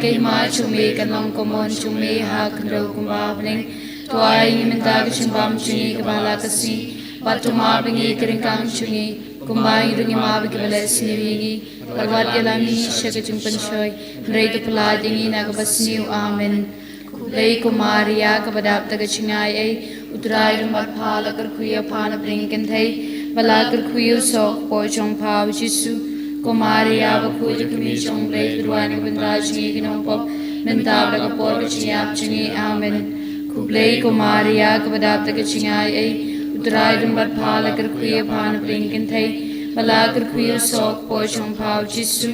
cây mai chung mi kan long komon chung mi ha kan ro kum ba bling toai ni menta ka chung bam chung ka bala ka si patu ma bingi kering kang chung kumbai rungi ma bi ka bala si ni lawat ya lami shaka chung pan shoy rei to pla dingi na ka basni amen lei kumaria ka badap ta ka chingai ai utrai rum mat phala kar khuya phana bring ken thai bala kar khuyo sok po chong phau jisu kumaria ba khuj kmi chong lei durwan banda chi ginong pop menta ba ka por ka chiap chingi amen kublei kumaria ka badap ta ka chingai ai utrai rum mat phala kar khuya phana bring ken thai bala kar khuyo sok po chong phau jisu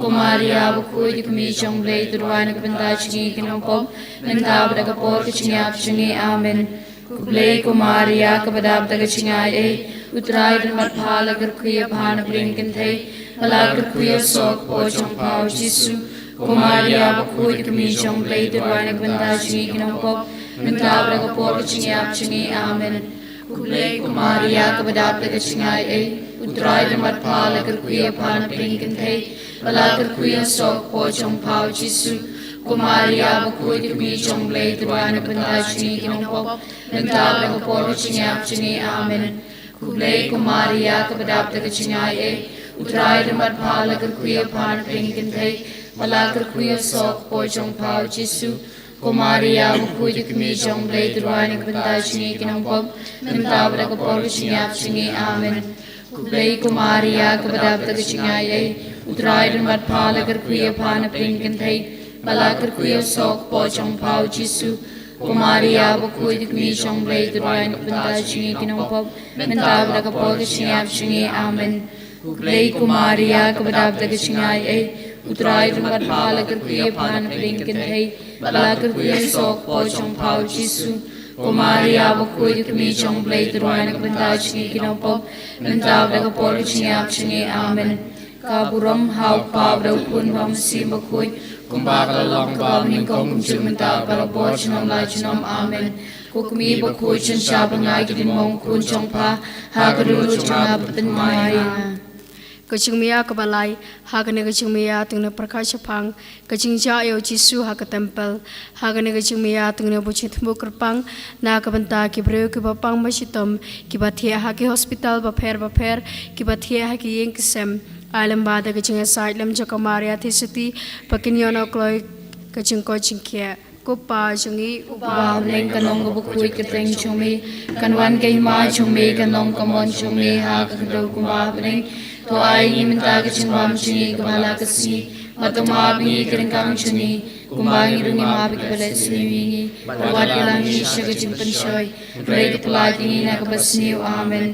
kumaria ba khuj kmi chong lei durwan banda chi ginong pop menta ba ka por ka chiap chingi amen kublei kumaria ka badap ta ka chingai ai utrai rum mat phala kar khuya phana bring ken thai bala kar khuya sok po chong phau jisu kumaria ba khuj kmi chong lei durwan banda chi ginong pop menta ba ka por ka chiap chingi amen kublei kumaria ka badap ta ka chingai ai utrai rum mat phala kar khuya phana bring ken thai bala kar khuya sok po chong phau jisu kumaria ba khuj kmi chong lei durwan banda chi ginong pop menta ba ka por ka chiap chingi amen kublei kumaria ka badap ta ka chingai ai utrai rum mat phala kar khuya phana bring ken thai bala kar khuya sok po chong phau jisu kumaria ba khuj kmi chong lei durwan banda chi ginong pop menta ba ka por ka chiap chingi amen kublei kumaria ka badap ta ka chingai ai utrai rum mat phala kar khuya phana bring ken thai bala kar khuya sok po chong phau jisu kumaria ba khuj kmi chong lei durwan banda chi ginong pop menta ba ka por ka chiap chingi amen kublei kumaria ka badap ta ka chingai ai utrai rum mat phala kar khuya phana bring ken thai bala kar khuya sok po chong phau jisu kumaria ba khuj kmi chong lei durwan banda chi ginong pop menta ba ka por ka chiap chingi amen ka buram hau pa bro kun bam si ba khuj kumba ka long ka bam ning kong kum chim menta ba bo chinom la chinom amen kukmi ba khuj chen cha ba ngai ki din mong kun chong pha ha ka ru chang ba pen mai Kachingmia kabalai hagane kachingmia tungna prakasha phang kachingja yo jisu ha ka temple hagane kachingmia tungna buchit mukrpang na kabanta ki breu ki bapang masitom ki bathia ha ki hospital ba pher ki bathia ha ki yeng sem alam bada kachinga sailam jakamaria thisati pakinyono kloi kaching ko chingkia kupa chungi upa leng kanong go bukui keteng chumi kanwan kai ma chumi kanong kamon chumi ha ka do kuma bring to ai minta ka chingwam chuni kamala kasi matuma bi kering kang chuni kumbang irungi ma bi kabale sini rawat yalang shaga chimpan shoy break plagi na ka basni amen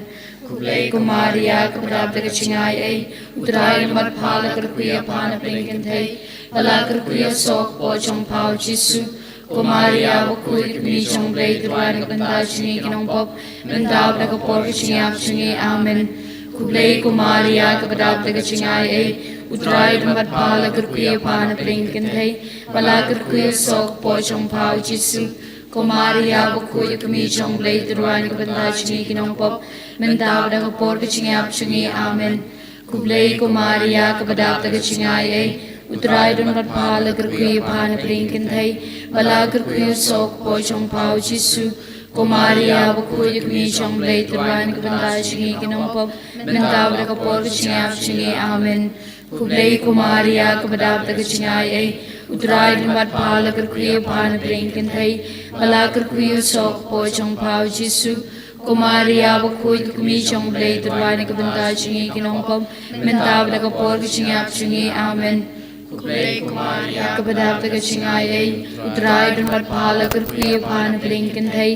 kublei kumaria ka badap ka chingai ai utrai mat phala kar kuya phana bring ken thai bala kar kuya sok po chong phau jisu kumaria ba khuj kmi chong lei durwan banda chi ginong pop menta ba ka por ka chiap chingi amen kublei kumaria ka badap ka chingai ai utrai mat phala kar kuya phana bring ken thai bala kar kuya sok po chong phau jisu kumaria ba khuj kmi chong lei durwan banda chi ginong pop menta ba ka por ka chiap chingi amen kublei kumaria ka badap ka chingai ai utrai mat phala kar kuya phana bring ken thai bala kar kuya sok po chong phau jisu kumaria ba khuj kmi chong lei durwan banda chi ginong pop menta ba ka por ka chiap chingi amen kublei kumaria ka badap ka chingai ai utrai mat phala kar kuya phana bring ken thai bala kar kuya sok po chong phau jisu kumaria ba khuj kmi chong lei durwan banda chi ginong pop menta ba ka por ka chiap chingi amen kublei kumaria ka badap ka chingai ai utrai mat phala kar kuya phana bring ken thai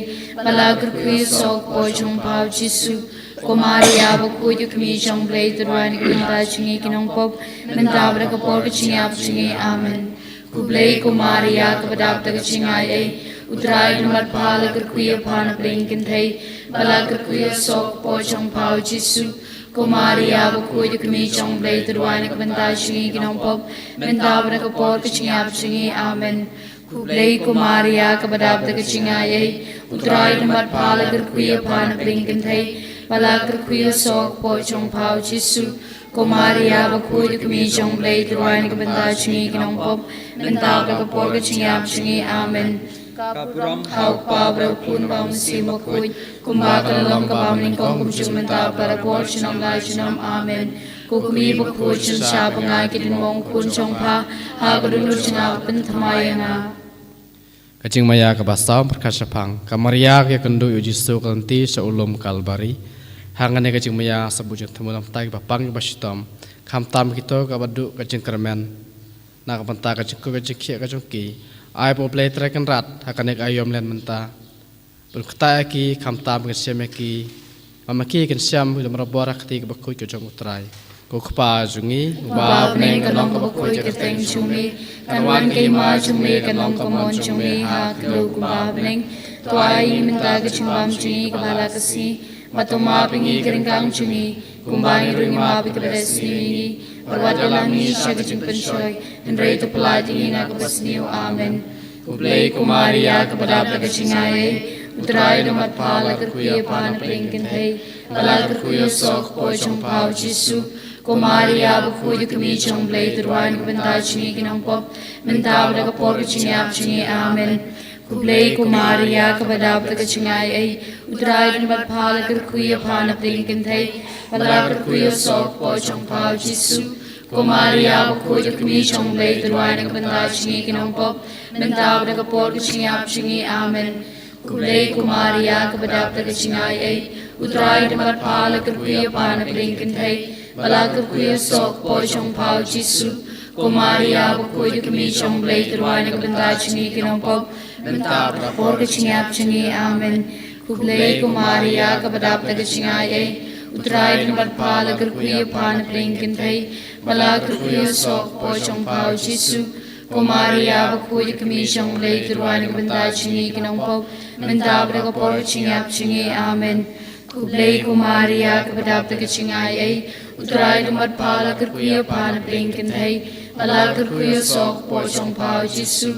bala kar kuya sok po chong phau jisu kumaria ba khuj kmi chong lei durwan banda chi ginong pop menta ba ka por ka chiap chingi amen kublei kumaria ka badap ka chingai ai utrai mat phala kar kuya phana bring ken thai bala kar kuya sok po chong phau jisu kumaria ba khuj kmi chong lei durwan banda chi ginong pop menta ba ka por ka chiap chingi amen kublei kumaria ka badap ka chingai ai utrai mat phala kar kuya phana bring ken thai bala kar kuya sok po chong phau jisu Kumaria bakui de kami jong blay tuan ke benda chingi kinong pop mentau ke por ke chingyap chingi amen kapuram hau pa bro pun bam si bakui kumba ke long ke bam ning kong kum chung mentau para por chinong lai chinong amen kukumi bakui chin sha bangai ke din mong kun chong pa ha ke dulu chingap pen thamayanga Kacing maya ke basam perkasapang kamaria ke kendu uji su kanti seulum kalbari hangane kacing maya sebujut temulam tai bapang basitam kam tam kito ka badu kacing kermen na ka panta kacing ku kacing kia kacing ki ai po play track rat hakane ka ayom len menta berkata ki kam tam ke semeki mamaki kan siam hu marabora kati ke bakui kacing utrai ko kpa jungi ba ne kanong ka bakui ke teng chumi kanwan ke ma chumi kanong ka mon chumi ha klo kumba bling toai minta ke chimbam chini ka bala kasi matuma pingi keringkang cungi kumbangi rungi mabi keberesi berwadalami syagajing penshoy henrei tepelai tinggi na kebasniu amen kublai kumaria kepada kecingai utrai domat pala kerkuya pana pelingkin hei bala kerkuya sok po chong pau jisu kumaria bukuyu kemi chong blai terwan kebentai cungi kinong pop mentau da kepor kecingap cungi amen Kublai kumaria kepada kecingai ai utrai dan berpala kerkuya pana pelingkin thai bala kerkuya sok po chong pau jisu kumaria bukuyu kemi chong blai terwan kebentai cungi kinong pop mentau da kepor kecingap cungi amen Kublai kumaria kepada kecingai ai utrai dan berpala kerkuya pana pelingkin thai bala kerkuya sok po chong pau jisu kumaria bukuyu kemi chong blai terwan kebentai cungi kinong pop mentau rapor kecingap cungi amen kublai kumaria kepada kecingai ai utrai dan berpala kerkuya pana pelingkin thai bala kerkuya sok po chong pau jisu kumaria bukuyu kemi chong blai terwan kebentai cungi kinong pop mentau rapor kecingap cungi amen kublai kumaria kepada kecingai ai utrai dan berpala kerkuya pana pelingkin thai bala kerkuya sok po chong pau jisu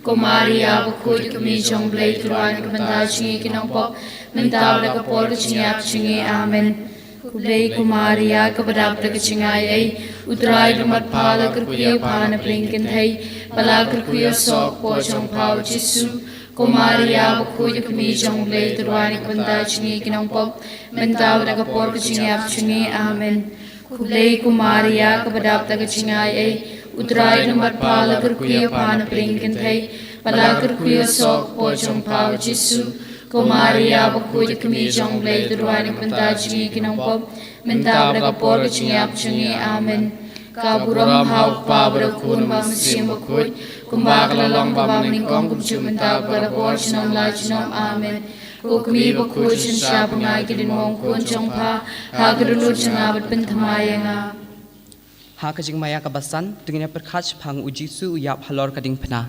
kumaria bukuyu kemi chong blai terwan kebentai cungi kinong pop mentau rapor kecingap cungi amen kublai kumaria kepada kecingai ai utrai dan berpala kerkuya pana pelingkin thai bala kerkuya sok po chong pau jisu kumaria bukuyu kemi chong blai terwan kebentai cungi kinong pop mentau rapor kecingap cungi amen kublai kumaria kepada kecingai ai utrai dan berpala kerkuya pana pelingkin thai bala kerkuya sok po chong pau jisu kumaria bukuyu kemi chong blai terwan kebentai cungi kinong pop mentau rapor kecingap cungi amen kaburam hau pa berakun bam sim bakui kumbak lalong bam ningkong kumcu mentau rapor chinom la chinom amen kukmi bakui chin sha bangai kidin mong kun chong pa ha kedulu chengabat penthamayanga ha kajing maya kabasan tungin perkhach phang uji su uyap halor kading phna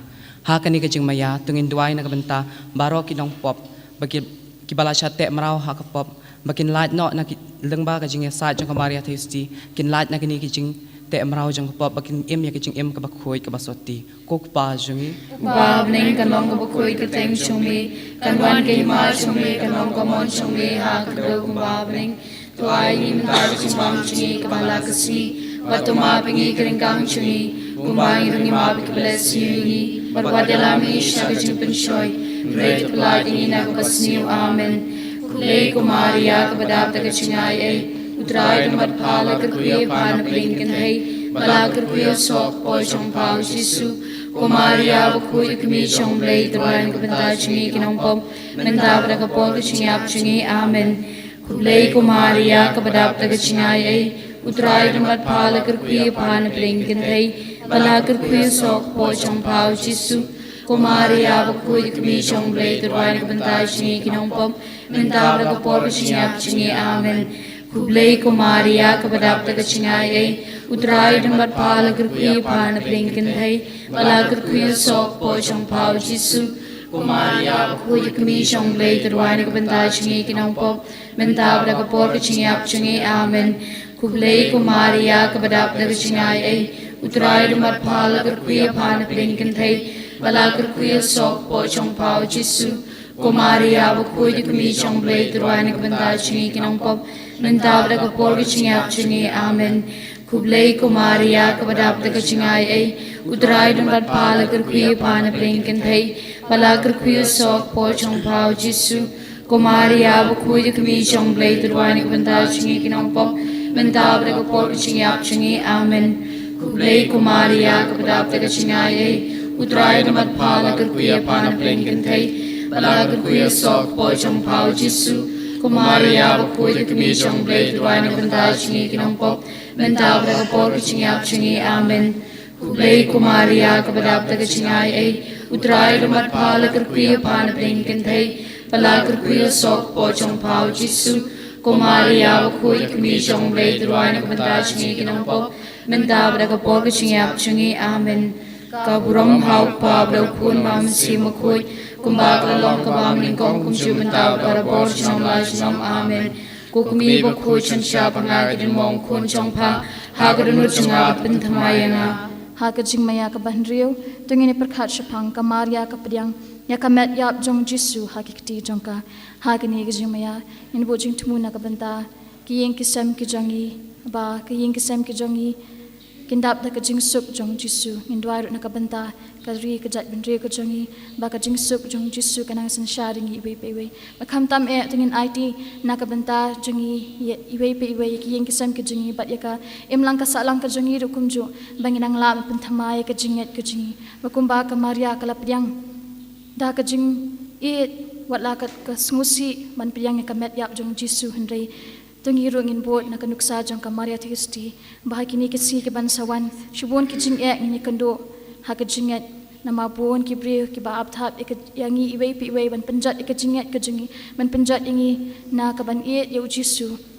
ha kani kajing maya tungin duai na kabenta baro kinong pop bagi kibala chate marau ha ka pop bakin lait no na lengba kajing ya sa jong kamaria thisti kin lait na kini kajing te marau jong pop bakin em ya kajing em ka bakhoi ka basoti kok pa jungi bab ning kanong ka bakui ka teng chumi kanwan ke ma chumi kanong ka mon chumi ha kdo bab ning tuai ni mendar chimbam chuni ka bala kasi watuma pingi keringkang chuni kumai rungi mabi ka bless you berwadalami syagajing penshoy great blood ingina ka basniu amen kublai kumaria kepada kecingai ai utrai dan berpala kerkuya pana pelingkin thai bala kerkuya sok po chong pau jisu kumaria bukuyu kemi chong blai terwan kebentai cungi kinong pop mentau rapor kecingap cungi amen kublai kumaria kepada kecingai ai utrai dan berpala kerkuya pana pelingkin thai bala kerkuya sok po chong pau jisu kumaria bukuyu kemi chong blai terwan kebentai cungi kinong pop mentau rapor kecingap cungi amen kublai kumaria kepada kecingai ai utrai dan berpala kerkuya pana pelingkin thai bala kerkuya sok po chong pau jisu kumaria bukuyu kemi chong blai terwan kebentai cungi kinong pop mentau rapor kecingap cungi amen kublai kumaria kepada kecingai ai utrai dan berpala kerkuya pana pelingkin thai bala kerkuya sok po chong pau jisu kumaria bukuyu kemi chong blai terwan kebentai cungi kinong pop mentau rapor kecingap cungi amen Kublai Kumaria Kabadap the Kachingai A, Udrai Dumat Palakar Quia Pana Blinken Hay, Palakar Quia Sok Pochong Pao Jisu, Kumaria Bakui Kami Chong Blade, the Wine of Vandachingi Kinopop, Mentabra Porchingi Apchingi, Amen. Kublai Kumaria Kabadap the Kachingai A, Udrai Dumat Palakar Quia Pana Blinken Hay, Palakar Quia Sok Pochong Pao Jisu, Kumaria Bakui Kami Chong Blade, the Wine of Vandachingi Kinopop, Mentabra Porchingi Apchingi, Amen. Kublai Kumaria Kabadap the Kachingai A, Udrai Dumat Palakar Quia Pana Blinken Hay, Palakar Quia Sok Pochong Pao Jisu, Kumaria Bakui Kami Chong Blade, the Wine of Vandachingi Kinopop, Mentabra Porchingi Apchingi, Amen. Kaburam Hau Pablo Kun Mam Simakui, Kumbakla Long Kabam Lingkong Kumchu Mentabra Porchingi Lajnam, Amen. Kukmi Bakui Chansha Pangagin Mong Kun Chongpa, Hagadun Changa Pintamayanga. Hakajing maya ka banrio, tungini perkat shapang kamaria ka pediang, yakamet yap jong jisu hakikti jongka, hagani gajing maya, in bojing tumuna ka banta, kiying kisem ki jongi, ba kiying kisem ki jongi, kindap da kajing sup jong jisu, in dwairut na ka banta, kadri kajat benri ka jongi, ba kajing sup jong jisu kanang sansharing iwe pewe, makam tam tungin IT na ka banta jongi iwe pewe kiying kisem ki jongi, bat yaka imlang ka salang ka jongi rukumju, banginang lam pentamai ka jinget ka jingi, bakumba ka maria ka lapyang, da ka jing watla ka sngusi man piyang ka met yap jong jisu henry. Tungi rungin bot na kanuksa jong kamaria tisti, bahay kini kisi ke bansawan, shubon ki jing ni kando, haka jinget na mabon ki brew ki ba apthap yangi iwe pi iwe ban penjat jinget ka jingi, ban penjat ingi na kaban ya jisu.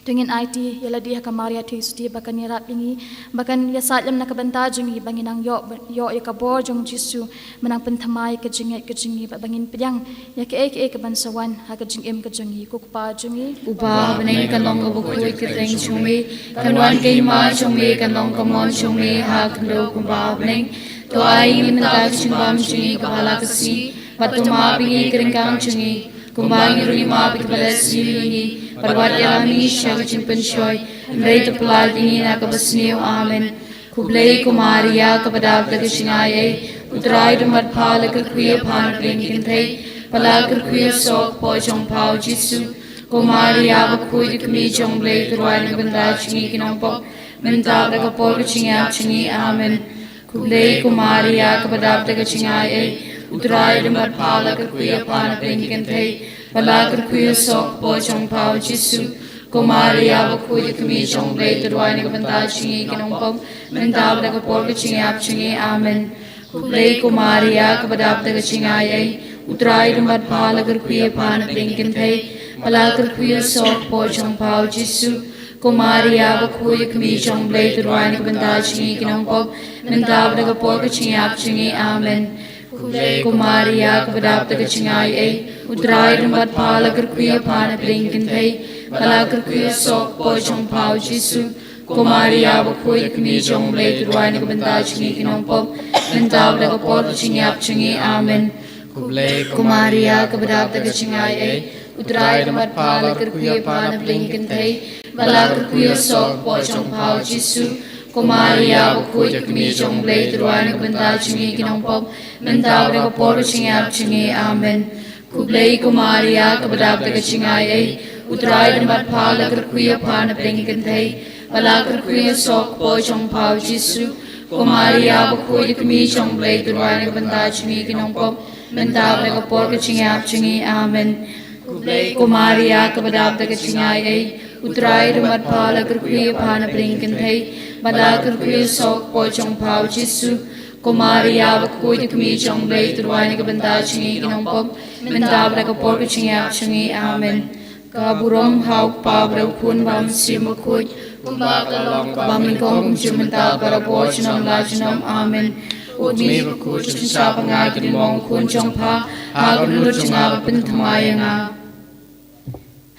Tungin IT yala dia kamaria tisti bakan nirap ingi, bakan ya salam na kabanta jingi banginang yo ya kabor jong jisu, menang pentamai ka jingi bangin pedang ya ke bansawan haka jing ka jingi kukpa jingi. Uba benay kanong kabukui kiteng chumi, kanwan kay ma chumi kanong kamon chumi hakndo kumba benay, to ay imindag chumbam chungi kabalakasi, patuma pingi keringkang chungi, kumbang irungi ma pikbalasi yungi, Parwat yalami siya kachimpan siyoy, Mray tapulal dingi na kabasniyo, Amen. Kublay Kumaria kapadab da kashingayay, Utray dumat pala kakuya panapling kintay, Palakar kuya sok po chong pao jisu, Kumaria bakuy kami chong blay turuay na banda chingi kinongpok, Mentab da kapol kachingap chingi, Amen. Kublay Kumaria kapadab da kashingayay, Utray dumat pala kakuya panapling kintay, Palakar kuya sok po chong pao jisu, Kumaria bakuy kami chong blay turuay na banda chingi kinongpok, Mentab da kapol kachingap chingi, Amen. Kublay Kumaria kapadab da kachingayay, Utray dumat palakar kuya panapling kintay, Palakar kuya sok po chong pao jisu, Kumaria bakuy kami chong blay turuay na banda chingi kinongpok, Mentab da kapol kachingap chingi, Amen. Kublay Kumaria kapadab da kachingayay, Utray dumat palakar kuya panapling kintay, Palakar kuya sok po chong pao jisu, Kumaria bakuy kami chong blay turuay na banda chingi kinongpok, Mentab da kapol kachingap chingi, Amen. Kublay Kumaria kapadab da kachingayay, Utray dumat palakar kuya panapling kintay, Palakar kuya sok po chong pao jisu, Kumaria bakuy kami chong blay turuay na banda chingi kinongpok, Mentab da kapol kachingap chingi, Amen. Kublay Kumaria kapadab da kachingayay, Utray dumat palakar kuya panapling kintay, Palakar kuya sok po chong pao jisu, Kumaria bakuy kami chong blay turuay na banda chingi kinongpok, Mentab da kapol kachingap chingi, Amen. Kublay Kumaria kapadab da kachingayay, Utray dumat palakar kuya panapling kintay, Palakar kuya sok po chong pao jisu, Kumaria bakuy kami chong blay turuay na banda chingi kinongpok, Mentab da kapol kachingap chingi, Amen. Kaburom hauk pabro kun bam simakuy, Kumbakalong kabamingkong kumsumental para po sinong lajinong, Amen. Udmi bakuy sa pangagin mong kun chong pa, hagunulot chong abapin tamaya nga.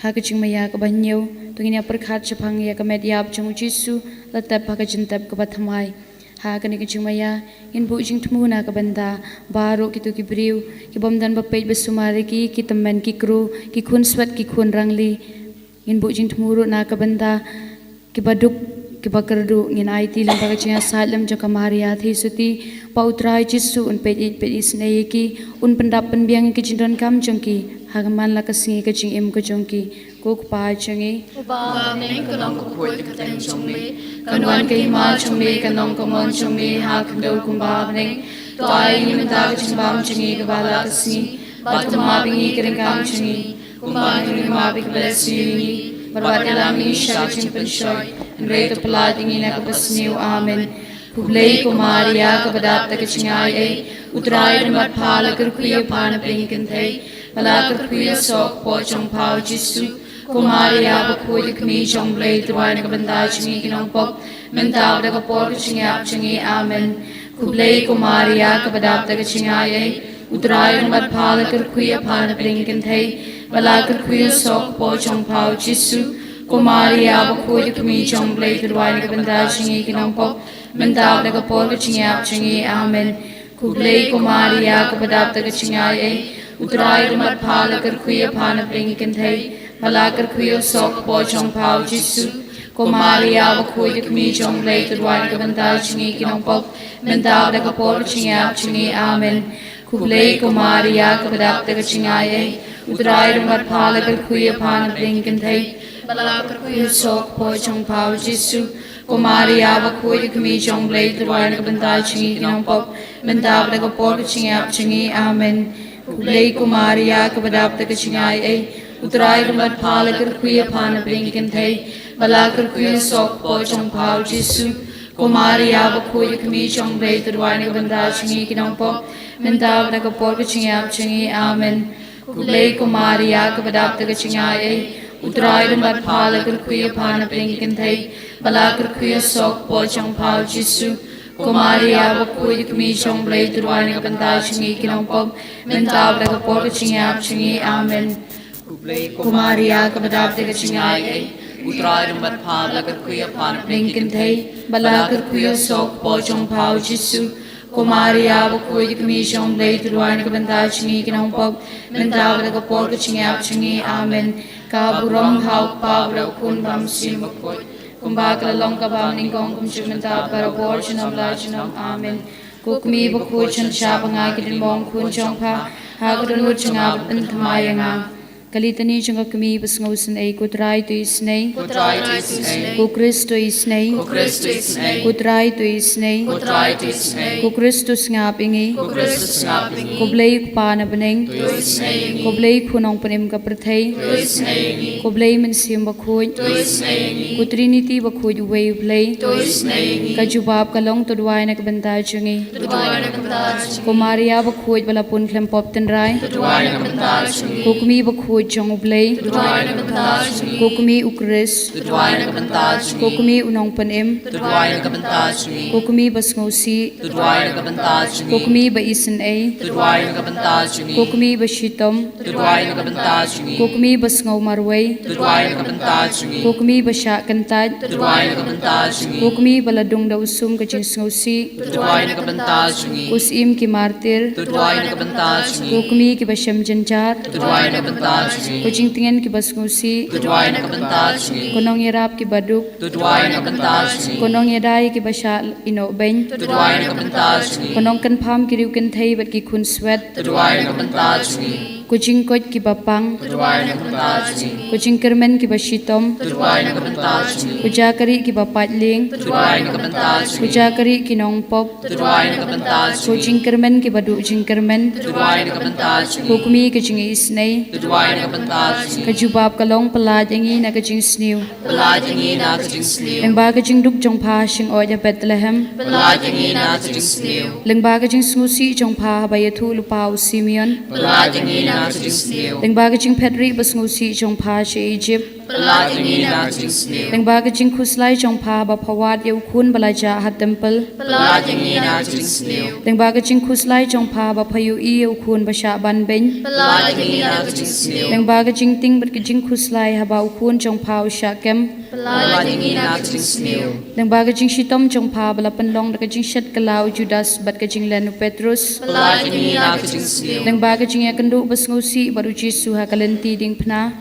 Hakaching maya kabanyo, tungin ya perkat sa pangya kamedyab chong jisu, latap hakachintap kabatamay. Hakan ikaching maya, in bujing tumuna kabanda, baro kito kibriw, kibamdan bapay basumari ki kitaman ki kru, ki kun swat ki kun rangli, in bujing tumuro na kabanda, kibaduk kibakardu ngin IT lam bagachya salam jaka Maria thi suti pautrai Jisu un pedit pedis neyeki un pendap penbiang ki jindon kam jongki hagaman la kasing ka jing im ko jongki kok pa changi Uba neng kanong kupoy kateng chongme. kanwan kay ma chongme kanong komon chongme hak do kumba neng toy ni menta ka chimbam changi ka bala kasing batu ma bingi kering kam changi kumba ni ma big bless you Barwadalang isya chimpan shoy, and great applauding in a kapasniw, amen. Kublay kumaria kabadap ta kachingay utray na matpala kurkuya pana pingkantay, pala kurkuya sok po chong pao Jisu, kumaria bakuya kami chong blay tuway na kabanda chingi kinong pop, mentaw na kapor kachingap chingi, amen. Kublay kumaria kabadap ta kachingay utray na matpala kurkuya pana pingkantay, Balakar kuya sok po chong pao Jisu, kumaria bakuya kami chong blay tuway na kabanda chingi kinong pop, mentaw na kapor kachingap chingi, amen. Kublay kumaria kabadap ta kachingay utray na matpala kurkuya pana pingkantay, balakar kuya sok po chong pao Jisu, kumaria bakuya kami chong blay tuway na kabanda chingi kinong pop, mentaw na kapor kachingap chingi, amen. Kublay kumaria kabadap ta kachingay utray na matpala kurkuya pana pingkantay, balakar kuya sok po chong pao Jisu, kumaria bakuya kami chong blay tuway na kabanda chingi kinong pop, mentaw na kapor kachingap chingi, amen. Kublay kumaria kabadap ta kachingay utray na matpala kurkuya pana pingkantay, balakar kuya sok po chong pao Jisu, kumaria bakuya kami chong blay tuway na kabanda chingi kinong pop, mentaw na kapor kachingap chingi, amen. Kublay kumaria kabadap ta kachingay utray na matpala kurkuya pana pingkantay, balakar kuya sok po chong pao Jisu, kumaria bakuya kami chong blay tuway na kabanda chingi kinong pop, mentaw na kapor kachingap chingi, amen. Kumaria kabadap ta kachingay utray na matpala kurkuya pana pingkantay, balakar kuya sok po chong pao Jisu, kumaria bakuya kami chong blay tuway na kabanda chingi kinong pop, mentaw na kapor kachingap chingi, amen. Kaburong hauk pa bro kun bam simakot, kumbakalalong kabam ningkong kumchumenta para borchinam lachinam, amen. Kukmi bakuya chan siya pangakidin mong kun chong pa, hakadunod changabot antamaya nga. Kalitani janga kami basngausan ay kutray to isnay, ku Kristo isnay, kutray to isnay, ku Kristus ngapingi, ku blay kupana baning, ku blay kunong panim kapratay, ku blay mansim bakuy, ku Trinity bakuy way blay, ka jubab kalong tudway na kabanda jungi, ku Maria bakuy balapun klempop tenray, ku kumi bakuy jong blay, kukumi ukris, kukumi unong panim, kukumi basngausi, kukumi baisan ay, kukumi bashitom, kukumi basngau marway, kukumi basya kantad, kukumi baladong dausum kajing snausi, usim ki martir, kukumi ki basyam janjar, kucing tingin ki basngusi, kunong irap ki baduk, kunong yaday ki basya inobeng, kunong kanpam ki riu kantay bat ki kun swet, kucing kot ki bapang, kucing kermen ki basyitom, kujakari ki bapatling, kujakari ki nongpop, kucing kermen ki baduk jing kermen, kukumi kajing isnay, kajubab kalong palajangi na kajing sniw, lengba kajing duk jong pa shing oya Bethlehem, lengba kajing sngusi jong pa bayatu lupaw Simeon, lengba kajing pedri basngusi jong pa shi Egypt, lengba kajing kuslay jong pa bapawad yaw kun balaja hat temple, lengba kajing kuslay jong pa bapayu i yaw kun basya banbeng, lengba kajing ting bat kajing kuslay habaw kun jong pa usyakem, lengba kajing shitom jong pa balapanlong da kajing syat kalaw Judas bat kajing lenu Petrus, lengba kajing yakandu basngusi baru Jisu hakalenti ding pna,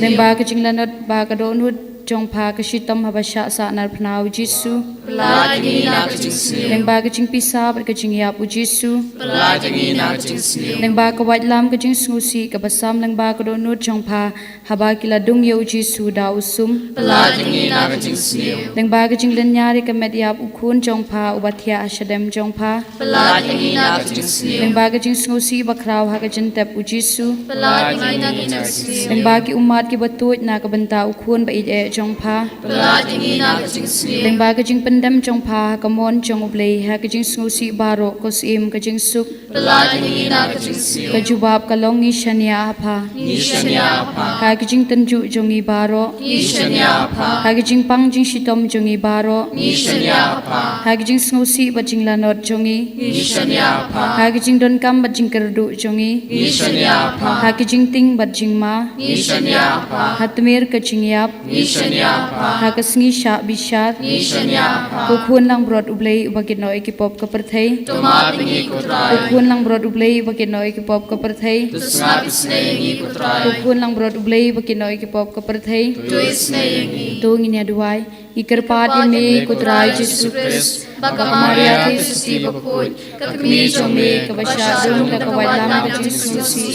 lengba kajing lanot ba kadonut จงพากระชิตตมหบชะสานาพนาวจิสุ Pelajang ina kecing senior. แรงบากระจิงพิซาบกระจิงยาบอุจิสุ Pelajang ina kecing senior. แรงบากระวัดลามกระจิงสูสีกับบัสามแรงบากระโดนุจงพาหบากิลาดุงเยอุจิสุดาวซุม Pelajang ina kecing senior. แรงบากระจิงเลนยาริกเมดยาบอุคุนจงพาอุบัติยาอาชเดมจงพา Pelajang ina kecing แรง senior. บากระจิงสูสีบักคราวหากระจินเตบอุจิสุ Pelajang ina kecing แรง senior. บากิอุมาดกิบตุยนากบันตาอุคุนบะอิเอจงพา Pelajang ina kecing แรง senior. บากระจิงเป็นดำจงพากมอนจงอุเบลหากระจิงสูสีบารอกสอิมกระจิงสุก Pelajang ina kecing ก senior. ระจุบาบกะลองนิชัญญาพา Nishanya apa? หากระจิงตันจุจงอีบารอ Nishanya apa? หากระจิงปังจิงชิตอมจงอีบารอ Nishanya apa? หากระจิงสูสีบัดจิงลานอดจงอี Nishanya apa? หากระจิงดนกำบัดจิงกระดูจงอี Nishanya apa? หากระจิงติงบัดจิงมา Nishanya apa? หัตเมรกระจิงยับ Nishanya apa? หากระสงีชาบิชาด Nishanya apa? กุควรลังบรอดอุเบลอุบกินน้อยกิปอบกับประเทศ Toma ikut กุ rai. ควรลังบรอดอุเบลอุบกินน้อยกิปอบกับประเทศ Tu snap snaying ikut กุ rai. ควรลังบรอดอุเบลอุบกินน้อยกิปอบกับประเทศ Tu snaying i. ตัวงินยาด้วยอีกระปาดิเมกุตรายจิสุคริสบักมาเรียที่สุสีบกุยกักมีจงเมกับชาดุงและกับวัยลามกับจิสุสี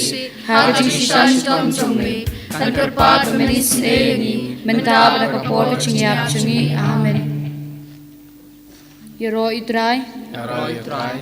หากจิชิตันจงจงเมตันกระปาดเมนิสเนนีมันตาบและกับปอดจิงยาบจงีอาเมนยรออิตราย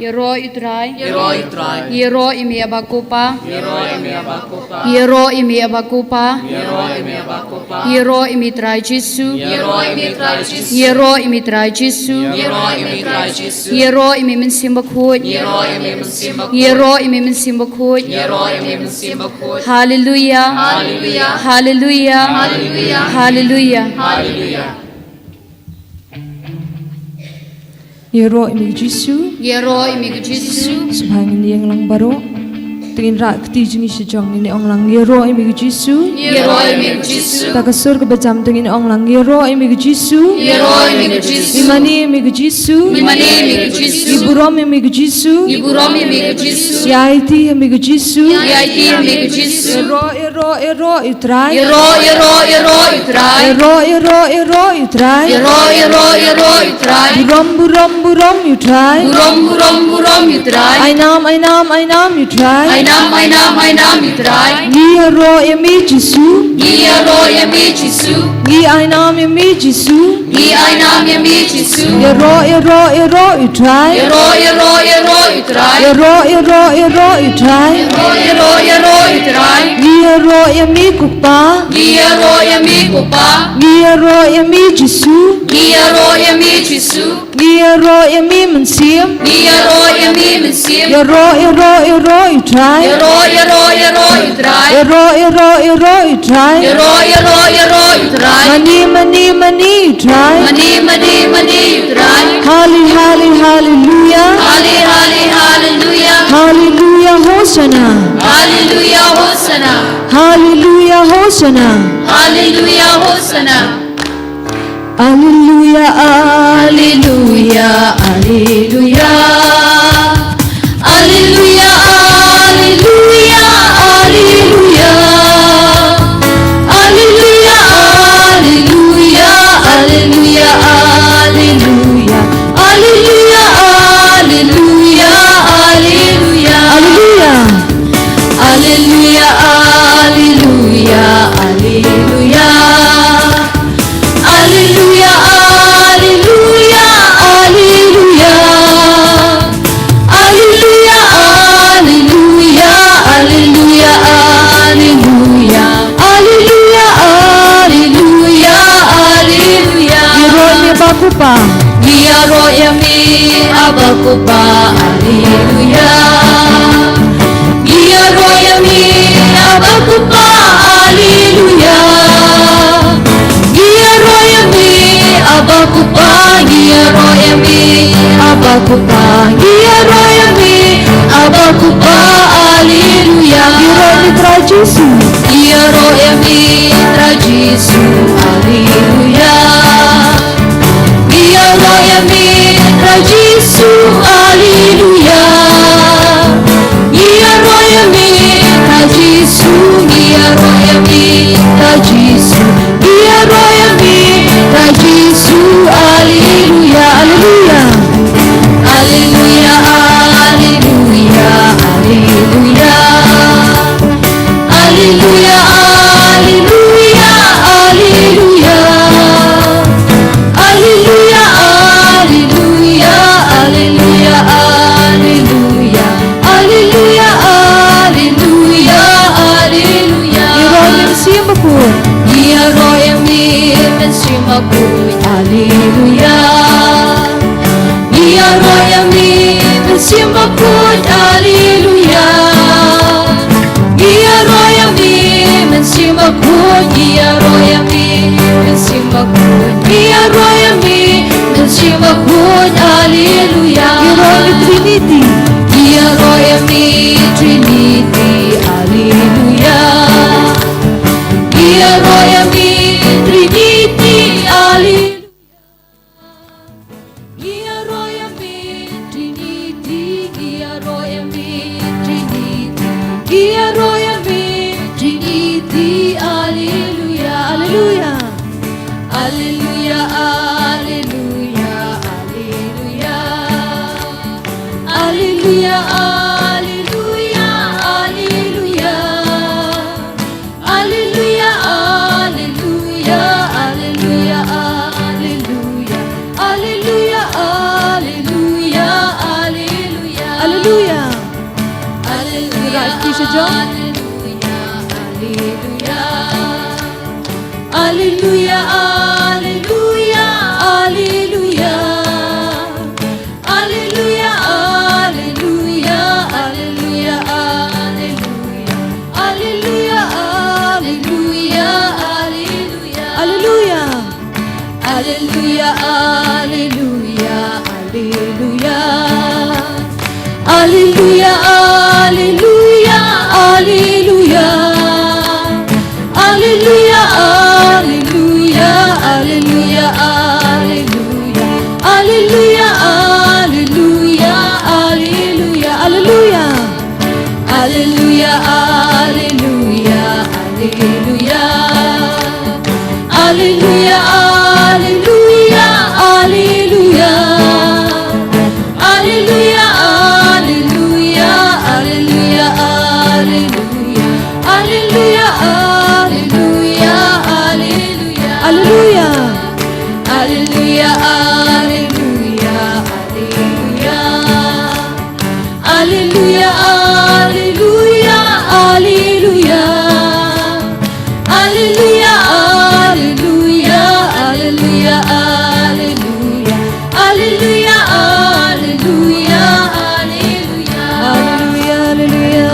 ยรออิตราย Hero itrai. ยรออิมีอบักุปา Hero imi abakupa. ยรออิมีอบักุปา Hero imi abakupa. ยรออิมีตรายจิสุ Hero imi trai jisu. ยรออิมีตรายจิสุ Hero imi trai jisu. ยรออิมีมันซิมบคุด Hero imi mensimbak. ยรออิมีมันซิมบคุด Hero imi mensimbakut. ฮาเลลูยา Hallelujah. ฮาเลลูยา Hallelujah. ฮาเลลูยา Hallelujah. Yero imi Jisu ยรออิมีกจิสุ subhangin yang lang baro tingin ra kti jingi sejong ini ong lang yero imi Jisu ยรออิมีกจิสุ takasur ke bajam tingin ong lang yero imi Jisu ยรออิมีกจิสุ imani imi Jisu มิมันเอมิกจิสุ iburom imi Jisu อิบุรอมอิมีกจิสุ yaiti imi Jisu ยายตีอิมีกจิสุ ero itrai ยรอยรอยรออิตราย ero itrai ยรอยรอยรออิตราย burom itrai บุรอมบุรอมบุรอมอิตราย ainam itrai ไอ้น้ำไอ้น้ำไอ้น้ำอิตราย Yero imi Jisu ยรอยมีจิสุ ainam imi Jisu ยไอ้น้ำยมีจิสุ Ero itrai ยรอยรอยรออิตราย Ero itrai ยรอยรอยรออิตราย Yero imi kupa ยรอยมีกุปะ Yero imi Jisu ยรอยมีจิสุ Yero imi mensim ยรอยมีมันซิม Ero itrai ยรอยรอยรออิตราย Ero itrai ยรอยรอยรออิตราย Mani itrai มันนี่มันนี่อิตราย Hallelujah ฮาลีฮาลีฮาเลลูยา Hallelujah Hosanna ฮาเลลูยาโฮสนา Hallelujah Hosanna ฮาเลลูยาโฮสนา Hallelujah Hallelujah Hallelujah Hallelujah, hallelujah, hallelujah. Hallelujah, hallelujah, hallelujah, hallelujah. Hallelujah, hallelujah, hallelujah. Hallelujah Hallelujah, hallelujah, hallelujah. Hallelujah, hallelujah, hallelujah. Hallelujah, hallelujah, hallelujah, hallelujah. Hallelujah, hallelujah, hallelujah. Yero imi bakupa Yaro yami abakupa, hallelujah. Yaro yami abakupa, hallelujah. Yaro yami abakupa, yaro yami abakupa, yaro yami abakupa, hallelujah. Yero itrai Jisu Yaro yami trajisu, hallelujah. Yaro yami trajisu, hallelujah. Yaro yami trajisu, yaro yami trajisu, yaro yami makut haleluya Gia roya mi mensi makut Gia roya mi mensi makut Gia roya mi mensi makut haleluya Trinity. Gia roya mi Trinity haleluya Gia roya mi Trinity haleluya Gia roya mi Trinity Gia roya mi Trinity Gia roya mi Trinity haleluya Hallelujah. haleluya haleluya haleluya haleluya haleluya haleluya haleluya haleluya haleluya haleluya haleluya haleluya haleluya Hallelujah. haleluya Tisha John. haleluya haleluya haleluya haleluya haleluya haleluya haleluya haleluya haleluya Hallelujah. haleluya haleluya haleluya haleluya haleluya haleluya haleluya haleluya haleluya haleluya haleluya haleluya haleluya Hallelujah. haleluya haleluya haleluya haleluya haleluya haleluya haleluya haleluya haleluya haleluya haleluya haleluya haleluya Hallelujah. haleluya haleluya haleluya haleluya haleluya haleluya haleluya haleluya haleluya haleluya haleluya haleluya haleluya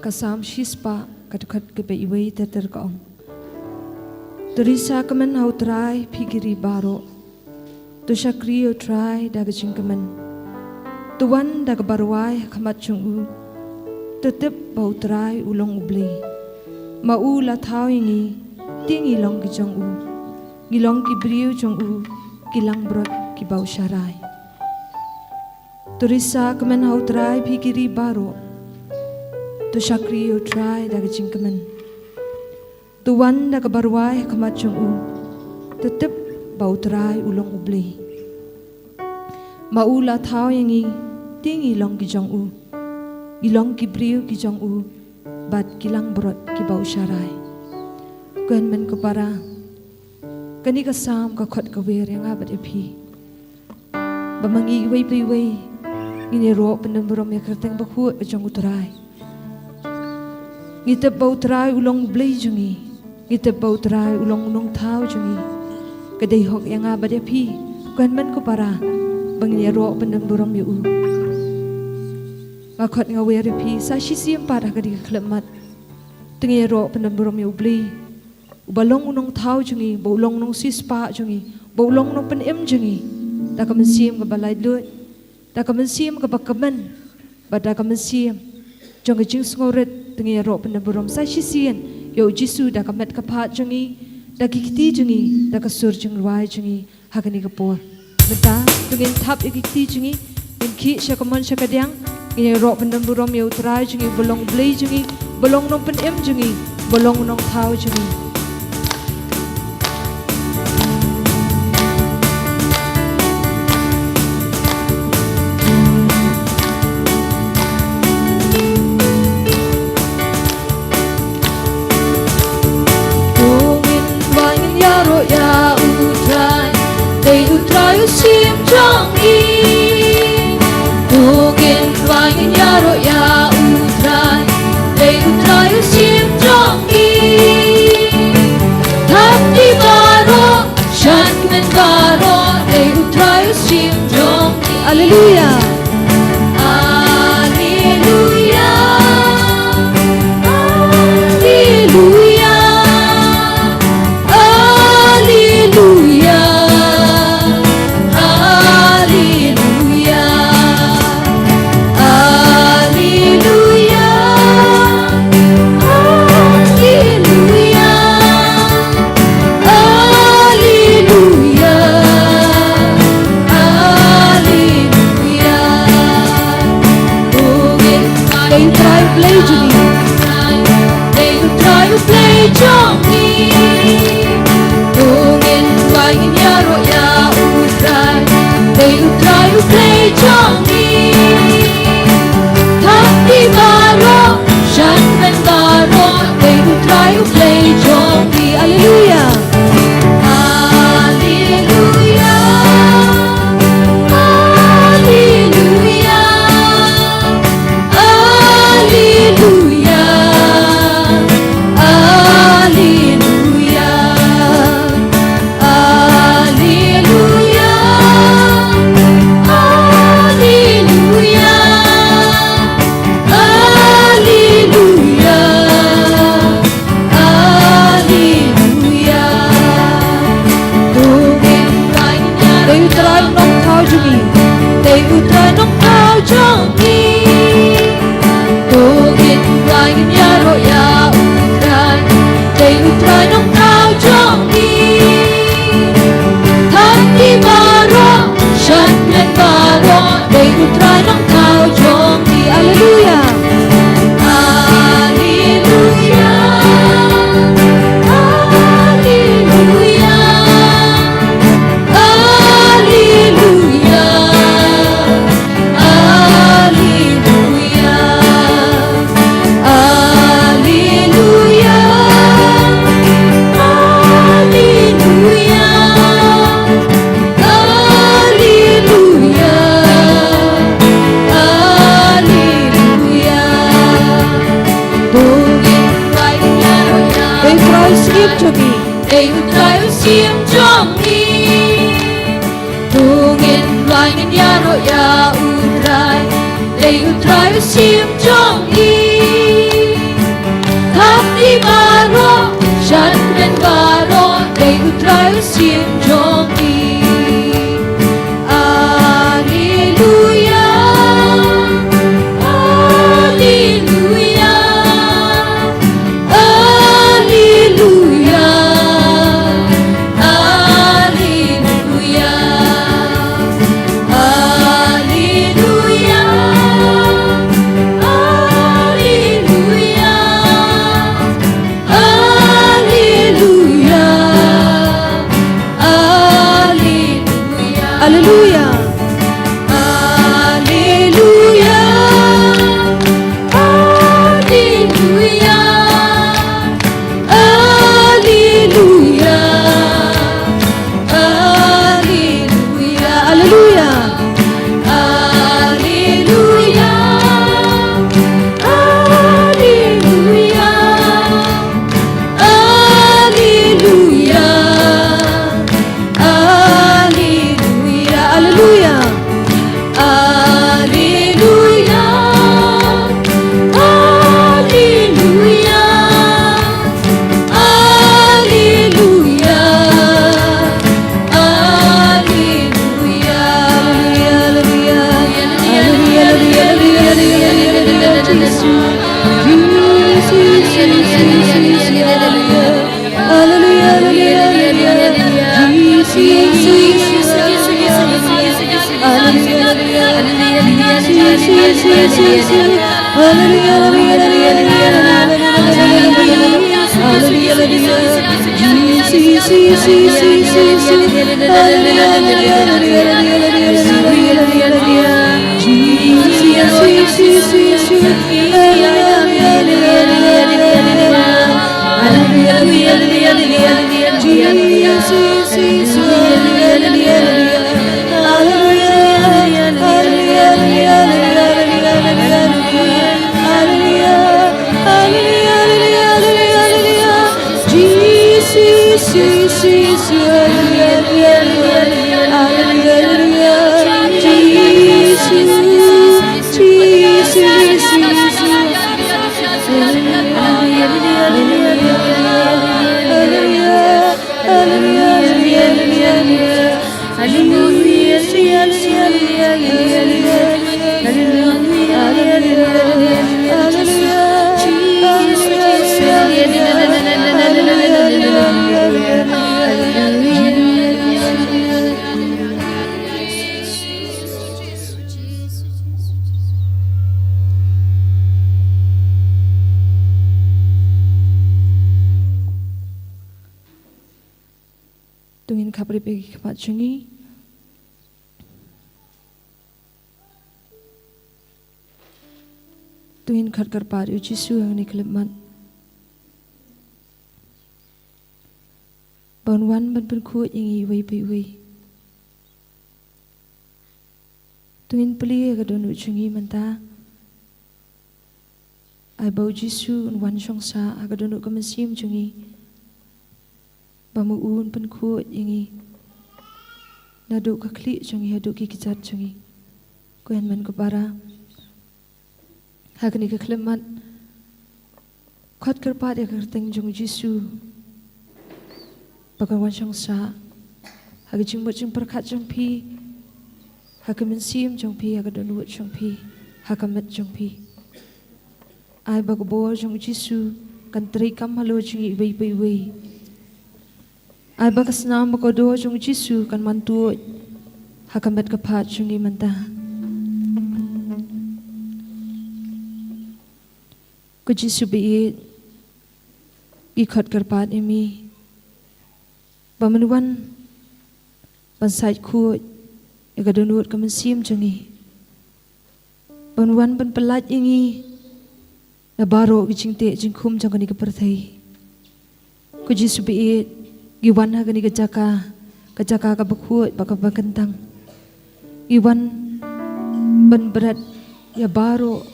Kasam shispa kadukhat ke be iwei teter kaong. Terisa kemen hau try pigiri baro. Tu shakrio try daga jingkemen. Tuan daga barwai kamat chungu. Tetep bau try ulong ubli. Mau la thau ingi tingi long ki jong u. Gilong ki briu jong u. Gilang brot ki bau sharai. Terisa kemen hau try pigiri baro. Tu shakrio try daga jingkemen. Tuan daga barwai kamat chung u. Tetep bau try ulong ubli. Maula thau yangi tingi long ki jong u. Ilong ki briu ki jong u. Bat kilang brot ki bau sharai. Kuan men ko para. Kani ka sam ka khot ka wer yang abat epi. Bamangi iway pa iway. Ngini ro pendan berom ya kerteng bakhuat bajong utrai. ngita bau trai ulong blei jungi ngita bau trai ulong unong thau jungi kadai hok yang abade phi kan man ko para bangnya ro pandam buram yu ngakhat ngawe re phi sa shi siam para kadi khlamat tengi ro pandam buram yu blei balong unong thau jungi bolong nong sispa jungi bolong nong pen em jungi ta kam siam ka balai lut ta kam siam ka bakaman bada kam siam jong jing sngoret tengi ro pandam buram sa shi sian yo jisu da kamet ka phat jungi da kiti jungi da ka sur jung wai jungi hakani ka por mata tungin thap ikiti jungi in ki shakamon shakadiang ini ro pandam buram yo trai jungi bolong blei jungi bolong nong pen em jungi bolong nong thau jungi sim trong i tugin wangin yaro ya utrai dei utrai sim trong i thap di baro shan men baro dei utrai sim trong i haleluya haleluya haleluya haleluya Tungin kabri bagi kemat cungi. Tungin kat karpar uji su yang ni kelemat. Banwan ban penku ingi wei pi wei. Tungin peli ga don cungi menta. Ai bau jisu wan shong sa aga don ka mesim cungi. Bamuun penku ingi nadu ka kli cungi hadu ki kijat cungi kuan man ko para hagni ka klemat khot karpat ya karteng jung jisu bagawan shong sa hagi jing mo jing perkat jung pi hagamen sim jung pi haga don wut jung pi hagamet jung pi ai bagbo jung jisu kan tri kam halo cungi wei wei wei ai bakas nam ko do jung jisu kan mantu hakamet ka phat jungi manta ko jisu bi i khot kar pat imi bamanwan ban sai khu e ga donut ka sim jungi banwan ban pelat ingi na baro gi jingte jingkhum jangani ka perthai ko jisu bi Iwan ha gani kejaka ka bekut baka bakentang. Iwan ban berat ya baro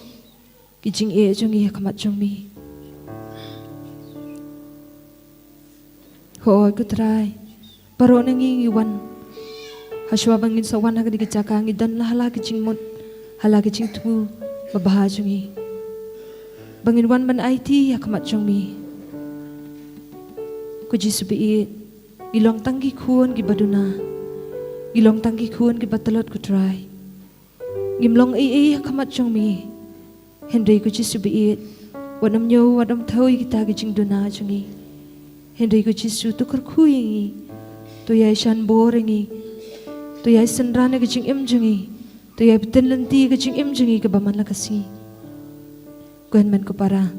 kijing e jongi kamat jongmi. Ho ku try baro nangi iwan haswa bangin sawan ha gani kejaka ngi dan hala kijing mut hala kijing tu babah jongi. Bangin wan ban IT ya kamat jongmi. Ku jisu bi Ilong tanggi kuon ki baduna Ilong tanggi kuon ki batalot ku try Gimlong ii kamat jong mi Henry ku jisu biit Wadam nyo wadam thawi kita ki jing duna jongi Henry ku jisu tukar kuingi Tuyay shan boringi Tuyay sanrana ki jing im jongi Tuyay bitin lanti ki jing im jongi Ka baman lakasi Kuhan man ko para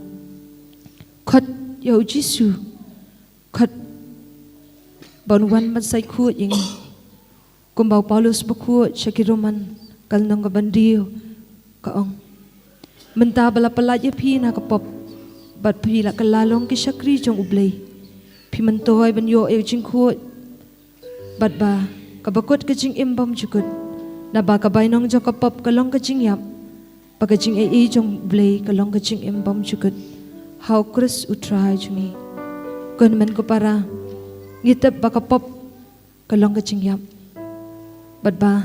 Khot yaw jisu Khot Banwan man sai khu ing kumbau Paulus buku syakiruman kalnong kabandio kaong menta bala palaje pi na kapop bat pi la kalalong ki syakri jong ublay pi mentoy ban yo e jing khu bat ba kabakot ka jing imbam jukut na ba ka bainong jo kapop kalong ka jing yap pag jing e jong ublay kalong ka jing imbam jukut how Chris utray jungi kon man ko para Ngitap baka pop kalong kacing yap. Bat ba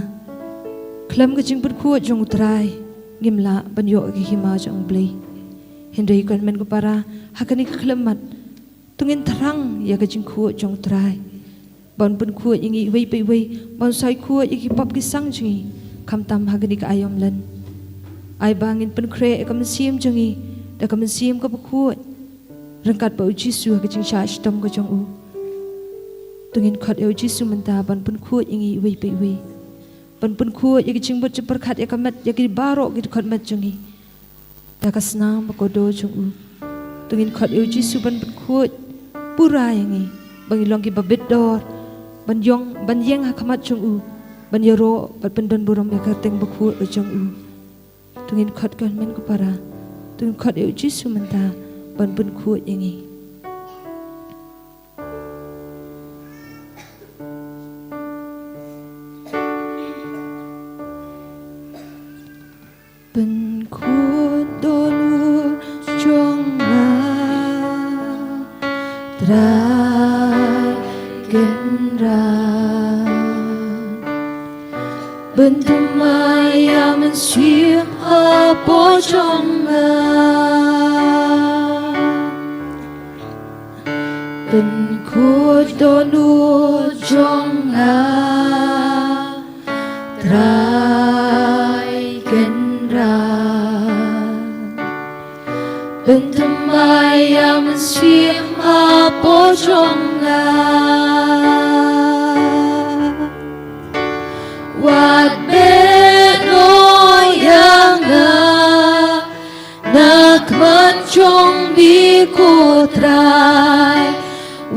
klam kacing berkuat jong utray ngimla banyo ki hima jong blay. Henday kan men ko para hakani kaklamat tungin terang ya kacing kuat jong utray. Ban pun kuat ingi wei pai wei ban sai kuat iki pop ki sang jingi kam tam hakani ka ayom lan. Ai bangin pun kre ka mesim jingi da ka mesim ka berkuat. Rengkat ba uji su kacing charge tom ka jong u. Tungin khot eo jisu menta ban pun kuat ingi wei pai wei ban pun kuat yaki jingbut cepar khat yakamat yaki baro git khot mat jungi dakasna makodo jung u tungin khot eo jisu ban pun kuat pura ingi bang ilong ki babit dor ban yeng hakamat chung u ban yoro bat pendon buram ya kateng bakhu chung u tungin khot kan men ko para tungin khot eu jisu menta ban bun khu yengi ban khu donu chung trai genra bentamaya mensiap apa jonga ben kudonu jonga trai genra bentamaya mensiap apa jonga wat beno yanga nak manchong bi kutrai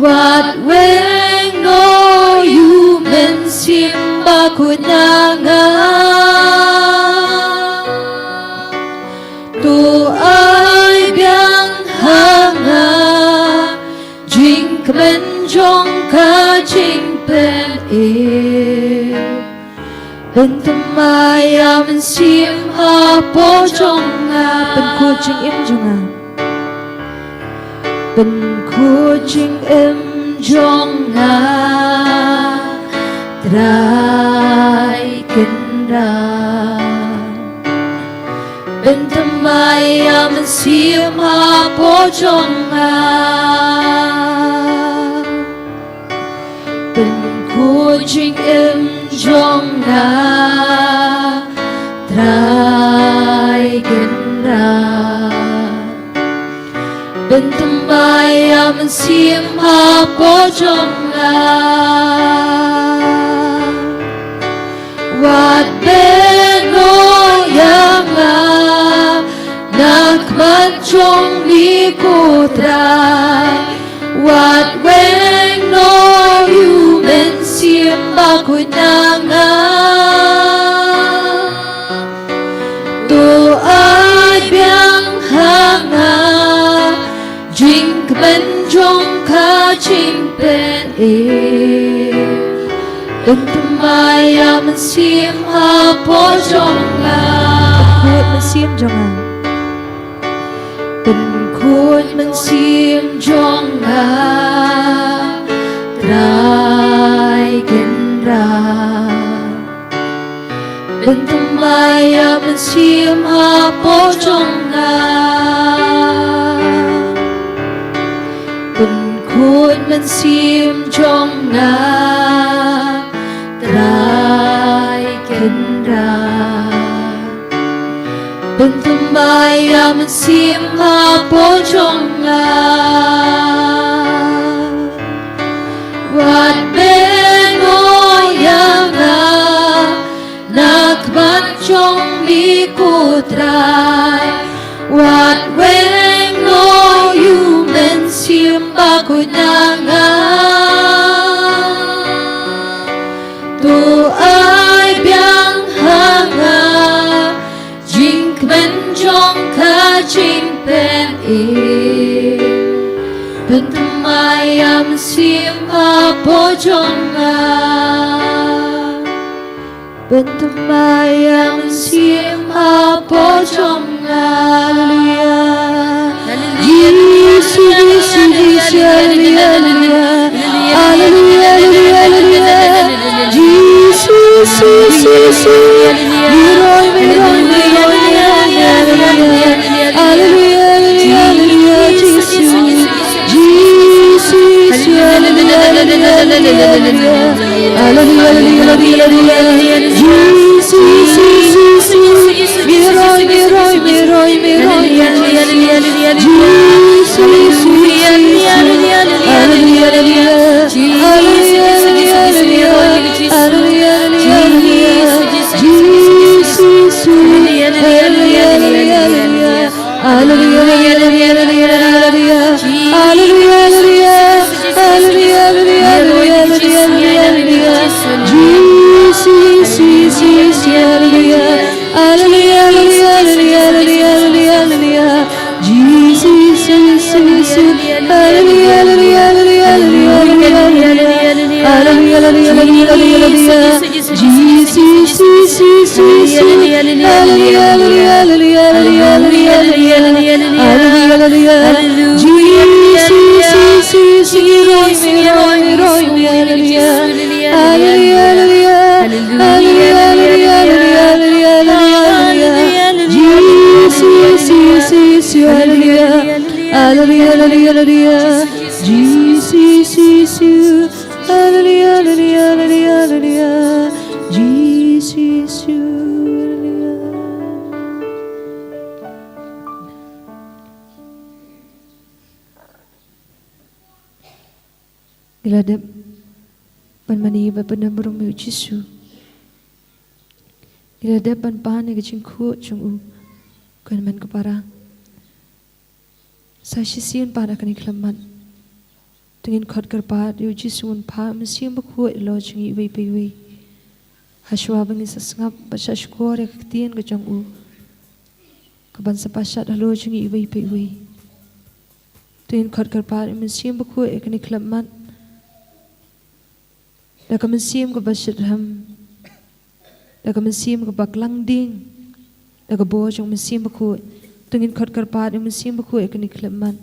wat weng no yu men simba kunanga tu ai biang hanga jing men jong ka jing pen bentamaya mensim apa jonga ben kucing im jonga ben kucing im jonga trai kendra bentamaya mensim apa jonga ben kucing im jonga trai genra bentamaya mensim apa jonga wat beno yanga nak manchong li kutrai wat weng no yu men simba kunanga tu ai biang hanga jing men jong ka jing pen bentamaya mensim apa jonga kut mensim jonga ben kut mensim jonga trai genra bentamaya mensim apa jonga ben kut mensim jonga trai genra bentamaya mensim apa jonga wat beno yanga nak manchong li kutrai wat weng no yu men simba kunanga tu ai biang hanga jing men jong ka jing pen bentamaya mensim apa jonga bentamaya mensim apa jonga haleluya Yesus Yesus haleluya haleluya haleluya Yesus Yesus miroi miroi miroi haleluya haleluya Yesus Jesus haleluya haleluya Jesus miroi miroi miroi miroi Jesus hallelujah Jesus, Jesus, hallelujah, hallelujah, hallelujah, hallelujah, hallelujah, Jesus, Jesus, hallelujah, hallelujah, hallelujah, hallelujah, hallelujah, hallelujah, Jesus, Jesus, Jesus, hallelujah, hallelujah, hallelujah, hallelujah, Jesus, Jesus, Roy, hallelujah, Jesus, Jesus, hallelujah, hallelujah, hallelujah, Jesus, Jesus, hallelujah, hallelujah, hallelujah, Jesus, hallelujah. Iladap panmani bapanabro mi Jesu. Iladap panpani kaching ku chung kan man kapara. Sa sisian para kani klaman. Tengin khot karpat yu Jesu un pa mesiam baku lo chung i wi. Haswa bangi sasngap basha skor ya ktien ka chung u. Kaban sa pasat lo chung i wi. Tengin khot karpat mesiam baku kani klaman. Daga mensim ke basyadham, daga mensim ke baklang ding, daga bojong mensim baku, tengin khot karpat yang mensim baku ekani kleman,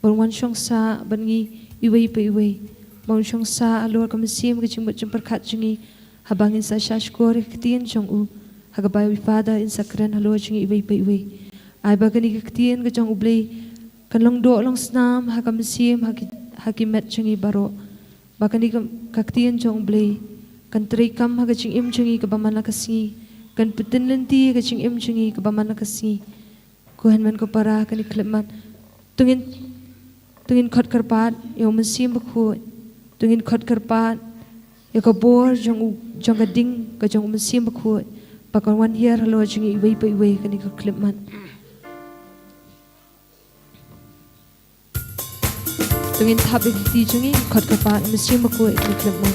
berwan syong sa bangi iwei pe iwei, bang syong sa alur ke mensim ke jembat jemperkat jengi, habangin sa syashkor ketien jong u, hagabai wifada in sakren alur jengi iwei pe iwei, ai bagani ketien ke jong ublei, kan long do long snam haga mensim hakimet jengi baro. Bahkan di kaktian jong blay, kan terikam haga cing im jengi ke bamana kasi, kan putin lenti haga cing im jengi ke bamana kasi, kuhan man ko para kan ikleman, tungin khot karpat, yang mensim baku, tungin khot karpat, yang kabor jong gading ke jong mensim baku, bahkan wan hier halo jengi iwei pe iwei kan ikleman. Tungin tabi di jungi khot kapat mesti maku iklim mo.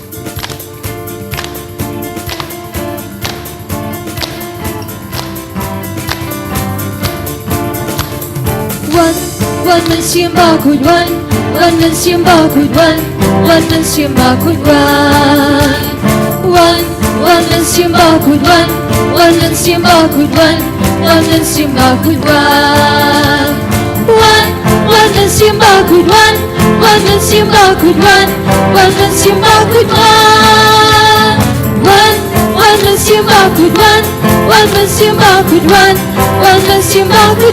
One mesti maku one mesti maku one mesti maku one mesti maku one mesti maku one mesti maku one mesti maku one mesti maku one mesti maku one mesti maku one mesti maku one mesti maku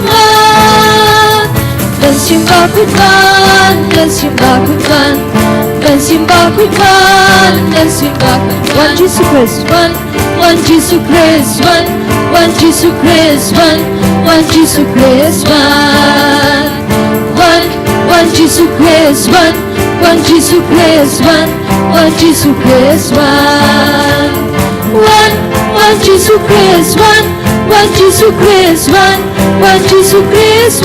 mesti maku mesti maku mesti maku mesti maku one Jesus Christ one Jesus Christ one Jesus Christ one Jesus Christ one Jesus Christ one Jesus Christ one Jesus Christ one Jesus Christ one Jesus Christ one Jesus Christ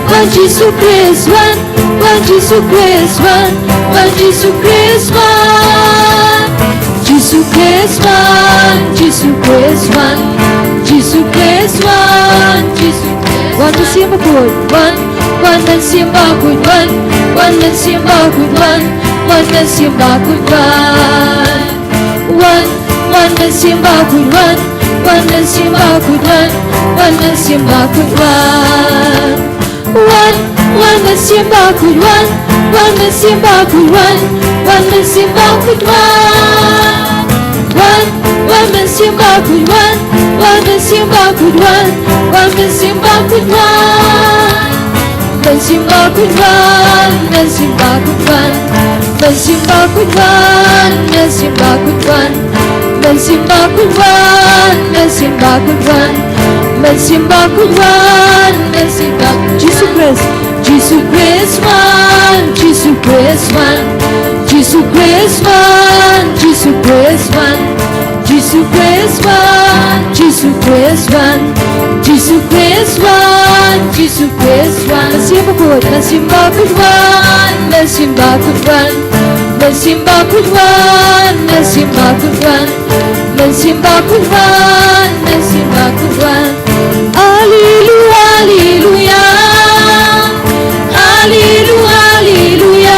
one Jesus Christ one Jesus Christ one Jesus Christ Jesus Christ Jesus Christ Jesus Christ one to see my good one to see my good one to see my good one to see my good one to see my good one to see my good one to see my good one to see my good one to see my good one to see my good one to see my good one to see my good one to see my good one see my good one see my good one see my good one see my good one see my good one see my good one see my good one see my Jesus Christ Jesus Christ one Jesus Christ one Jesus Christ one Jesus Christ one Jesus Christ one Jesus Christ one Jesus Christ one Jesus Christ one Nasimba good one Nasimba good one mensimbah kurban, mensimbah kurban, mensimbah kurban, mensimbah kurban. Haleluya, haleluya, haleluya, haleluya,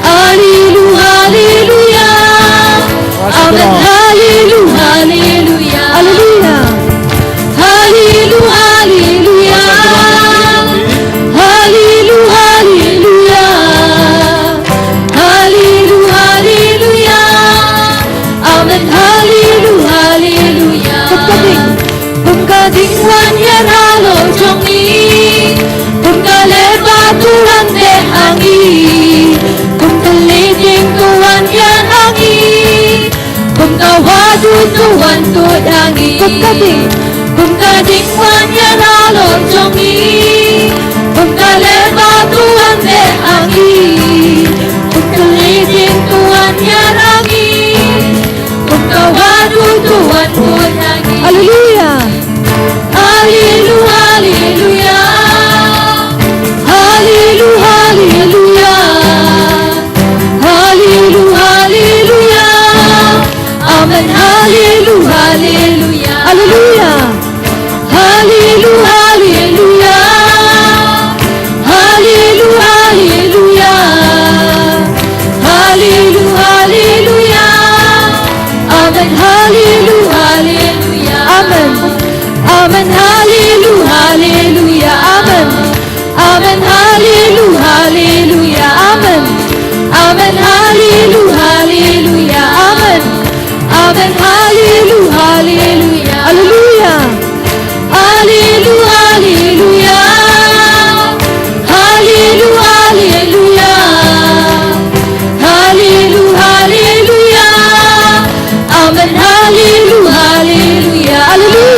haleluya, haleluya. Amen, haleluya, haleluya, haleluya, haleluya, haleluya, haleluya, haleluya, haleluya, haleluya. Amen, haleluya, haleluya. Pagkading wanyan halo jongi, pagkaleba tuhan de angi, pagkaliting tuhan yan angi, pagkawadu tuhan tudangi. Pagkading wanyan halo jongi, pagkaleba tuhan de angi, pagkaliting tuhan yan angi, pagkawadu tuhan tudangi. Hallelujah. Hallelujah, hallelujah, hallelujah, hallelujah, hallelujah, hallelujah. Amen, hallelujah, hallelujah, hallelujah, hallelujah, hallelujah, hallelujah, hallelujah, hallelujah, hallelujah. Amen, hallelujah, hallelujah, amen. Amen, hallelujah, hallelujah, amen. Amen, hallelujah, hallelujah, amen. Amen, hallelujah, hallelujah, amen. Amen, hallelujah, hallelujah, hallelujah. Hallelujah, hallelujah, hallelujah, hallelujah, hallelujah, hallelujah. Amen, hallelujah, hallelujah, hallelujah.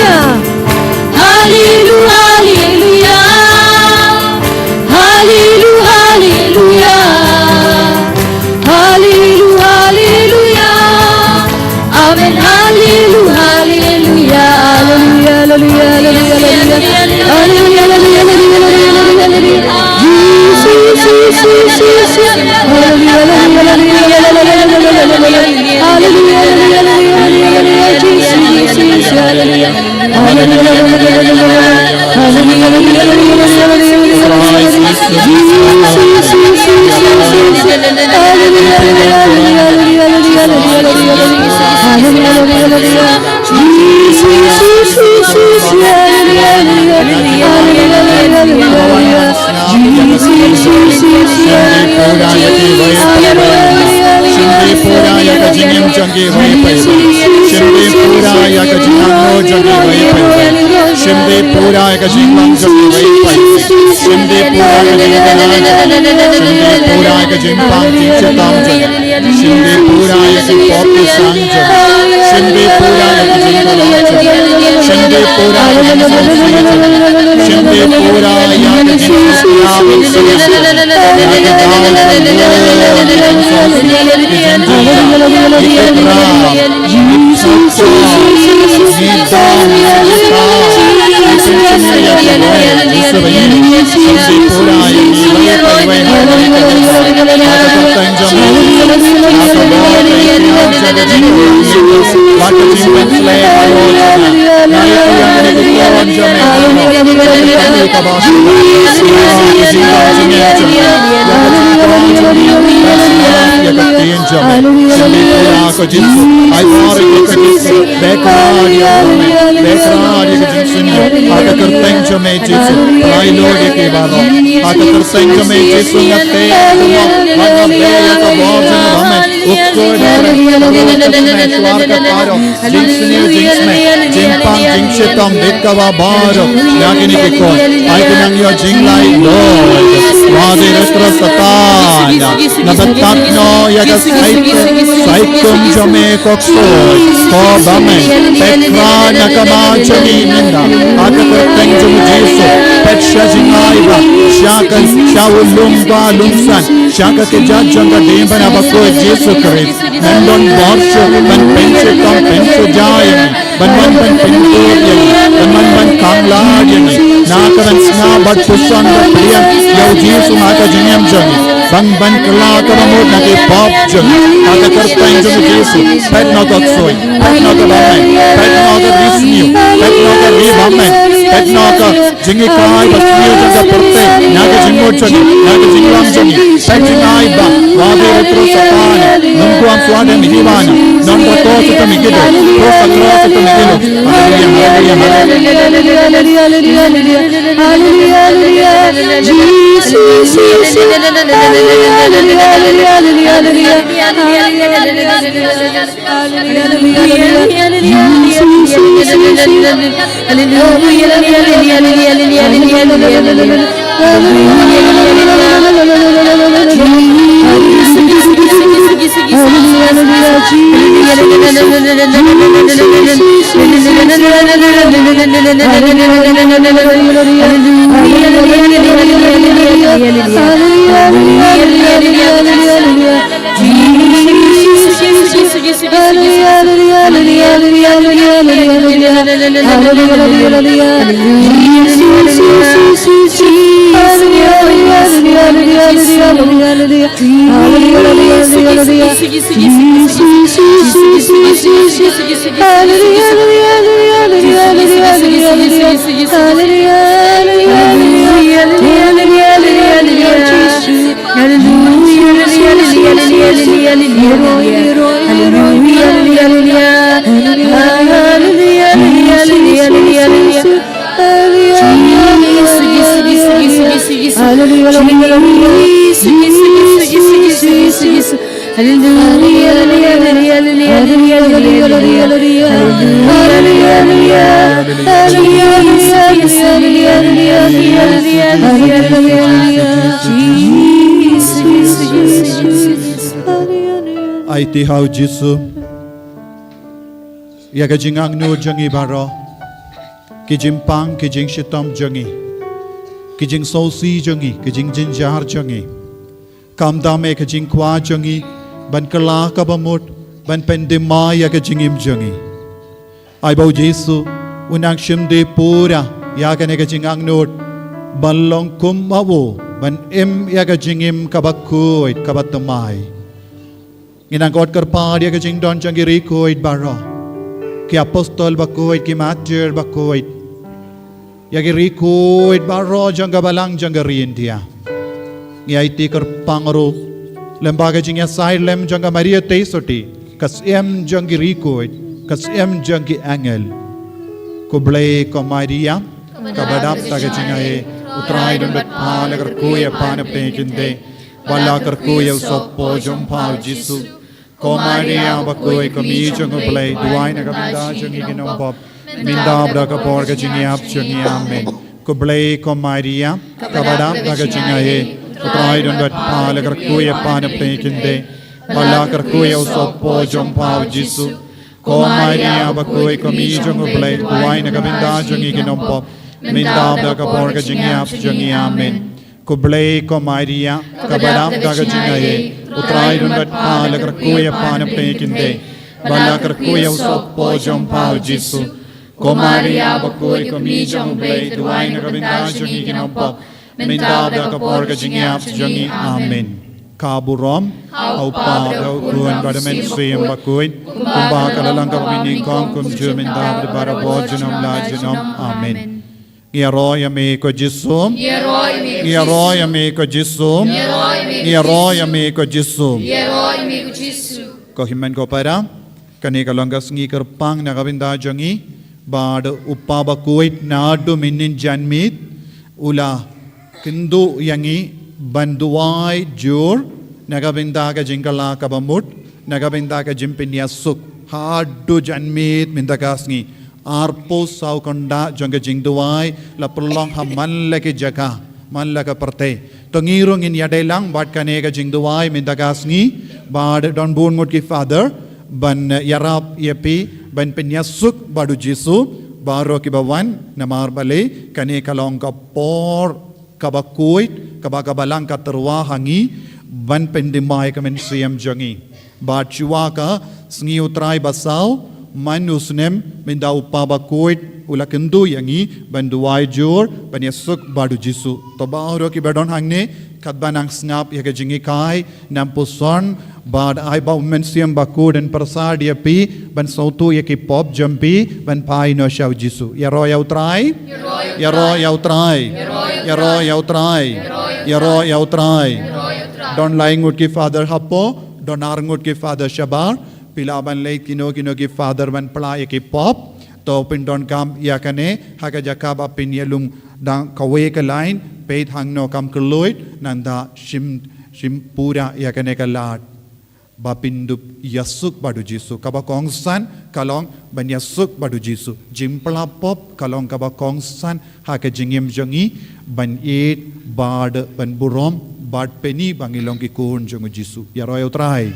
Hallelujah, hallelujah, hallelujah, hallelujah, hallelujah, hallelujah. Amen, hallelujah, hallelujah, hallelujah, hallelujah, hallelujah, hallelujah, hallelujah. Jesus, Jesus, Jesus, hallelujah, hallelujah, hallelujah, hallelujah, Jesus, Jesus, hallelujah. Shaka ke jajanga dembana bako Jesu Christ. Nandon borsho ban penche tom penche jayani. Ban penche yani. Ban kangla yani. Nakaran sna bat pusan bat priyam. Yau Jesu maka jinyam jani. sang ban kala karamut nagi pop jung aga kertain jung Yesu pet nogot soy pet nogot amen pet nogot risniu pet nogot ribamen pet nogot jingi kai basniu jung porte naga jingmot jung naga jinglam jung pet jingai ba wadi retro satana nungkuam suada mihibana non rakosa tamigido rosa krosa tamigido ai ti hau Jesu ya ga jingang nu jangi baro ki jimpang ki jing shitam jangi ki jing sosi jangi ki jing jinjar jangi kam dame ki jing kwa jangi ban kala ka bamut ban pendima ya ga jingim jangi ai bau Jesu unang shimde pura ya ga ne ga jingang nu balong kum mawo ban em ya ga jingim kabakoi kabatamai inang god kerpa dia ke jing don jangi rikoid baro ki apostol bakoid ki martyr bakoid ya ki rikoid baro janga balang janga rin dia ngi IT kerpangro lembaga jing ya sai lem janga maria teisoti kas em jangi rikoid kas em jangi angel ko blai ko maria ka badap ta ke jing ai utrai don bet pala kar ko ya pan pe kinde wala kar ko ya sopo jom pau Jesu ko Maria bakoi ko mi jong blai duai na ka binda jong iginom pop minda bra ka por ka jingi ap jingi amen ko blai ko Maria ka badam na ka jinga he utrai don bat pala kar ko ya pan pe kinde wala kar ko ya sopo jom pau Jesu ko Maria bakoi ko mi jong blai duai na ka binda jong iginom pop minda bra ka por ka jingi ap jingi amen ko blai ko Maria ka badam na ka jinga he utrai don bat pala kar ko ya pan pe kinde wala kar ko ya sopo jom pau Jesu ko Maria bakoi ko mi jong blai duai na ka binda jong iginom pop minda bra ka por ka jingi ap jingi amen kaburom au pa au kuan badamen siem bakoi kumba kalalang ka pining kong kum jumin da bara bojunom la junom amen Ia roya me ko Jesu Ia roya me ko Jesu Ia roya me ko Jesu ko himen ko para kani kalongas ngi kerpang na kabinda jangi bad uppa bakuit nadu minin janmit ula kindu yangi banduai jur nagabinda ka jingkala kabamut nagabinda ka jimpinya suk hadu janmit mindagasngi arpo sau konda jangga jingduai la perlong haman lagi jaga man laga perte to ngirong in yadelang bat kane ka jingduai mindagasngi bad don bun mut ki father ban yarap yepi ban penyasuk badu Jesu baro ki bawan namar bale kane kalong ka por kabakuit kabagabalang ka terwa hangi ban pendimai ka men siam jangi bat chuwa ka sngi utrai basau manusnem minda upabakuit ula kendu yangi ban duai jor ban yasuk badu jisu to ba ro ki badon hangne kat banang snap ya ke jingi kai nam puson bad ai ba men siam ba kud en persar dia pi ban sautu ya ki pop jampi ban pai no shau jisu ya ro ya utrai ya ro ya utrai ya ro ya utrai ya ro ya utrai don lying would ki father hapo don arngut ki father shabar pila ban late kino ki father ban pla ya ki pop to pin don kam ya kane haka jakaba pin yelum dang kawe ka line peit hang no kam kluit nanda shim pura ya kane ka lat bapindup yasuk badu jisu kaba kongsan kalong ban yasuk badu jisu jimpla pop kalong kaba kongsan haka jingim jongi ban it bad ban burom bad peni bangilong ki kun jongu jisu ya roy utrai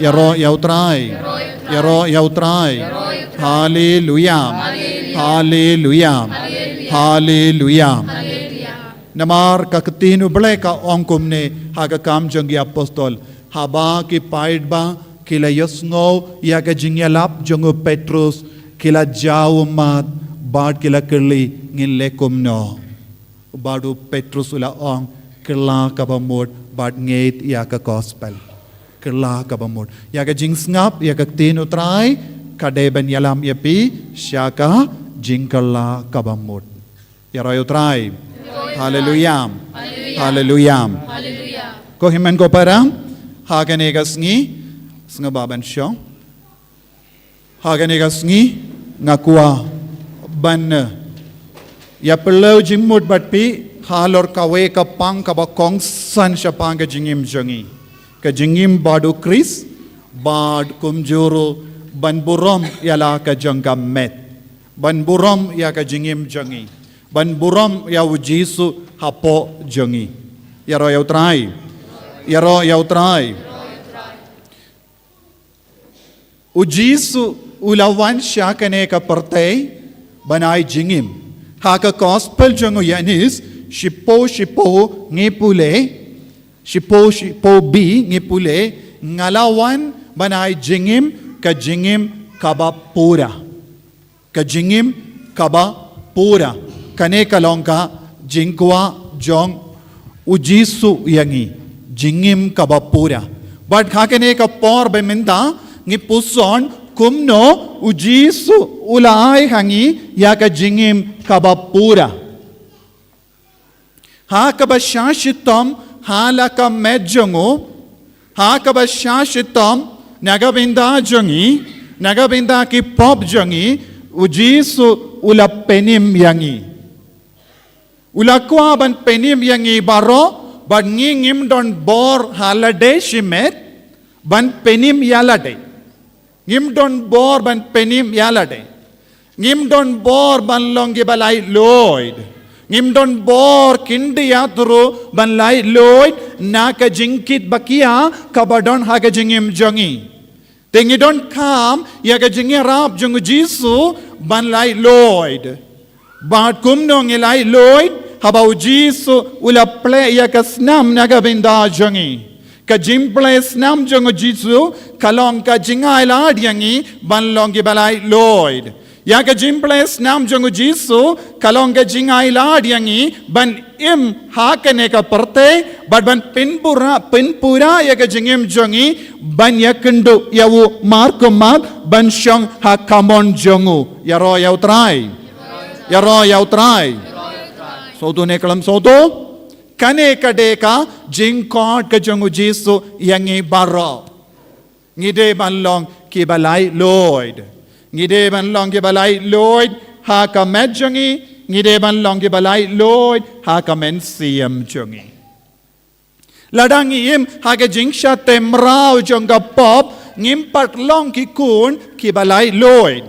ya roy ya utrai ya roy ya utrai hallelujah hallelujah hallelujah namar kakatinu bleka ongkum ne haga kam jongi apostol haba ki paid ba kila yosngo ya ka jingyalap jongo Petrus kila jauh mat bad kila kerli ngin lekum no badu Petrus ula ong kila kabamod bad ngeit ya ka gospel kila kabamod ya ka jingsngap ya ka tinu try kade ben yalam yapi syaka jingkala kabamod ya rayo try hallelujah hallelujah ko himen ko parang haganigas ngi snga baban syong haganigas ngi ngakua ban ya perlu jimut batpi halor kawe ka pang ka ba kong san sya pang ka jingim jongi ka jingim badu kris bad kumjuru ban burom yala ka jangka met ban burom ya ka jingim jongi ban burom ya ujisu hapo jongi ya ro ya utrai ya ro ya utrai ujisu ulawan sya kane ka partay banai jingim haka gospel jongo yanis shipo ngipule shipo bi ngipule ngalawan banai jingim kaba pura kane kalongka jingkwa jong ujisu yangi jingim kaba pura but hakane ka por beminda ngipuson kumno ujisu ulai hangi yaka jingim kaba pura hakaba shashitam halaka medjongo hakaba shashitam nagabinda ki pop jongi ujisu ula penim yangi ula kwa ban penim yangi baro ban ngim don bor halade shimet ban penim yalade ngim don bor ban penim yalade ngim don bor ban longi balai lloyd ngim don bor kindi yatru ban lai lloyd naka jinkit bakia kabadon haga jingim jongi tengi don kam yaga jingi rap jongu jisu ban lai lloyd bat kumno ngilai lloyd habau jisu ula ple yaga snam naga binda jongi ka jimple snam jongu jisu kalong ka jingai la diangi ban longi balai lloyd ya ka jimple snam jongu jisu kalong ka jingai la diangi ban im hakane ka parte ban pinpura ya ka jingim jongi ban yakendu yawu markumat ban shong ha kamon jongu ya ro ya utrai soto ne kalam soto kane kadeka jingkot ka jongu jisu yangi baro ngide ban long ki balai lloyd ngide ban long ki balai lloyd ha ka met jongi ngide ban long ki balai lloyd ha ka men siam jongi ladang im ha ka jingsha temrao jonga pop ngim pat long ki kun ki balai lloyd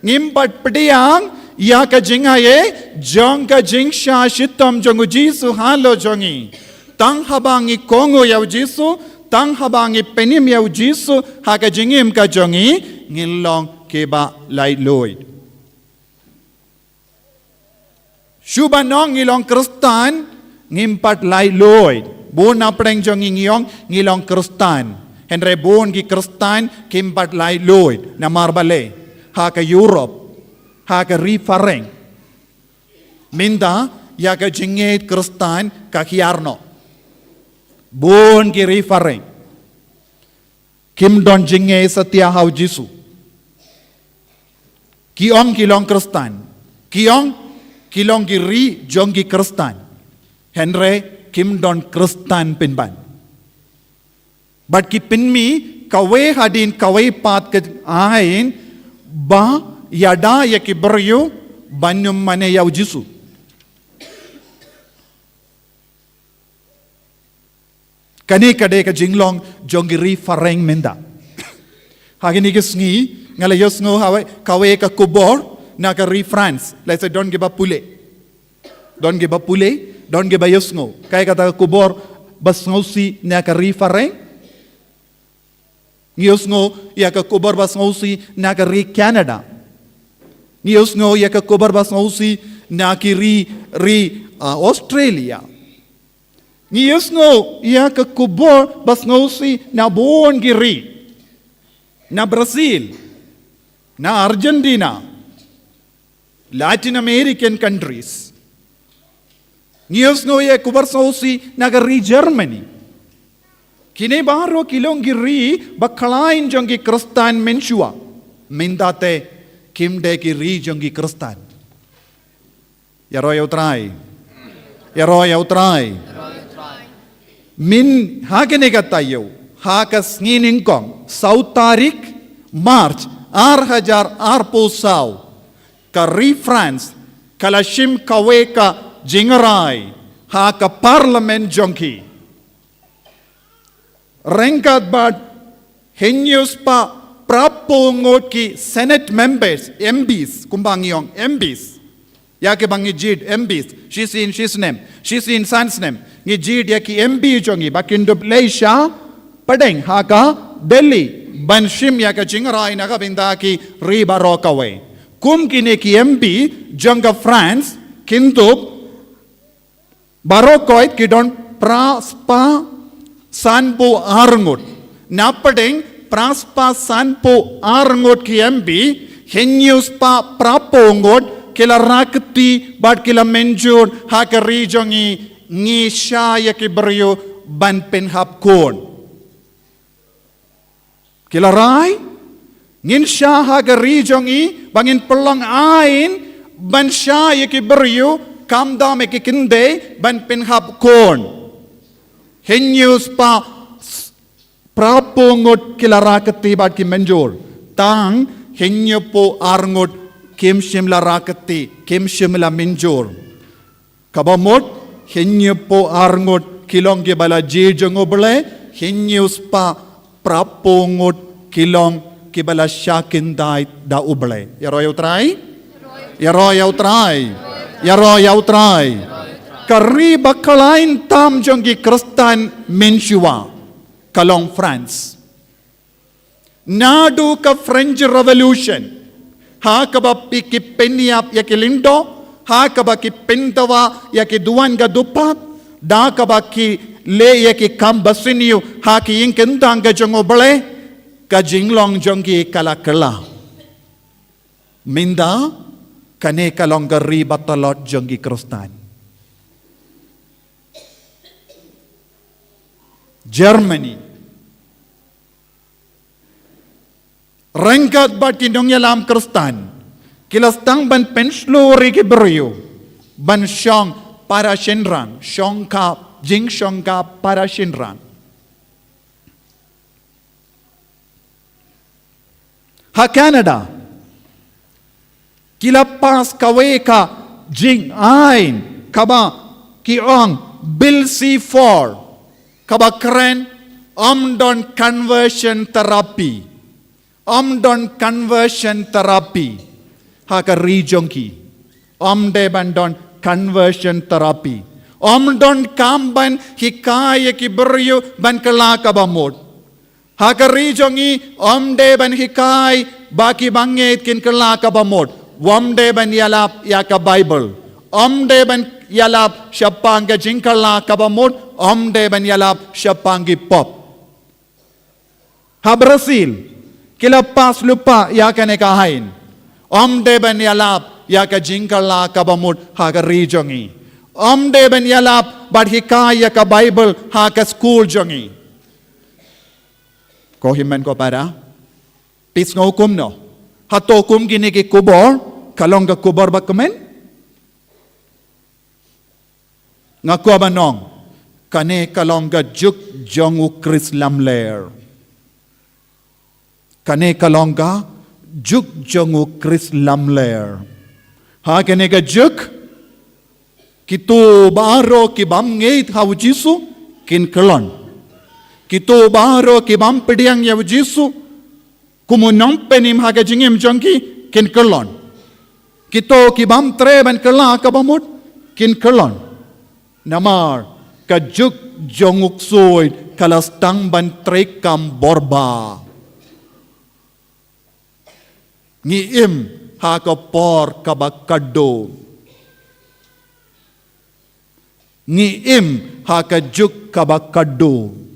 ngim pat pdiang ya ka jingaye jong ka jingsha shitam jongu jisu halo jongi tang habangi kongo yaw jisu tang habangi penim yaw jisu ha ka jingim ka jongi ngilong ke ba lai lloyd shubanong ngilong kristan ngimpat lai lloyd bon apreng jongi ngilong kristan henre bon ki kristan kimpat lai lloyd na marbale ha ka Europe ha ka referring. Minda ya ka jinget Kristan ka hiarno. Bon ki referring. Kim don jinget setia hau Jisu. Kiong kilong Kristan. Kilong kiri jong ki Kristan. Henry kim don Kristan pinban. But ki pinmi kawe hadin kawe pat ke ain ba yada ya ki beryu banyum mane yau Jisu. Kani kade ka jinglong jongiri fareng menda. Hagini kisngi ngala yosngo hawe kawe ka kubor na ka France. Let's say don't give up pule. Don't give up pule, don't give up yosngo. Kaya kata kubor bas ngosi na ka fareng. Yosngo ya ka kubor bas ngosi na ka Canada. Yosngo ya ka kubor bas ngosi na ki Australia. Yosngo ya ka kubor bas ngosi na buon giri. Na Brazil, na Argentina, Latin American countries. Yosngo ya kubor ngosi na ka Germany. Kini baro kilong giri bakalain jonggi Kristan mensua. Mendate kimde giri jonggi Kristan. Ya roy utrai. Min hakene katayo. Hakas nginingkong. Sau tarik March 2000 ka France kalashim kawe ka jingarai haka parliament jongki. Rengkat bad henyus pa prapongot ki Senate members, MPs, kumbangyong MPs. Yake bangi jid MPs, she's in son's name. Ngi jid yaki MP jongi bakindo Malaysia, padeng haka Delhi, banshim yaka jingrai naga bindaki riba rokawe. Kum kine ki MP jonga France, kintup barokoit kidon praspa sanpo arngot. Napadeng praspa sanpo arngot ki MB henyus pa prapongot kila rakti bad kila menjur haka rijongi ngisha yaki beryo ban penhap kon. Kila rai nginsha haka rijongi bangin pelong ain ban sha yaki beryo kamda meki kinde ban penhap kon. Henyus pa prapongot kilarakati bad ki menjor. Tang henyo po arngot kim shimla rakati, kim shimla menjor. Kabamot henyo po arngot kilong kibala jejong oble, henyus pa prapongot kilong kibala syakindai da uble. Yaro yaw try. Kari bakalain tam jonggi Kristan mensua kalong France. Nadu ka French Revolution. Ha ka ba piki penyap ya kilindo, ha ka ba ki pentawa ya ki duan ga dupat, da ka ba ki le ya ki kambasinyo, ha ki ing kentang ga jongo bale, ka jinglong jonggi kalakala. Minda kane kalong gari batalot jonggi Kristan. Germany. Rengkat bat kinong yalam Kristan. Kilastang ban penslori ki beryo. Ban syong para shinrang. Syong ka, jing syong ka para shinrang. Ha Canada. Kilapas kawe ka jing ain. Kaba kiong Bill C4. Kabakren omdon conversion therapy. Omdon conversion therapy. Haka rijongki. Omde bandon conversion therapy. Omdon kamban hikaya ki beryo ban kelaka bamod. Haka rijongi omde ban hikai baki banget kin kelaka bamod. Omde ban yalap yaka Bible. Omde ban yalap syapanga jingkala kabamod. Omde ban yalap syapangi pop. Ha Brazil, kila pas lupa ya kane kahain. de ben yalap ya ka jingkala ka bamut ha ka ri jongi. De ben yalap but hikaya ka Bible ha ka school jongi. Ko himen ko para pis ngokum no. Hato kum gini ki kubor kalong ka kubor ba kemen? Ngaku abanong kane kalong ka juk jongu Chris lamler. Kane kalong ka juk jongu Chris lamler. Ha kane ka juk kitu baro ki bam ngeit ha Jisu kin kelon. Kitu baro ki bam pediang ya Jisu kumunong penim ha ka jingim jongki kin kelon. Kito ki bam treban kela ka bamut kin kelon. Namar ka juk jonguk soy kalastang ban trekam borba. Ngiim ha ka por kabakado. Ngiim ha ka juk kabakado.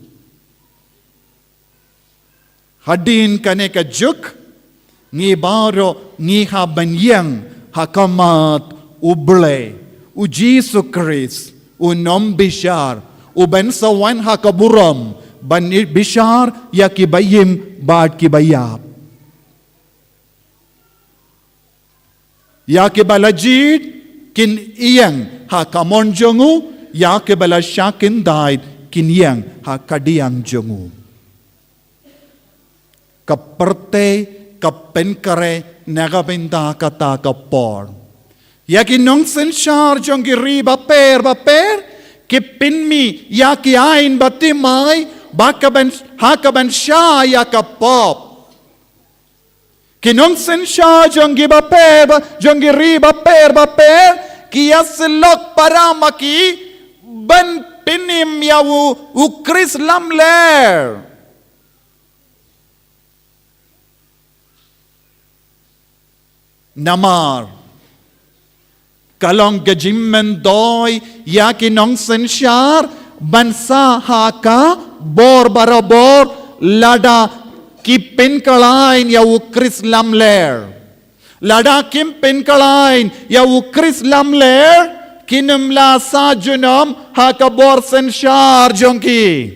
Hadin kane ka juk ngi baro ngi ha banyang hakamat uble u Jesu Christ u nom bishar u ben sawan hakaburam ban bishar ya ki bayim bad ki bayab ya ki balajid kin iyang hakamon jongu ya ki balashakin daid kin iyang hakadiang jongu kaperte kapenkare nagabinda kata kapor. Yaki nong senshar jong giri baper ki pinmi yaki ain batimai hakaban sha yakapop. Ki nong senshar jong gi baper jong giri baper ki yasilok paramaki ban pinim yawu ukris lamler. Namar kalong gajimmen doy yaki nong sensyar bansa haka bor barabor lada kipin kalain ya ukris lamler lada kimpin kalain ya ukris lamler kinumla sajunom haka bor sensyar jongki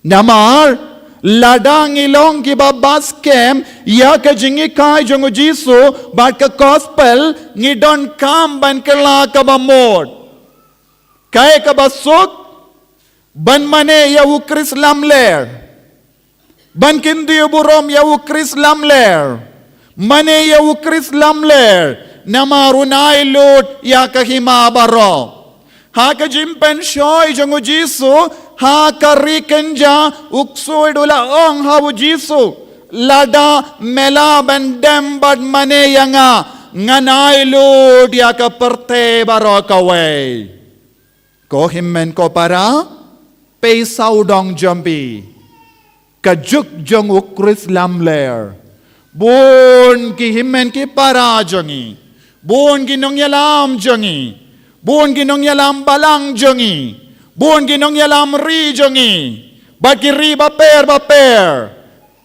namar ladang ilong ki babas kem ya ka jingi kai jongu Jisu bat ka gospel ngidon kam ban kala ka bamod kai ka basuk ban mane ya ukris lamler ban kindi burom ya ukris lamler mane ya ukris lamler namarunai lut ya ka himabaro ha ka jimpen shoy jongu Jisu ha karikenja uksuidula ong hawu Jisu lada mela bandem bad mane yanga nganai lud ya ka perte barokawe ko himmen ko para pe saudong jambi ka juk jong ukris lamler bun ki himmen ki para jongi bun ki nong yalam jongi bun ki nong yalam balang jongi buon ginong yalam ri jongi baki ri baper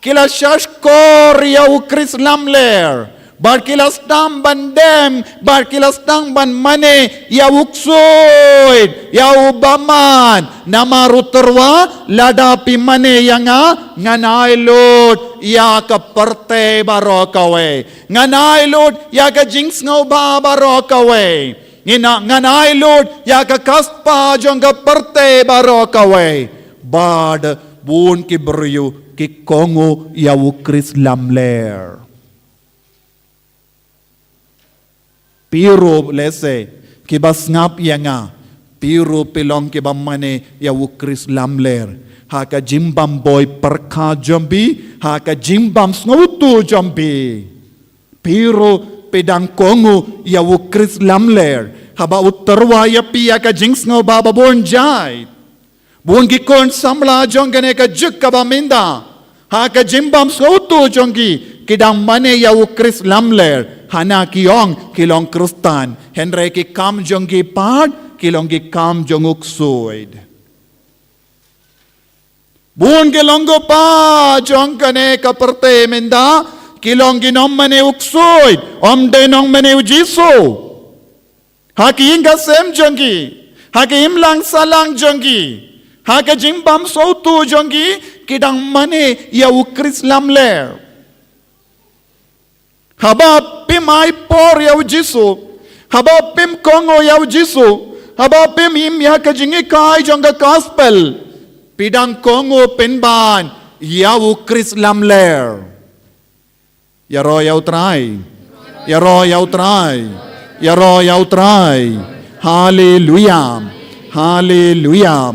kila shash kor ya ukris lamler bar kila stam bandem bar kila stam ban mane ya uksoid ya ubaman namaruterwa ladapi mane yanga nganai lot ya kaperte barokawe nganai lot ya ka jinx ngau ba barokawe nganai Lord ya ka kaspa jong ka perte barokawe bad bun ki beryu ki kongo ya ukris lamler piro lese ki bas ngap yanga piro pilong ki bamane ya ukris lamler ha ka jimbam boy perka jambi ha ka jimbam snautu jambi piro pedang kongo ya ukris lamler haba utarwa ya pia ka jinx ngo baba bon jai buong gikon samla jongane ka juk ka baminda ha ka jimbam soto jongi kidang mane ya ukris lamler hana kiong kilong krustan henre ki kam jongi pad kilong ki kam jonguk soid buong kilonggo pa jongane ka perte minda kilong ginom mane uksoy om denong mane ujiso haki inga sem jongi haki imlang salang jongi haki jimbam sautu jongi kidang mane ya ukris lamler haba pim ai por ya ujiso haba pim kongo ya ujiso haba pim im ya kajingi kai jonga gospel pidang kongo penban ya ukris lamler ya ro ya utrai ya ro ya utrai ya ro ya utrai hallelujah hallelujah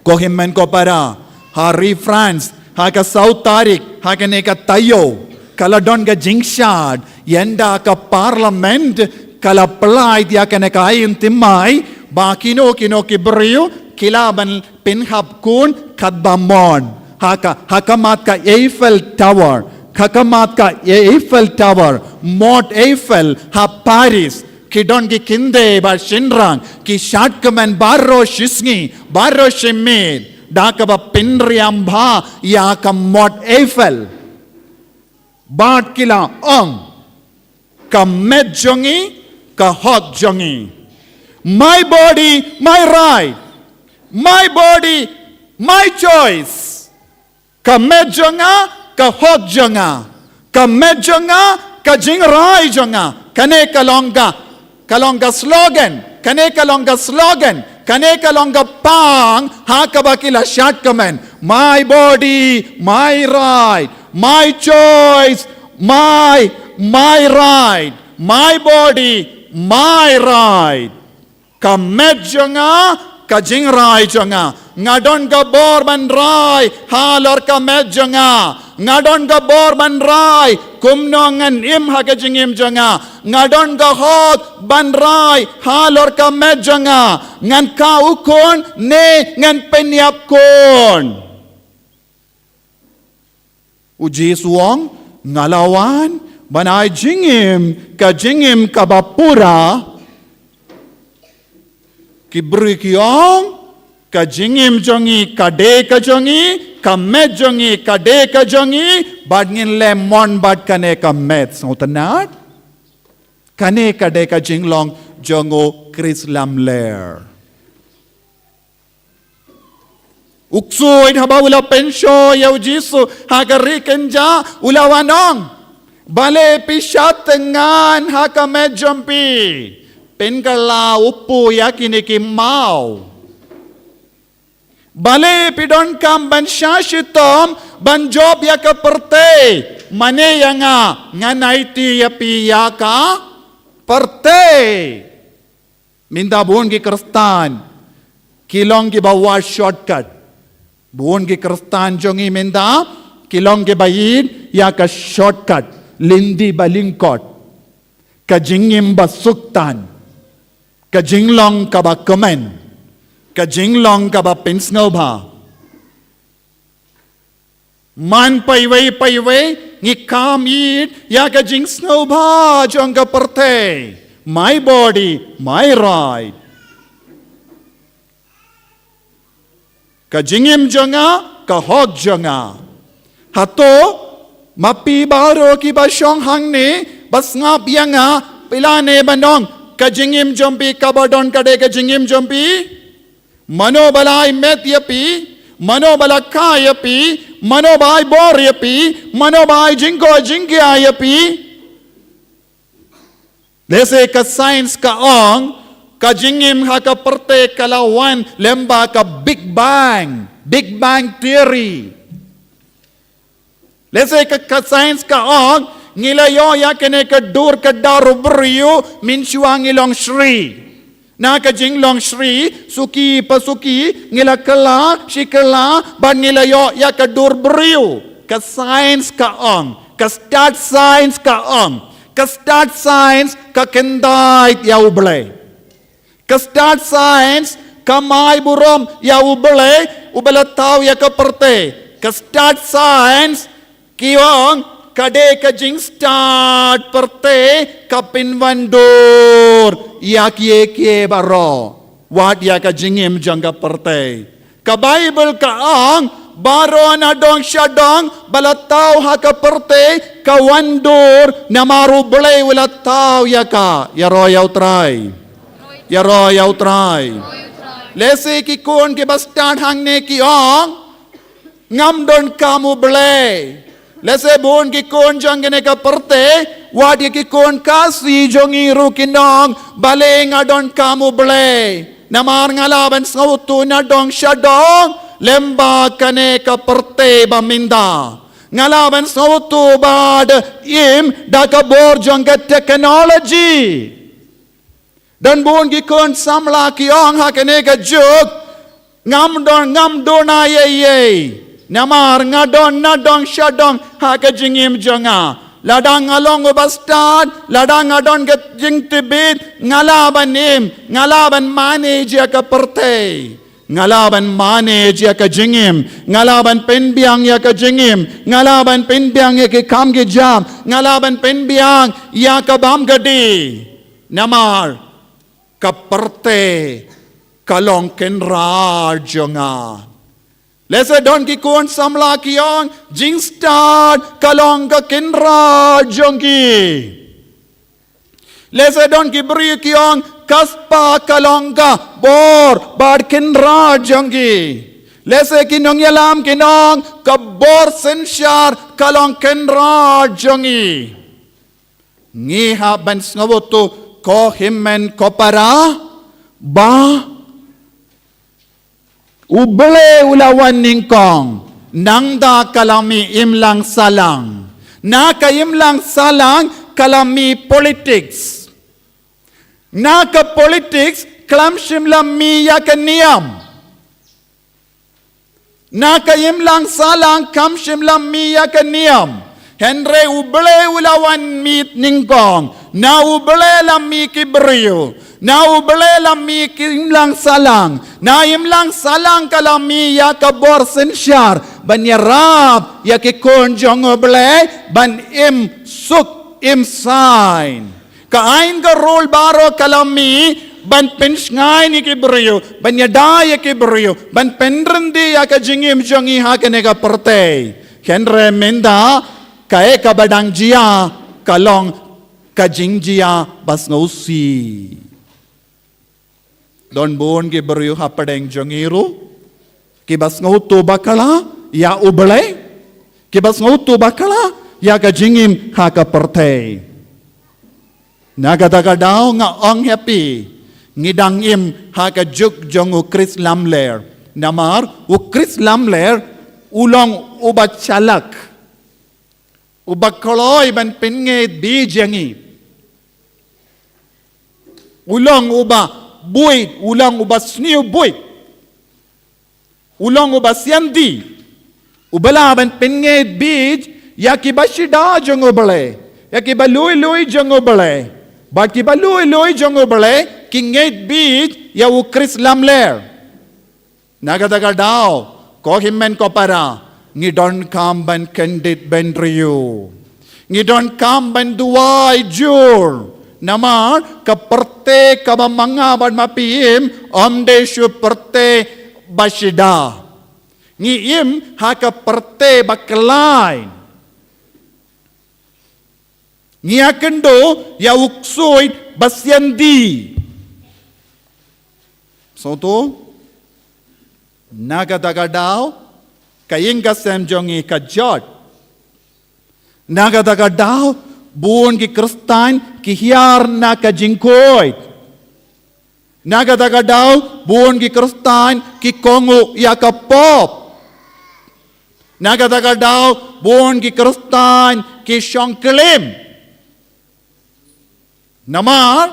ko himmen ko para hari France ha ka South Tarik ha ka ne ka tayo kala don ga jingshad yenda ka parliament kala pelai dia ka ne ka ayin timai ba kino ki brio kilaban pinhab kun kadbamon hakamat ka Eiffel Tower hakamat ka Eiffel Tower Mont Eiffel ha Paris kidon ki kinde ba shinrang ki shatkaman barro shisngi barro shimid dakaba pinriam bha ya ka Mont Eiffel bat kila ong ka med jongi ka hot jongi my body my right my body my choice ka med jonga ka hot jonga ka med jonga ka jingrai jonga kane kalonga slogan kane kalonga slogan kane kalonga pang hakabakila shatkamen my body my right my choice my right my body my right ka med jonga ka jingrai jonga ngadon ka bor ban rai halor ka med jonga ngadon ka bor ban rai kumnongan im ha ka jingim jonga ngadon ka hot ban rai halor ka med jonga ngan ka ukon ne ngan penyap kon uji suong ngalawan banai jingim ka bapura kibri kiong ka jingim jongi ka de ka jongi ka met jongi ka de ka jongi badngin le mon bad kane ka met sautanat kane ka de ka jinglong jongo Chris lamler uksoy haba ula pensyo yaw jisu hagari kenja ulawanong bale pishatengan haka met jompi penkala upu yakiniki mau bale pidon kam ban shashitom ban job yaka perte mane yanga nganaiti yapi yaka perte minda buon ki kristan kilong ki bawa shortcut buon ki kristan jongi minda kilong ki bayin yaka shortcut lindi balingkot kajingim basuktan kajinglong ka ba komen kajinglong ka ba pinsngaw ba man paiway ngikam it ya kajing snow ba jong ka parte my body my right kajingim jonga ka hog jonga hato mapi baro ki ba syong hang ni bas ngap yanga pilane bandong kajingim jompi kabadon kade kajingim jompi manobalai met yapi manobala ka yapi manobai bor yapi manobai jingko jingkia yapi dese ka science ka ong kajingim ha ka perte kalawan lemba ka big bang theory dese ka science ka ong ngilayo ya kene ka dur ka daru beriyo minsyuang ilong shri na ka jinglong shri suki pasuki ngilakala shikala ban ngilayo ya ka dur beriyo ka science ka ong ka start science ka ong ka start science ka kendait ya uble ka start science ka mai burom ya ubele tau ya ka perte ka start science kiong kade ka jing start perte kapin vandur yak ye baro wat ya ka jingim jangga perte ka bible ka ang baron adong syadong balatau haka perte kawandur namaru belai ulatau yaka ya royau try ya royau try lese ki kon ke bastard hangne ki ong ngam don kamu belai lese bon ki kon jangene ka perte wat ki kon kasi jongi rukinong baleng adon kamu belai namar ngalaban sautu na dong syadong lemba kane ka perte baminda ngalaban sautu bad im da ka borjong ka technology dan bon gi kon samla ki ong ha kane ka juk ngam don ye namar ngadon na dong syadong ha ka jingim jonga ladang along ubastad ladang adon get jing tibit ngalaban manage ya ka perte ngalaban manage ya ka jingim ngalaban penbiang ya ka jingim ngalaban penbiang ya ke kam ke jam ngalaban penbiang ya ka bam gadi namar ka perte kalong kenra jonga lese don ki kon samla kiong jing start kalong ka kinra jongki lese don ki bri kiong kaspa kalong ka bor bad kinra jongki lese kinong yalam kinong ka bor sensyar kalong kinra jongi ngiha ban ngawotu ko himmen ko para ba ubele ulawan ningkong nangda kalami imlang salang na ka imlang salang kalami politics na ka politics kalam shimlam mi ya ka niyam na ka imlang salang kam shimlam mi ya ka niyam henre ubele ulawan mi ningkong na ubele lam mi kibriyo na ubele lami imlang salang na imlang salang kalami ya kabor sensyar banyarap ya ke konjong ubele ban im suk im sign kain ka role baro kalami ban penshngay ni kibriyo banyada ya kibriyo ban penrendi ya ka jingim jongi ha ke nega perte kenre menda kae ka badang jia kalong ka jingjia bas ngausi don bon ke beriu hapadeng jongiru ke bas ngautu bakala ya ubele ke bas ngautu bakala ya ka jingim ha ka perte naga daga daw nga ong happy ngidang im ha ka juk jongu Chris Lamler namar u Chris Lamler ulong ubat chalak ubak koloy ban pinge di jangi ulong uba buit ulang uba sniu buit ulang uba siandi ubalaban penged bij yakibashida jongobale yakibalui jongobale bat kibalui jongobale kinged bij ya u Chris Lamler nagadaga daw ko himmen ko para ngidon kam ban kendit ben riu ngidon kam ban duai jur namar kaperte kabamanga ban mapim omdeshu perte bashida ngiim ha kaperte baklain ngiakendo ya uksoid basyandi soto nagadagadaw kayinga semjongi kajot nagadagadaw buon ki kristan ki hiar na ka jingkoy nagadagadaw buon ki kristan ki kongo ya ka pop nagadagadaw buon ki kristan ki shongklim namar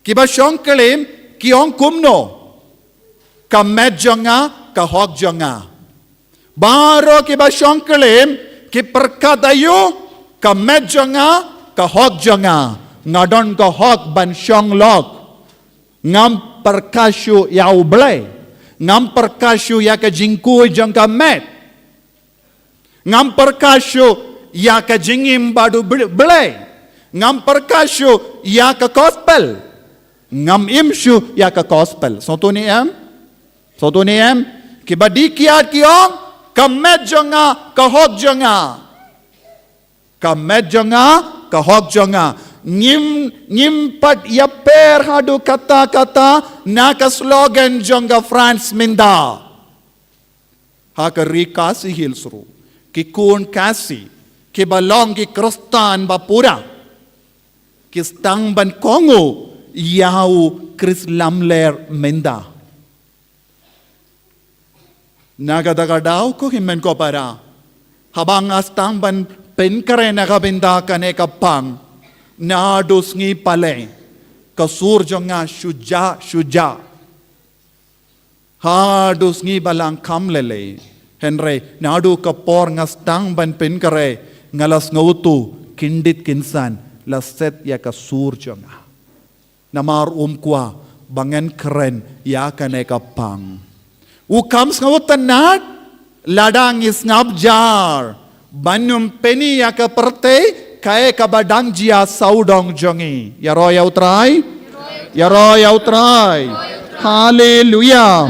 ki ba shongklim ki ong kumno ka medjonga ka hokjonga baro ki ba shongklim ki perkadayo ka medjonga ka hokjonga ngadon ka hok ban shonglok ngam perkasyu ya uble ngam perkasyu ya ka jingku jong ka met ngam perkasyu ya ka jingim badu ble ngam perkasyu ya ka gospel ngam imsyu ya ka gospel soto ni em ki badi kiat kiong Kamet jonga, kahok jonga. Kamet jonga, kahok jonga. Ngimpat yaper hadu kata-kata naka slogan jonga France minda. Haka rikasi hilsru. Ki kun kasi. Ki balong ki krustan bapura. Ki stang ban kongo. Yau Chris Lamler minda. Nagadagadaw ko himen ko para. Habang astang ban penkare nagabinda kane kapang. Naadus ngi pale. Kasurjo nga syuja. Hadus ngi balang kamlele. Henry, naadu kapor nga stang ban penkare. Ngalas ngautu kindit kinsan. Laset ya kasurjo nga. Namar kwa bangan keren ya kane kapang. Ukam ngautan nat. Ladang is ngabjar. Banum peni ya kaperte. Kaya kabadang jia saudong jongi. Yaro yautrai? Yaro yautrai. Hallelujah.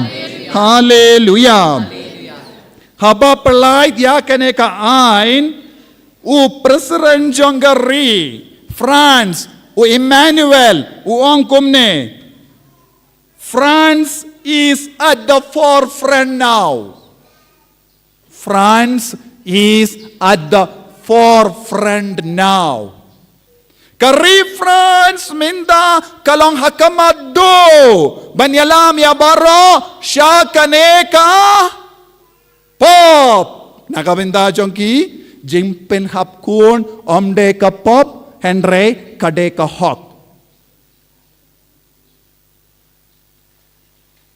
Hallelujah. Haba pelait ya kene ka ain. Presiden jongari. France. Emmanuel. Ongkumne. France is at the forefront now. France is at the forefront now. Kari France minda kalong hakamado banyalam ya baro siya kaneka pop nakabinda jongki jingpen hapkun omde ka pop Henry kade ka hok.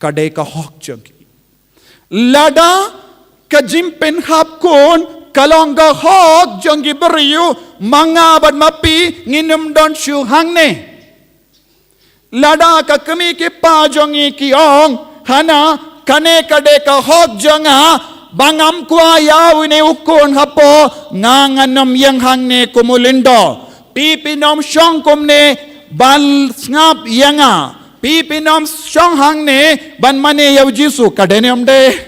Kade ka hok jongki. Lada ka jingpen hapkun kalongga hok jonggi beriu mangabad mapi nginum don syu hangne. Lada ka kemi ki pa jongi ki ong hana kane kade ka hok jonga bangam kwa yaw ne ukon hapo nganganom yang hangne kumulindo. Pipinom syong kumne bal ngap yanga. Pipinom syong hangne ban mane yaw jisu kadene omde.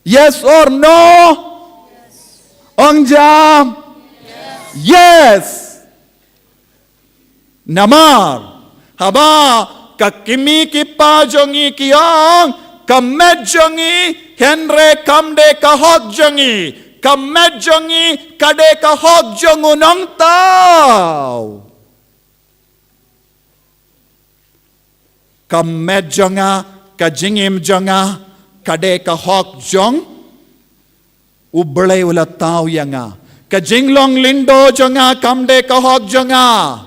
Yes or no? Ong jam. Yes. Namar. Haba kakimi ki pa jongi ki ong kamet jongi henre kamde kahok jongi. Kamet jongi kade kahok jongunong tau. Kamet jonga kajingim jonga kade kahok jong ublay ula tau yanga. Kajinglong lindo jonga kamde kahok jonga.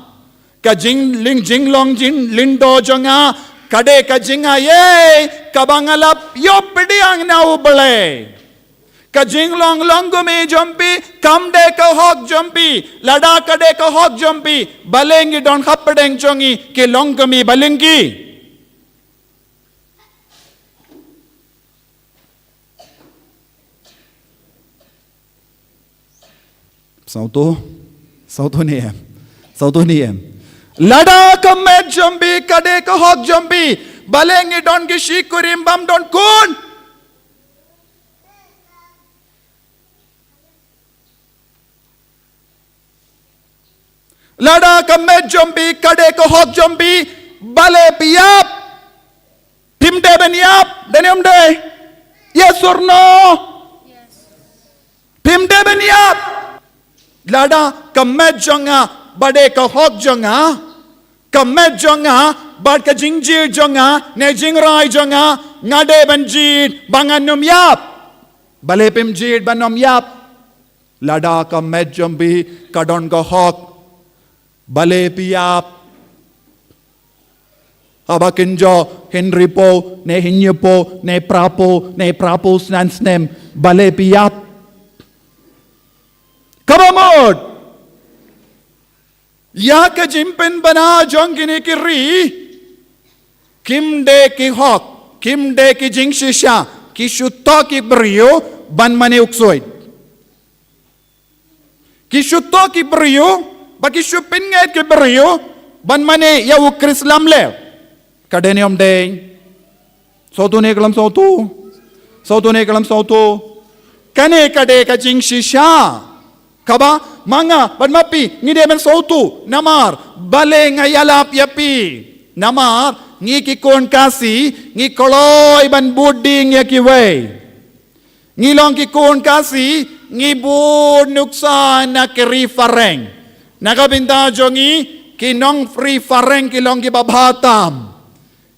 Jinglong lindo jonga kade kajinga ye kabangalap yopdiang na ublay. Kajinglong longumi jompi kamde kahok jompi lada kade kahok jompi balengi don hapdeng jongi ke longumi balengi. Sauto ni em. Lada kamet jombi kade kahok jombi balengi don gishi kurim bam don kun. Lada kamet jombi kade kahok jombi bale piap. Timde ben yap denem de. Yes or no? Timde ben yap. Lada kamet jonga bade kahok jonga kamet jonga bad ka jingjir jonga ne jingrai jonga ngade banjid banganum yap balepim jid banom yap lada kamet jombi kadon kahok balepi yap abakinjo Henry po ne hinyo po ne prapo snansnem balepi yap kabamod या के जिम्पिन बना जोंगिने की री किम डे की हॉक किम डे की जिंग शिशा की शुत्ता की ब्रियो बन मने उक्सोइड की शुत्ता की ब्रियो बाकी शुपिन गए की ब्रियो बन मने या वो क्रिस्लाम ले kadenium day sautu ne kalam sautu kane kade ka jing shisha kaba manga ban mapi ngi de ben sautu namar bale ngayalap yapi namar ngi ki kon kasi ngi koloi ban buding ya ki wei ngi long ki kon kasi ngi bud nuksa na kri fareng nakabinta jongi ki nong free fareng ki long ki babhatam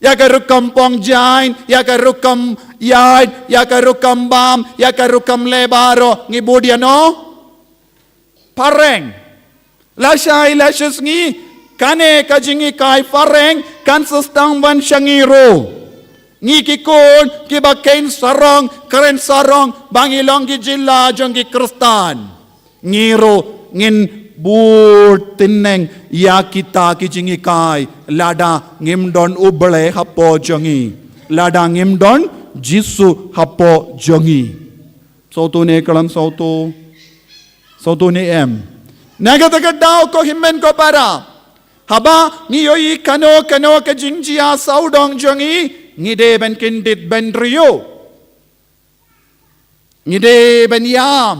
ya ka rukam pong jain ya ka rukam yard ya ka rukam bam ya ka rukam lebaro ngi budiano pareng lashai lashus ngi kane kajingi kai fareng kan sustang ban shangiro ngi kikon kibakain sarong keren sarong bangilong ki jilla jong ki kristan ngiro ngin bur tineng ya kita kijingi kai lada ngimdon uble hapo jongi lada ngimdon jisu hapo jongi sautu ne kalam sautu ni em nagatagat daw ko himmen ko para haba ngiyoi kano ka jingjia saudong jongi ngide ben kindit ben rio ngide ben yam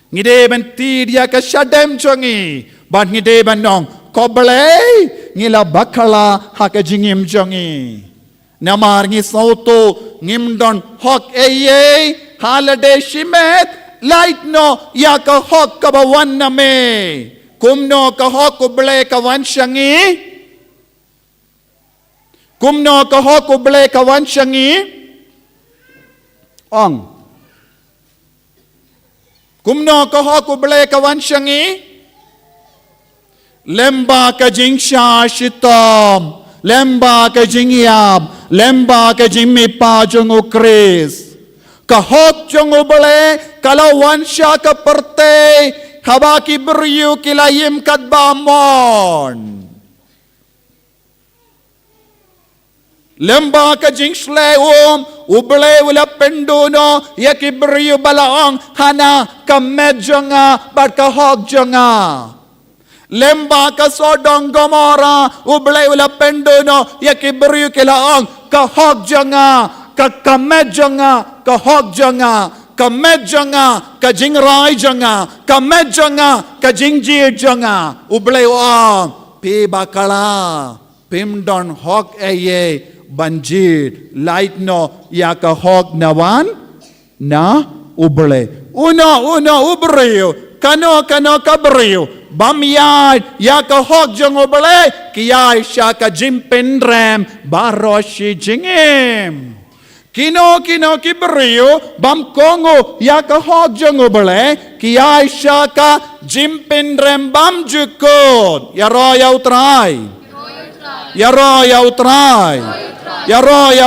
ngide ben tidia ka shadem jongi bat ngide ben nong koble ngila bakala ha ka jingim jongi namar ngi sauto ngimdon hok eye holiday shimet light no ya ka hok ka bawan na me kumno ka hok uble ka wan shangi kumno ka hok uble ka wan shangi ong kumno ka hok uble ka wan shangi lemba ka jingsha shitom lemba ka jingyab lemba ka jimmi pa jong ukris kahok jong ubale kalau wansha ka perte habaki beriu kilayim kat bamon lemba ka jingsle ubale wala penduno yaki beriu balaong hana kamedjonga bat kahok jonga lemba ka sodong gomora ubale wala penduno yaki beriu kilaong kahok jonga kamet jonga kahok jonga kamet jonga ka jingrai jonga kamet jonga ka jingjir jonga uble wa pe bakala pimdon hok eye banjir light no ya ka hok nawan na uble uno ubreu kano kabreu bamyad ya ka hok jong uble kiyai sha ka jimpendrem baroshi jingem Kino kibriyo bam kongo ya ka hog jongo bale ki aisha ka jimpin rembam jukot ya ro ya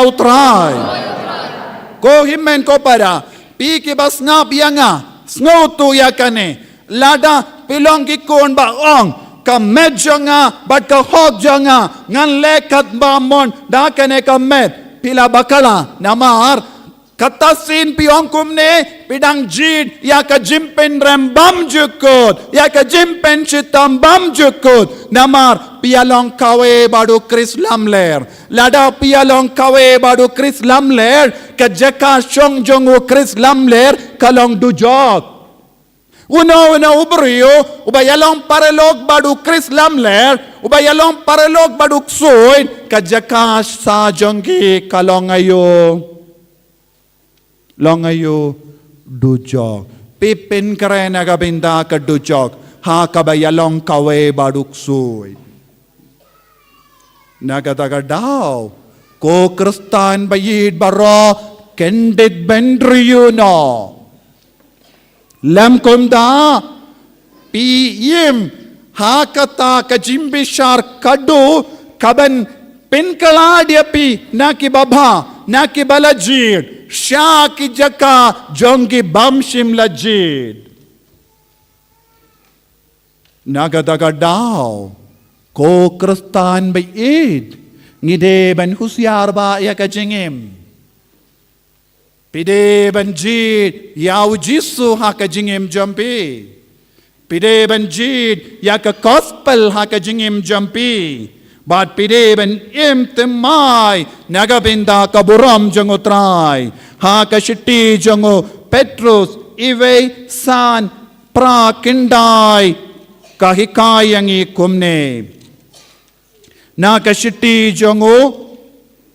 utrai ko himen ko para pi ki bas ngap yanga snautu ya kane lada pilong ki kon ba ong ka medjonga bat ka hog jonga ngan lekat bamon da kane ka med pila bakala namar katasin piong kumne pidang jid ya ka jimpen rembam jukut ya ka jimpen chitam bam jukut namar pialong kawe badu kris lamler lada pialong kawe badu kris lamler ka jaka shong jongu kris lamler kalong dujok uno ubriyo ubayalong paralog badu kris lamler ubayalong paralog badu ksoy kajaka sa jonggi kalongayo longayo dujok pipin karena kabinda ka dujok ha kabayalong kawe badu ksoy nagataga daw ko kristan bayid baro kendit bendriyo no lam kumda piyim hakata kajimbishar kadu kaban pinkaladyapi naki babha naki balajid shaki jaka jongi bamshim lajid nagadaga daw ko kristan bayid ngide ban husyar ba ya kajingim Pide banjid yaw jisu ha ka jingim jampi. Pide banjid ya ka gospel ha ka jingim jampi. Bat pide ban im temai nagabinda ka buram jango trai. Ha ka shiti jango Petrus iwe san pra kindai kahikai kumne. Na ka shiti jongo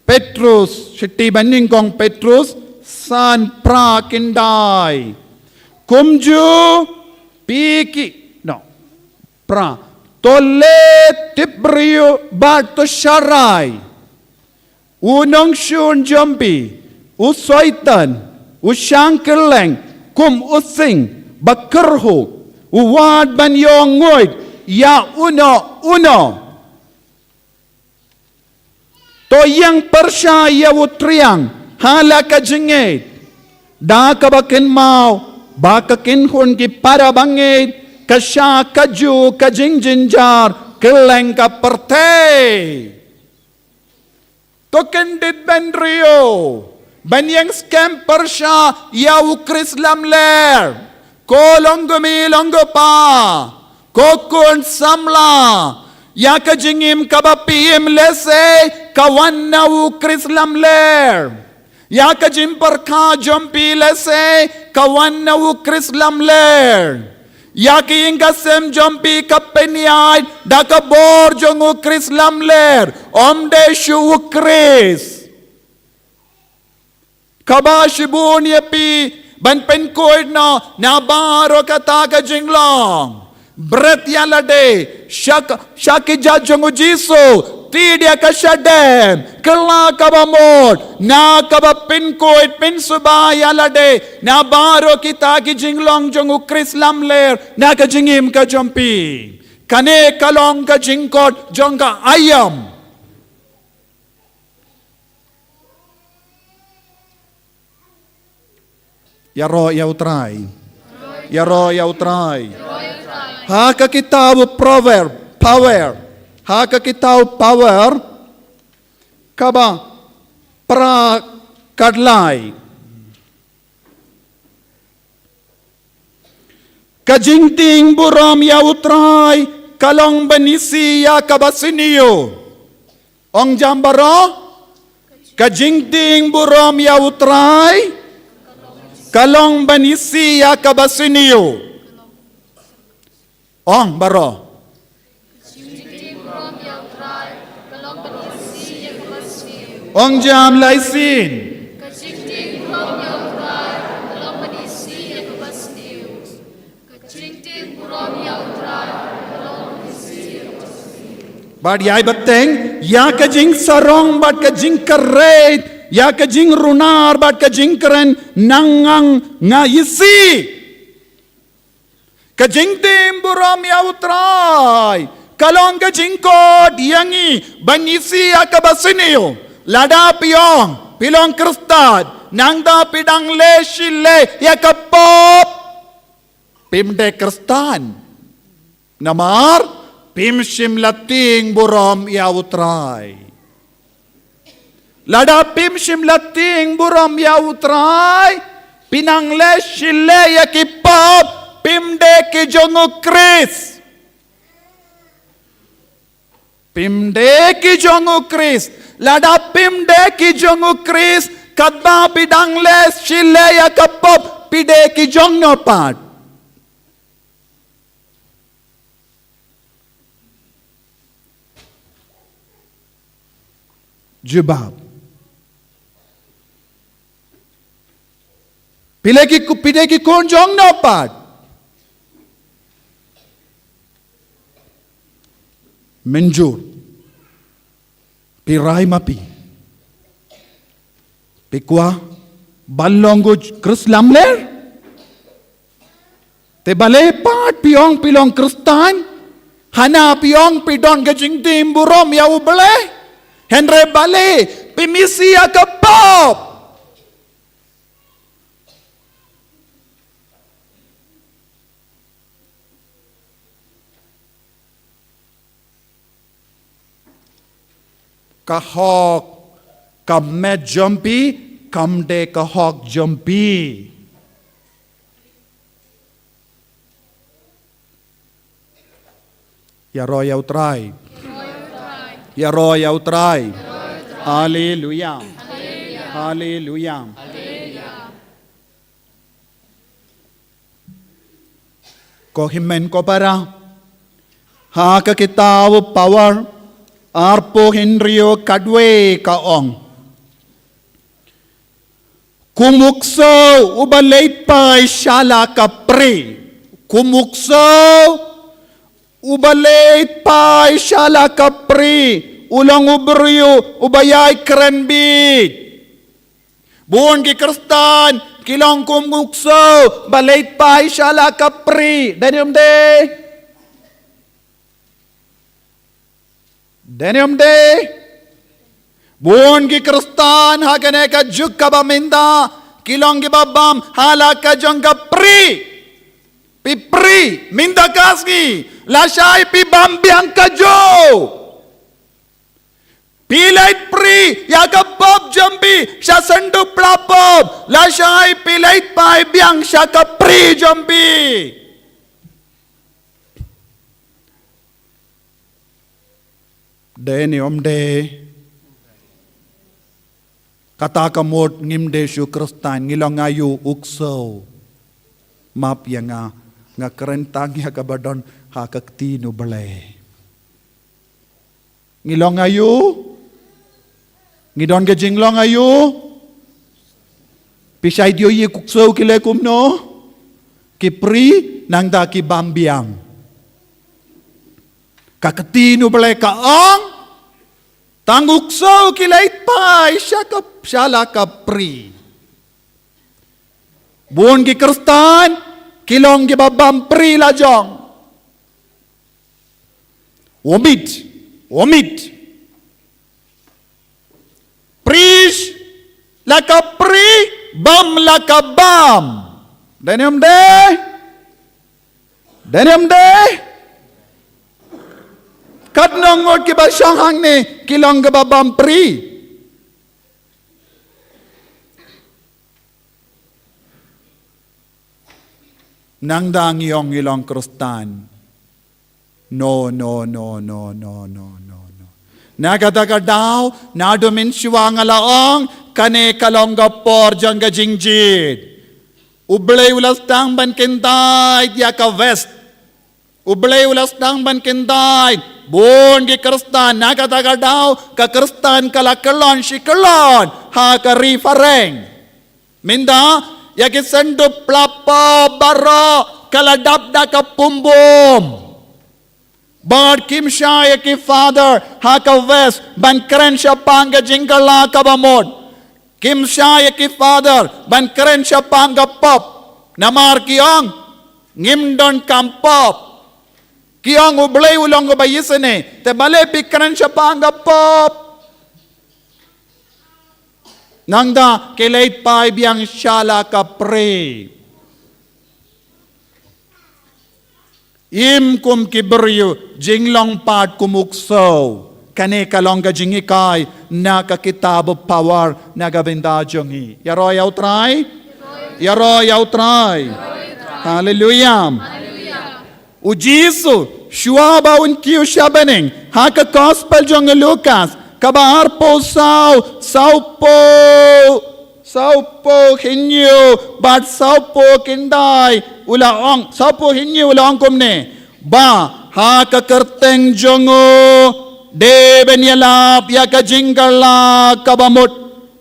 Petrus, shiti baning kong Petrus san pra kindai. Kumju piki no pra tolle tibrio bat to sharai. Unong shun jumpi usoitan ushangkeleng kum using bakerhu uwad ban yong ngoid ya uno to yang persya ya utriang hala ka jengit da ka bakin mau bakakin hun ki para bangit kasya kaju ka jingjinjar keleng ka pertei to kendit ben rio ben yang scam persya ya ukris lam ler ko longo mi longo pa ko kun samla ya ka jingim ka bapim lese kawan na ukris lam ler ya ka jim perkha jompi lese kawan na ukris lam ler ya ki inga sem jompi kapeniai da ka bor jong ukris lam ler omde shu ukris kabashibun yepi ban penkoid na baro kata ka jinglong bret yalade shaki jajong jiso tidia ka shadem kala ka bamod na ka ba penkoid pensuba yalade na baro kita ki jinglong jong ukris lamler na ka jingim ka jompi kane kalong ka jingkot jong ka ayam Yaro yautrai. Yaro yautrai. Haka kitab proverb power. Haka kitab power kaba pra kadlai. Kajingting buram yautrai kalong benisi ya kabasiniyo. Ong jambaro kajingting buram yautrai kalong banisi ya kabasiniyo. Ong baro. Ong jam laisin. Bad yai bateng ya kajing sarong bad kajing keret ya kajing runar bat kajing keren nangang ngayisi kajing tim buram ya utrai kalong kajing kod yangi banyisi akabasiniyo lada piong pilong kristad nangda pidang le shile ya kapop pimde kristan namar pim shimlating buram ya utrai Lada pim shimlating buram ya utrai pinang le shile ya kipop pimde ki jongu kris pimde ki jongu kris lada pimde ki jongu kris kadba pidang le shile ya kapop pide ki jongu pat jubab pide ki kon jong no pat menjur pirai mapi pikwa ballongo krislamler te bale pat piong pilong kristan hana piong pidon gajing timburom ya ubele henre bale pimisi akapop kahok kamet jumpi kamde kahok jumpi ya roh ya utrai ya roh ya utrai haleluya haleluya ko himen ko para ha ka kitaw power arpo Henryo kadwe kaong kumukso ubalay pa shala kapri kumukso ubalay pa shala kapri ulang ubryo ubayay krenbit buon ki kristan kilong kumukso balay pa shala kapri danium de buon ki kristan hagane ka juk ka baminda kilong ki babam hala ka jong ka pri minda kasgi lashay pi bambiang ka jo pilait pri ya ka bob jambi sya sendu plapob lashay pilait pai biang sya ka pri jambi Deni omde kata kamot ngimde syu kristan ngilong ayu ukso map yang nga kerentang ya kabadon ha kakti no bale ngilong ayu ngidon ke jinglong ayu pisai dio ye ukso kile kumno kipri nang da ki bambiang kakti no bale kaong tangukso kilait pai syala kapri buon ki kristan kilong ki babam pri lajong omit prish la kapri bam la kabam denium de kat nongot ki ba shanghang ne kilong ga babam pri nang dang yong ilong kristan no nagadaga daw nadumin siwang alaong kane kalong ga por jang ga jingjit ublay ulas tang ban kentay ya ka west ublay ulas tang ban kentay Bon ki kristan nakataga daw ka kristan kala kelon si kelon ha ka rifareng minda ya ki sendu plapa baro kala dabda ka pumbum bad kim sha ya ki father ha ka west ban kren sha panga jingala ka bamod kim sha ya ki father ban kren sha panga pop namar kiong ngimdon kampop Kiang ublay ulong ko bayisane te bale pikran siya panggapop nangda kilait pai biang syala kapre im kum kibryo jinglong pat kumukso kane kalong ka jingikay na kakitabo power na gavinda jongi yaro yaw try hallelujah Ujisu, shuaba unkiu shabaning, haka gospel jong Lucas, kabar po saupo hinyu, but saupo kinday, ulaong, saupo hinyu ulaong kumne, ba, haka kerteng jongo, deben yalap, yaka jingala, kabamut,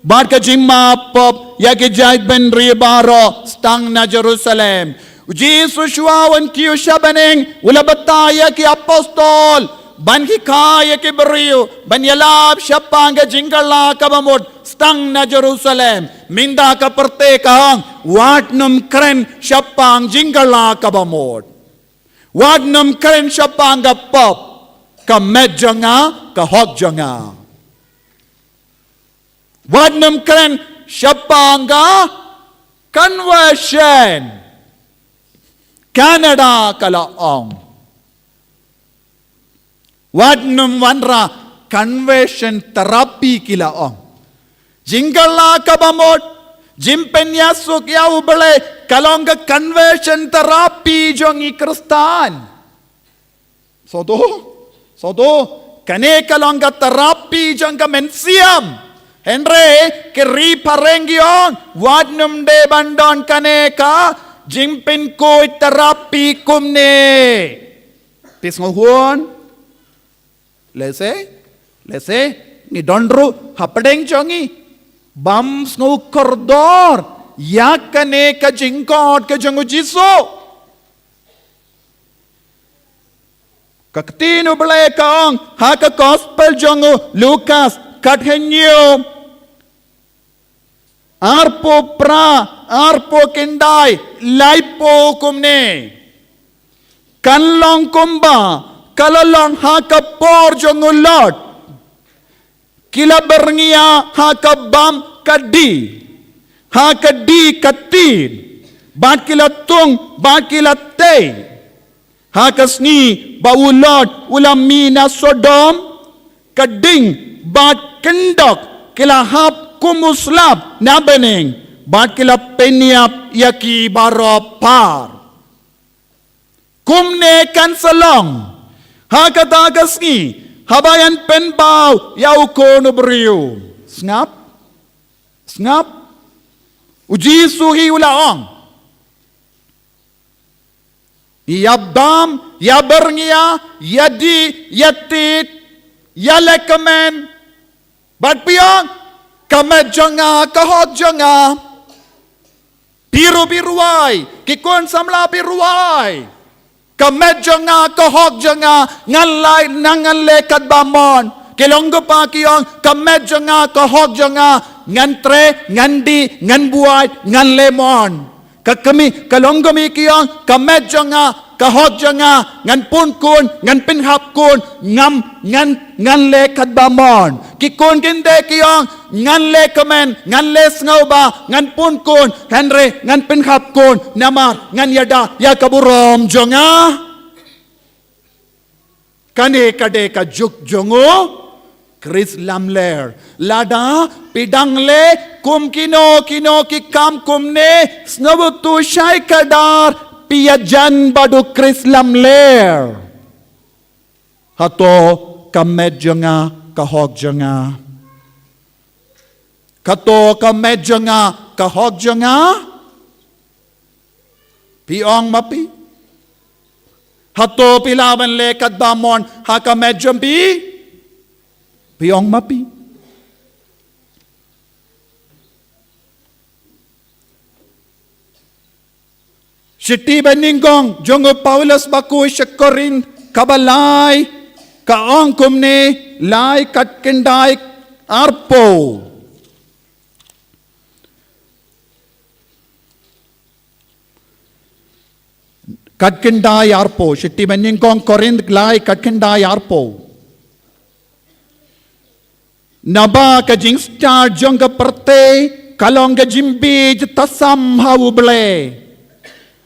bat ka jingmapop, yaki jait ben ribaro, stang na Jerusalem, Jesus shuawan kiyo shabaning ula bataya ki apostol ban ki kaya ki beriu ban yalab syapanga jingala kabamod stang na Jerusalem minda ka pertekang wadnum kren syapang jingala kabamod wadnum kren syapanga pop ka medjanga ka hotjanga wadnum kren syapanga conversion Canada kalaong. Wadnum wanra conversion therapy kilaong. Jingala kabamot jimpenya suk ya ubale kalong conversion therapy jong ikristan. Soto kane kalong therapy jong mensiam. Henry kiri parengiong wadnum de bandon kane ka jimpin ko terapi kumne. Pis ngohuan. Lese, ni dondru hapadeng jongi. Bams ngo kordor. Yakane ka jingkot ka jongu jiso. Kaktino belai kaong haka gospel jongu Lukas kathenyo arpo kindai laipo kumne kanlong kumba kalalong haka por jongu lot kila berngia haka bam kadi haka di katin bat kila tung bat kila tei Hakasni baulot ulamina Sodom kading bat kendok kilahap kumuslap nabening bat kila peniap yaki baropar kumne kansalong hakatagasni habayan penbau yauko nubriu snap uji suhi ulaong Yabdam, yabernia, yadi, yatit, yalekemen, bat piang, kamet jonga, kahot jonga, biru-biruai, kikun samla biruai, kamet jonga, kahot jonga, ngalai nangan lekat bamon, kilonggo pa kiong, kamet jonga, kahot jonga, ngantre, ngandi, nganbuai, ngan lemon. Kami kalonggo mi kiyong kamet jonga kahot jonga ngan pun kun ngan pinhap kun ngan le kadbamon kikun kinde kiyong ngan le kamen ngan le snauba ngan pun kun henry ngan pinhap kun namar ngan yada ya kaburom jonga kane kade ka juk jongo Chris Lamler lada pidangle kum kino ki kam kumne snabutu shai kadar piyajan badu Chris Lamler hato kamet jonga kahog jonga kato kamet jonga kahog jonga piong mapi hato pilawan le kadbamon hakamet jompi Piong mapi. Siti beningkong jongo Paulus baku syakorin kabalai kaong kumne lai kat kendai arpo. Kat kendai arpo. Siti beningkong korin lai kat kendai arpo. Naba ka jing star jonga perte kalong ka jimbi tasam hauble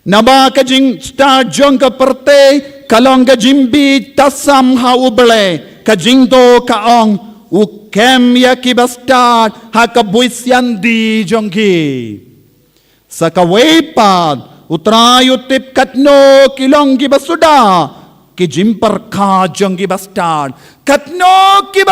Naba ka jing star jonga perte kalong ka jimbi tasam hauble ka jing do kaong ukem yaki bastard hakabuisyan di jongki sakawepad utrayo tip katno kilong gibasuda ki jimper ka jonggi bastard katno ki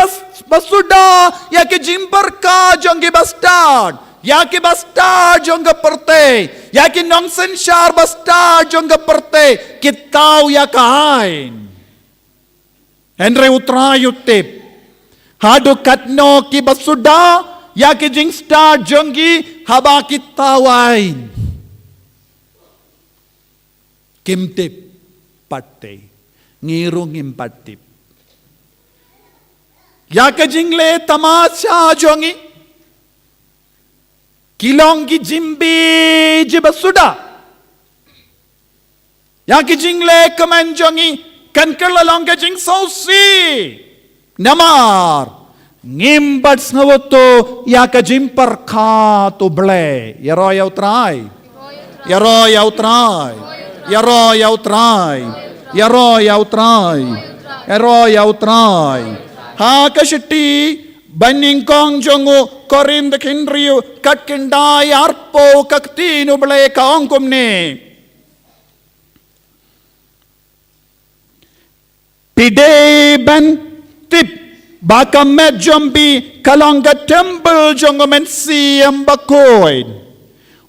basuda ya ki jimper ka jonggi bastard ya ki bastard jongga perte ya ki nongsen shar bastard jongga perte kitau ya kain Henry utrayo tip hadu katno ki basuda ya ki jing star jonggi haba kitawain kimtip patte ngirung impatip. Ya ke jingle tamasya jongi. Kilong ki jimbi jibasuda. Ya ke jingle kemen jongi kan kelalong ke jing sausi. Namar ngimbat snawoto ya ke jimper kha to ble. Yaro yau try. Yaro yau try. Yaro yau try. Yaro yau try. Ha kashiti baningkong jongo korin the kindriu kat kindai arpo kaktino ble kaong kumne. Pide ban tip baka medjombi kalonga temple jongo mensi ambakoid.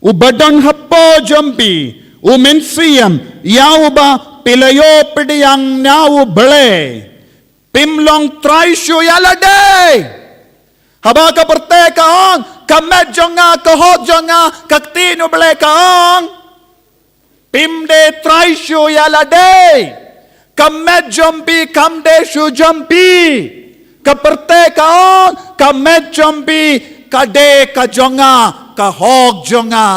Ubadon hapo jombi Umensiam, yauba pilayo pediyang nau bele. Pimlong traisyo yalade. Haba ka perte kaong, kamedyo nga, kahodyo nga, kaktino bele kaong. Pimde traisyo yalade. Kamedjombi kamde shujombi. Kaperte kaong, kamedjombi kade kajonga, kahogjonga.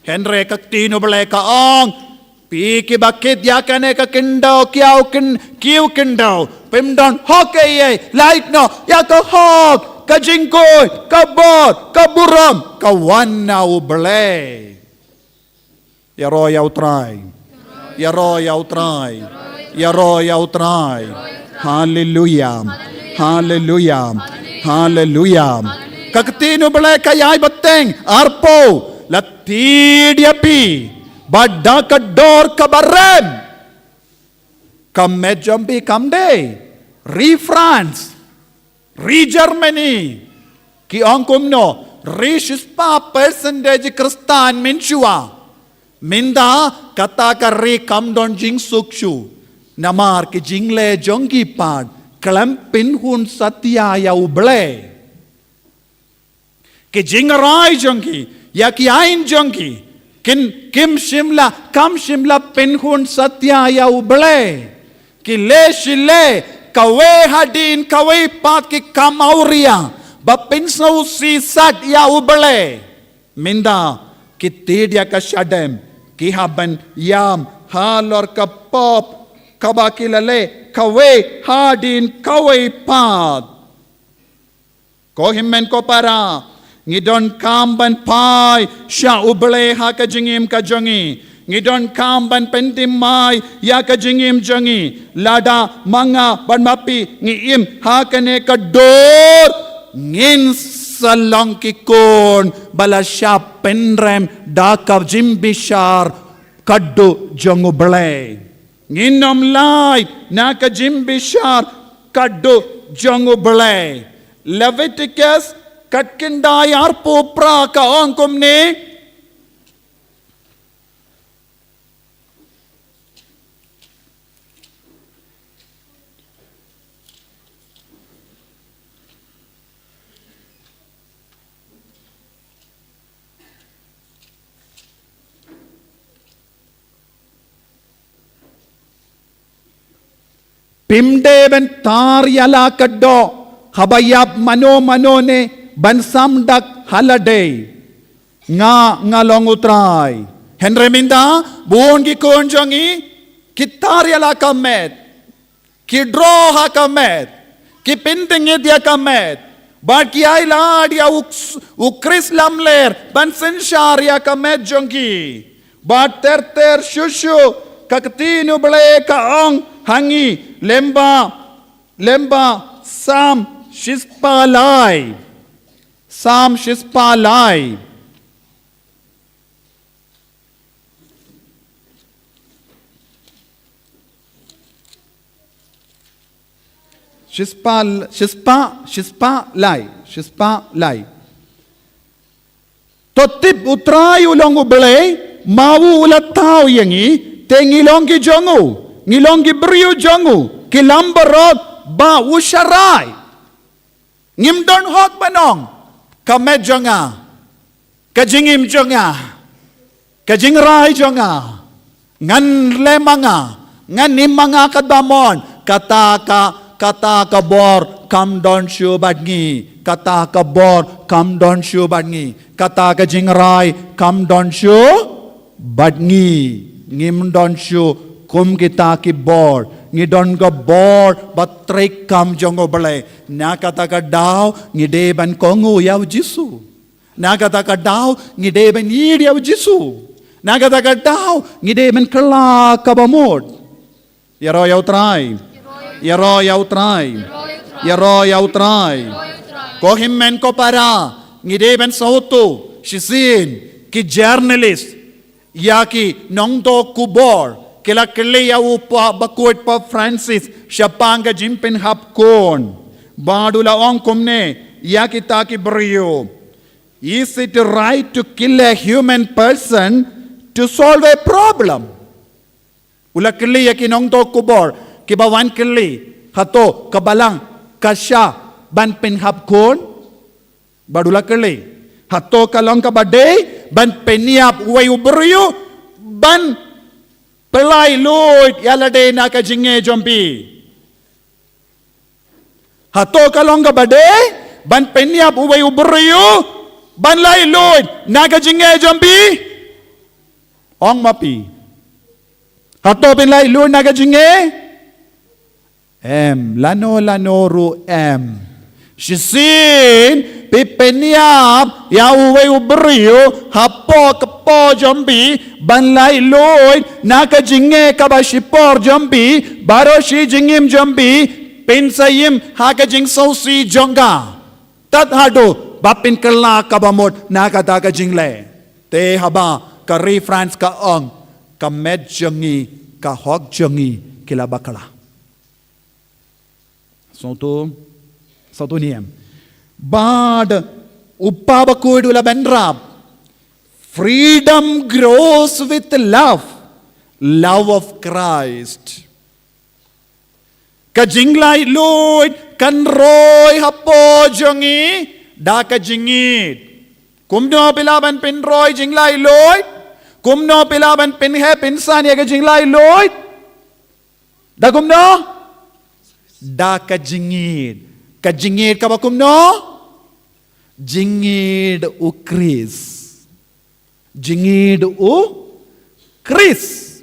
Henry kaktino bele kaong. Piki bakit yakane ka kindaw kiu kindaw pimdon hokeye light no ya ka hok ka jingkoy ka bot ka buram ka wanna uble yaro yaw try hallelujah kakatino bale kayay bateng arpo latidyapi Bada kador kabarem. Kamejambi kamde. Re France. Re Germany. Ki angkum no. Re shispa percentage Kristan minchua. Minda kata ka re kamdon jing sukshu. Namar ki jingle jongi pad. Klempin hun satya ya uble. Ki jingarai jongi. Ya ki ain jongi. Kim shimla, kam shimla pinhun satya ya uble. Ki le shile, kawe hadin, kawe pat ki kamauria. Bapinsaw si sat ya uble. Minda, ki tidya ka shadem. Ki haban yam, halor ka pop. Kabakilale, kawe hadin, kawe pat. Ko himmen ko para. Ngidon kamban pai sya uble ha ka jingim ka jongi. Ngidon kamban pentimai ya ka jingim jongi. Lada manga ban mapi ngim ha ka ne ka dor. Ngin salong kikon bala sya penrem da ka jimbishar kaddu jong uble. Nginom lai na ka jimbishar kaddu jong uble. Leviticus Katkinda yarpo pra ka angkum ni Pimde ben tar yala kaddo habayap mano ne Bansam dak haladay nga long utray. Henry minda buon gi konjongi kitarya la kamet ki draw ha kamet ki pinting dia kamet bad ki ay la dia ukris lamler bansen sharia kamet jongi bad ter shushu kakatino ble kaong hangi lemba sam shispalai Sam shispalai. Shispa lai. Totip utray ulong uble, mawu ulat tao yangi, te ngilong ki jongu, ngilong ki briyo jongu, kilambarot ba usharay. Ngimdon hot banong. Kamedyo nga, kajingim jo nga, kajingray jo nga, ngan lema nga, ngan imanga kadamon, kata bor kamdon shubadngi, kata bor kamdon shubadngi, kata kajingray kamdon shubadngi, ngimdon shu kum kita ki bor, ngidon ka bor batrik kam jongo bale nakata ka daw ngideban kongu yaw jisu nakata ka daw ngideban yid yaw jisu nakata ka daw ngideban kala kabamod yaro yaw try ko himmen ko para ngideban sauto shisin ki journalist yaki nongdo kubor kila kiliya upa bakut pa Francis siya panga jimpin hapkon badula ong kumne ya kita ki brio is it right to kill a human person to solve a problem. Ula kili yakinong to kubor, kibawan kili, hato, kabalang, kasya, ban pinhap kon, badula kili, hato kalong kabade, ban peniap uway uberyo, ban pelay Lord, yalade na kajinge jompi. Hato kalong kabade, ban peniap uway uberyo, ban lay Lord, na kajinge jompi, ong mapi. Hato pinlay Lord na kajinge, lano ru Shisin, pipeniap, yauwe ubriyo, hapo kapo jombi, banlay Lord, nakajinge kabashipor jombi, baro shi jingim jombi, pinsayim hakajing sausi jonga. Tat hado, bapin kala kabamot, nakataka jingle. Te haba, ka refrans ka ong, ka med jongi, ka hog jongi, kilabakala. Satu niyam. Bad upabakod ula benrab. Freedom grows with love. Love of Christ. Kajinglay Lord, kanroy hapo jongi, da kajingid. Kumno pilaban pinroy jinglay Lord. Kumno pilaban pinhe pinsan ya kajinglay Lord. Da kumno? Da kajingid. Kajingid ka ba kumno? Jingid u Chris. Jingid u Chris.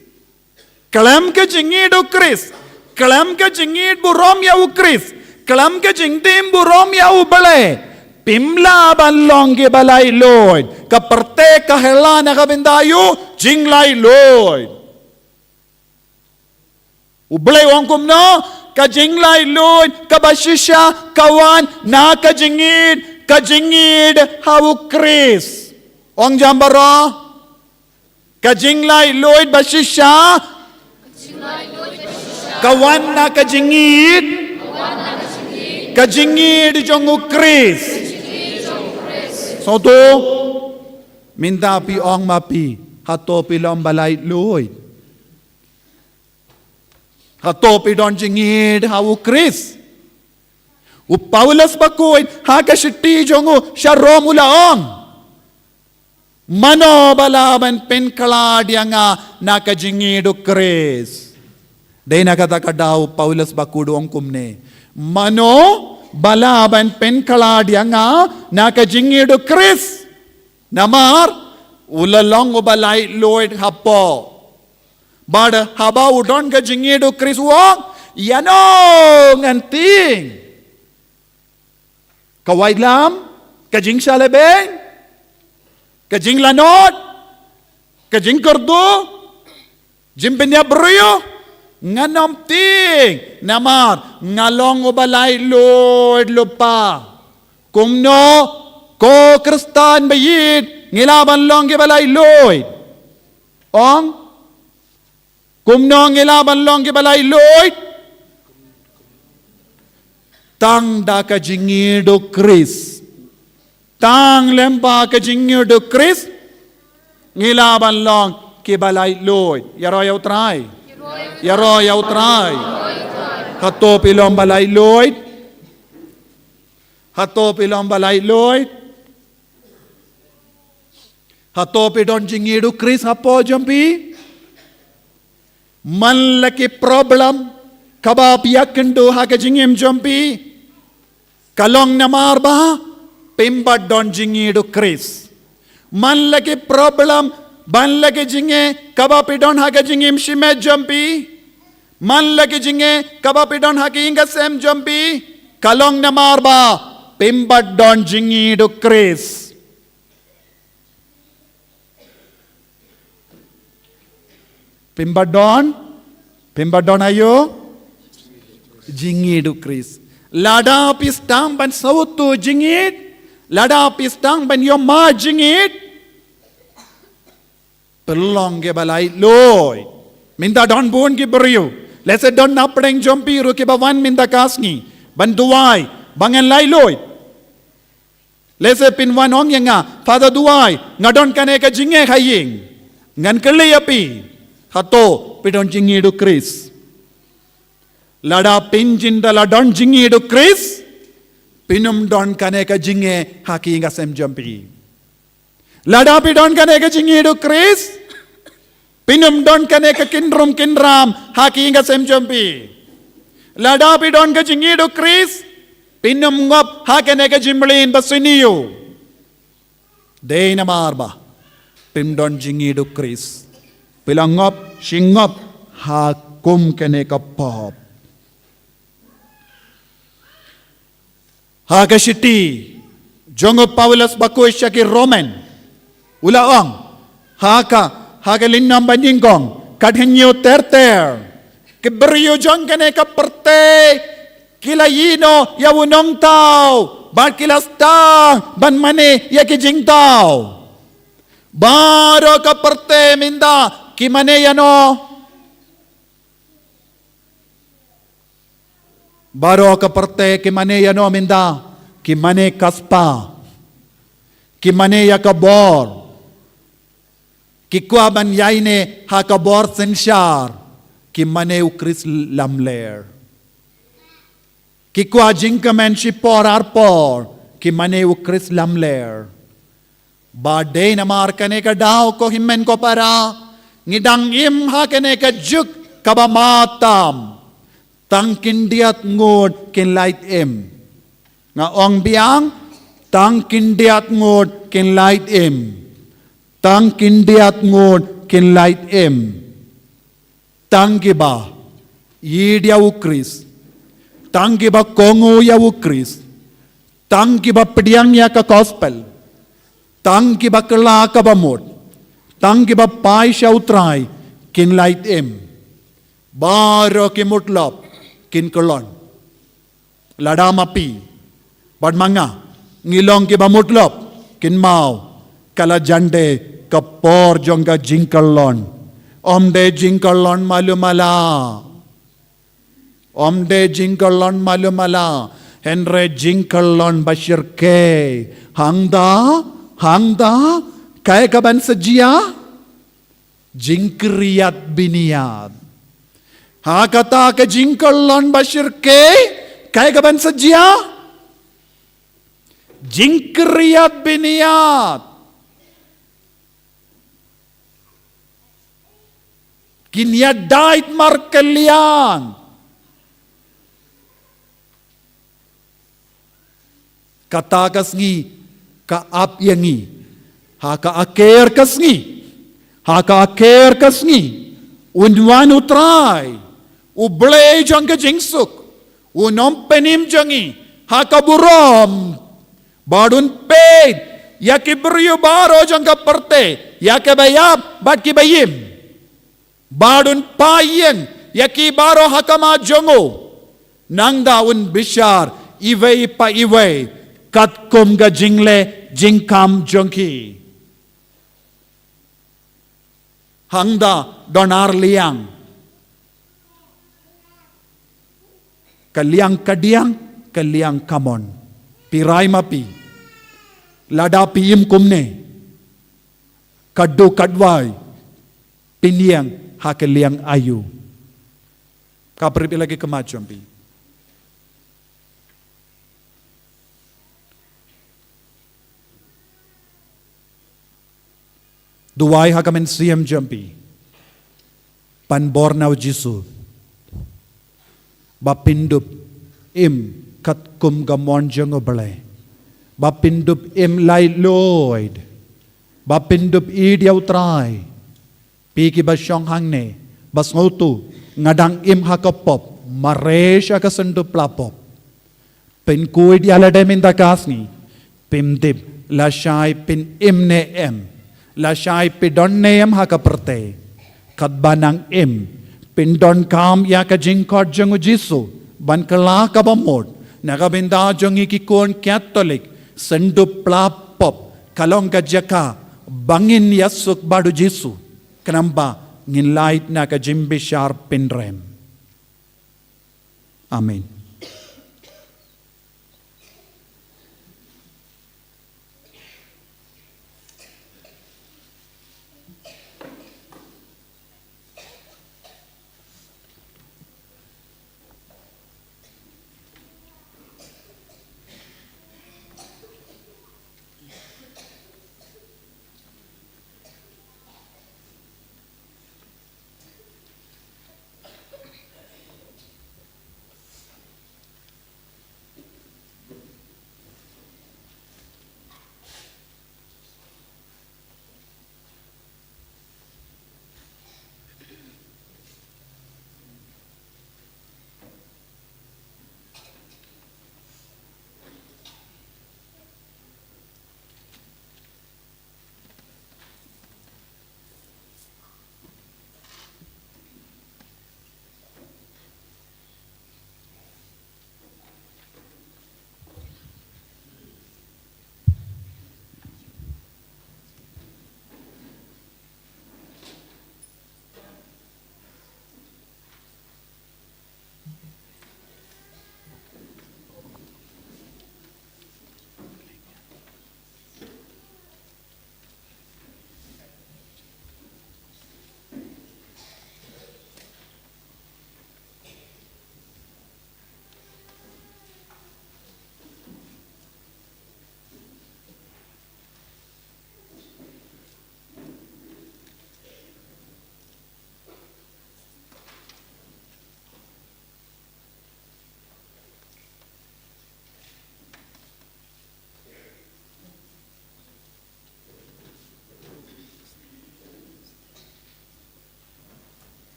Kalam ka jingid u Chris. Kalam ka jingid burom ya u Chris. Kalam ka jingdim burom ya u bale. Pimla balong ke balay Lord. Kaparte kahela na kabindayo, jinglay Lord. Ublay wang kumno, kajinglay Lord, kabashisya, kawan, na kajingid, hawu Chris. Ong jambara, kajinglay Lord, bashisya, kawan na kajingid, kajingid jongu Chris. So to, mindapi ong mapi, hato pilom balay Lord. Hatopi don jingid hawu Chris. U Paulus bakoy haka shiti jongu sharom ulaong. Mano balaban penkalad nga nakajingid u Chris. Day nakatakadaw Paulus bakudo ang kumne. Mano balaban penkalad nga nakajingid u Chris. Namar ulalong ubalay Lord hapo. But haba udon ka jingido Chris wong, yanong anting. Kaway lam, kajing salebeng, kajing lanot, kajing kordo, jimpenya bruyo, nganom ting, namar, ngalong ubalay Lord lupa. Kumno, ko Kristan bayid, ngilaban long gibalay Lord. Ong, kumno ngilaban long gibalay Lord. Tang da ka jingido Chris. Tang lempa ka jingido Chris. Ngilaban long kibalay Lord. Yaro yaw try. Yaro yaw try. Hato pilong balay Lord. Hato pilong balay Lord. Hato pidon jingido Chris hapo jampi. Manlaki problem kabapiyak kendo haka jingim jompi kalong namar ba pimbad don jingi do Chris manlaki problem banlaki jinge kabapi don haka jingim shimet jompi manlaki jinge kabapi don haka inga sem jompi kalong namar ba pimbad don jingi do Chris. Pimbadon ayo jingid Chris. Lada pistang ban sautu jingid. Lada pistang ban yoma jingid. Pelong ke balay Lord. Minta don bun ki beriu. Lese don napdeng jompi ru ke bawan minta kasngi. Ban duai bangan lay Lord. Lese pinwan ong yang Father duai ngadon kane ka jinge khaying. Ngan kali api. Hato pidon jingi do Chris. Lada pinjin da ladon jingi do Chris. Pinum don kane ka jinge haki inga sem jampi. Lada pidon kane ka jingi do Chris. Pinum don kane ka kinram haki inga sem jampi. Lada pidon ka jingi do Chris. Pinum ngop hakane ka jimblin basiniyo. Day na marba. Pindon jingi do Chris. Pilangop, shingop, hakum kene kapop. Hagashiti, jongo Paulus bakuisya ki Roman. Ulaong, hagalinnam banyingkong, kadhenyo terter. Kiberiyo jong kene kaperte, kilayino yawunong tao, ban kilastang, ban mani yakijing tao. Baro kaperte minda, kimane yano? Baro kaperte kimane yano minda? Kimane kaspa? Kimane yakabor? Kikwa ban yaine hakabor sensyar? Kimane ukris lamler? Kikwa jingkamen shipor arpor? Kimane ukris lamler? Badai namar kane ka daw ko himmen ko para ngidang im ha kane ka juk kabamatam tang kindiat ngod kin light im nga ong biang tang kindiat ngod kin light im tang kindiat ngod kin light im tang giba yidya ukris tang giba kongo ya ukris tang giba pediang ya ka gospel tang ki bakla ka bamot tang ki bapai shautrai kin light em baro ki mutlop kin kolon ladamapi bad manga ngilong ki bamutlop kin mau kala jande kapor jonga jingkalon omde jingkalon malumala omde jingkalon malumala henre jingkalon bashir ke Hangda, kaya kaban sajia, jingkriyat biniyad. Hakata ka jingkalon bashir ke, kaya kaban sajia, jingkriyat biniyad. Kinyadait markalian. Katakas ngi, kaap yangi, haka aker kasngi, unwan utray, ublay jang ka jingsuk, unom penim jangi, haka burom, badun paid, yakibriyo baro jang ka parte, yakibayab, bad kibayim, badun payen, yakibaro hakama jongo, nangda un bishar, iway pa iway, katkum ga jingle jingkam jongki hangda donar liang kaliang kadiang kaliang kamon pirai mapi lada piyim kumne kaddu kadwai piniang hakaliang ayu kapri lagi kemajompi Duway hakamen siyam jampi. Panbornaw Jisu. Bapindup im katkum gamon jang oblay. Bapindup im lay Lloyd. Bapindup idyaw try. Piki basyong hangne. Bas ngotu ngadang im hakapop. Maresya kasendup lapop. Pinkuid yaladem indakasni. Pimdip lasyay pin imne em. Lasyay pidon neyam hakaperte. Kadbanang im. Pindon kam ya ka jingkot jangu Jisu. Ban kala kabamod. Nakabinda jangi kikon Catholic. Sendup plapop. Kalong ka jaka. Bangin yasuk badu Jisu. Kenamba nginlait na ka jimbishar pinrem. Amin.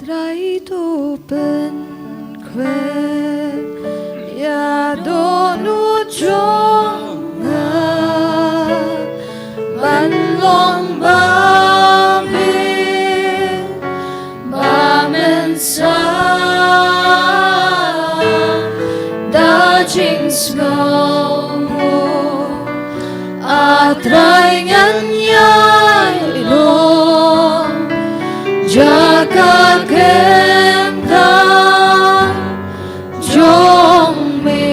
ไตรทูเป็นแควอย่าโดนูจงหาบันลงบาเบบาเมนซาดาจิงสโกอาไตรงันยายลงjaga kenta jong me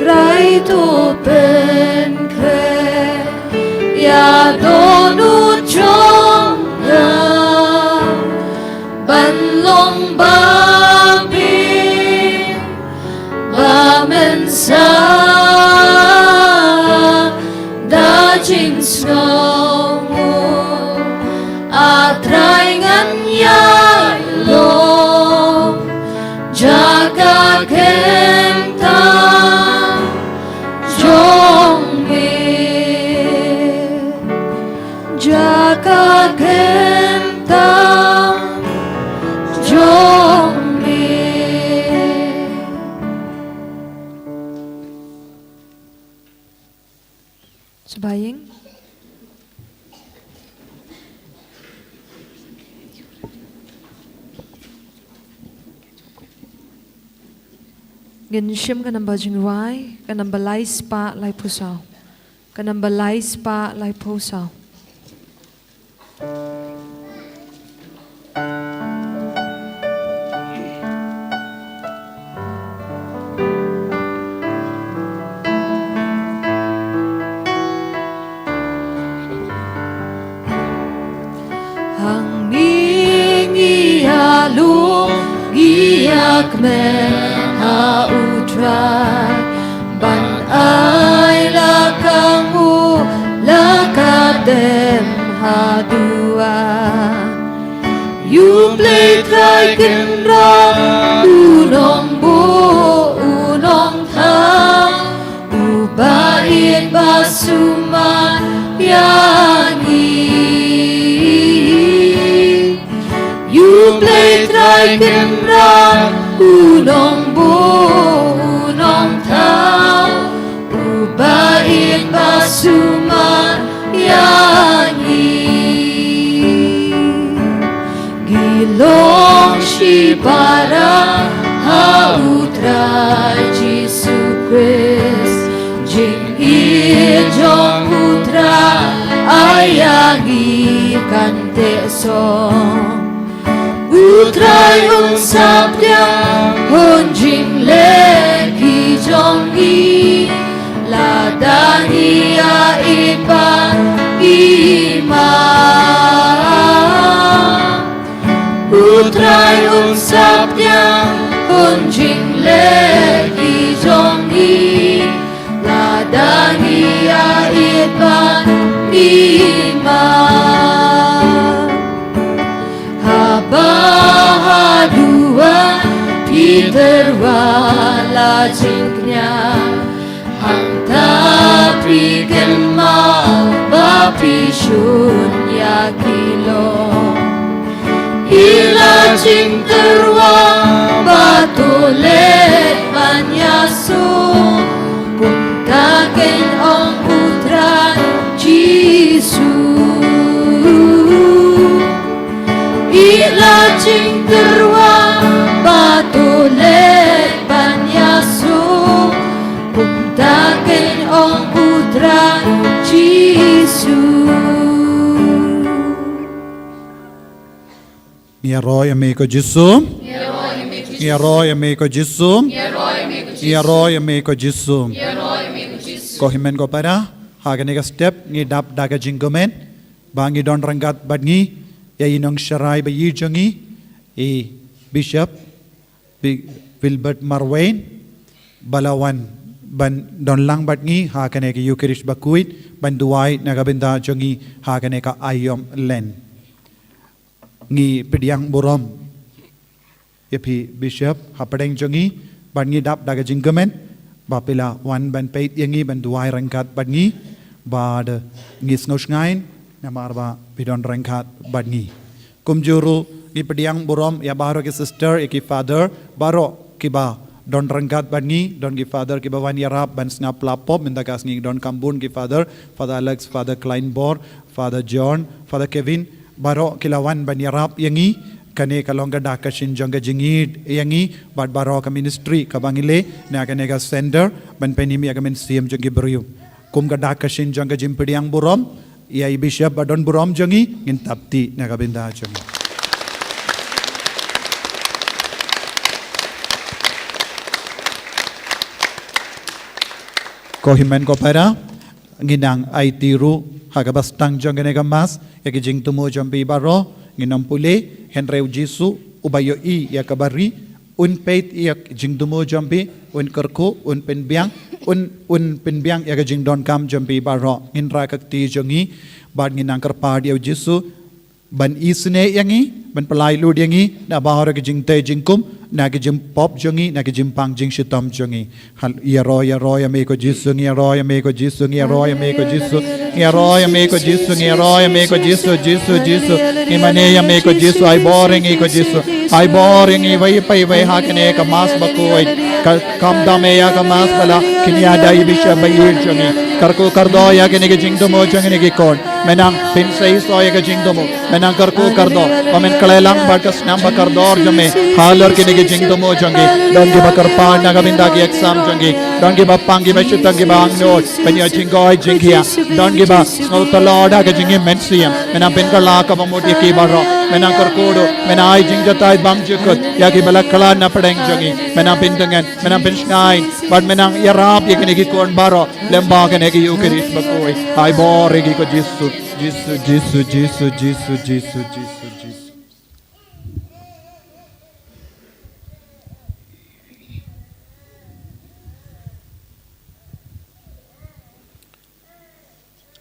trai tu pen kre ya donu jong ga ban long ba bi ba men sa da jing snow atrai ngan yai lo jaga kenta jong me jaga kenta jong me Sebayang Gan shim ka namba jingwai, ka namba lai spa lai pusaw. Ka namba lai spa lai pusaw. Hang mingi halung giyak men ha utrai ban ai la kamu la kadem ha dua you play try ken ra unong bu unong tha ubain basuma yani you play try ken ra unong bu unong tau ubain basuma yani gilong shibara hautrai Jesu Christ jing ijong putra ayangi kante song utrai sabda honjing le ki jongi la dania ipa ima utrai sabda honjing le ki jongi la dania ipa ima bahadua Peter wala jingnya hangta prigen mau bapi shunya kilo ila jing terwa batulet banyasu kuntaken ong putra Jesu ila jing terwa batulet banyasu kuntaken ong putra Jesu Ia roy amigo Jesu Ia roy amigo Jesu Ia roy amigo Jesu Ko himen ko para hagane ka step ngi dap daga jingomen bangi don ranggat badngi ya inong sharai ba yijongi e Bishop Wilbert Marwain Balawan ban don lang badngi hagane ka Eucharist bakuit ban duai nagabenda jongi hagane ka ayom len ngi pidyang borom yapi Bishop hapadeng jongi bangi dap daga jingomen bapila wan ban peit yangi ban duai rangkat badngi bad ngis ngos ngain namarba bidon rangkat badngi Kumjuru ki pediang burom ya baro ki sister ki father baro ki ba don renggat bani don ki father ki bawan yarap ban snap lapop minta kas ngi don kambun ki father Alex, Father Kleinbor, Father John, Father Kevin baro kilawan ban yarap yangi kane kalonga dakashin jonga jingid yangi bad baro ka ministry ka bangile na kane ka sender ban penimi ka men CM jongi beriu kum ka dakashin jonga jimpediang burom ya bishop badon burom jongi ngin tapti na ka binda jongi ko himen ko para nginang IT ru hagabas tang jonga ne ka mas ya ki jing tumo jombi baro nginam pule henreu jisu ubayo I ya kabari un peit ya jingdumo jambi un kerku un penbiang un penbiang ya jing don kam jambi baro indra kakti jongi bad nginang kerpa dia jisu ban isne yangi ban pelai lu yangi na bahara ke jing te jingkum na ke jim pop jongi na ke jim pang jing shitam jongi hal ya roya me ko jisu ya roya me ko jisu ya roya me ko jisu ya roya me ko jisu ya roya me ko jisu imane ya me ko jisu ai boring I vai pai ha kene ka mas bakoi kam da me ya ka mas bala kinya dai bisha bai jongi karko kardo ya kene ke jingdo mo jongi ne ke kon menang pin sei so ya ke jingdo mo menang karko kardo pamen kalelang bakas namba kardor jame halar kene ke jingdo mo jongi don ge bakar pa na ga binda ki exam jongi don ge bapang ge bashutang ge bang no penya jingoi jingia don ge ba no taloda ge jingi mensiam menang pin kala ka mamoti ki baro menang karkodo menai jingjatai bang jukut ya ki balakala na padeng jongi menang pin dengan menang pin shine bad menang yarap ye kene ki kon baro lemba kene ki yukeris bakoi ai bore ki ko jisu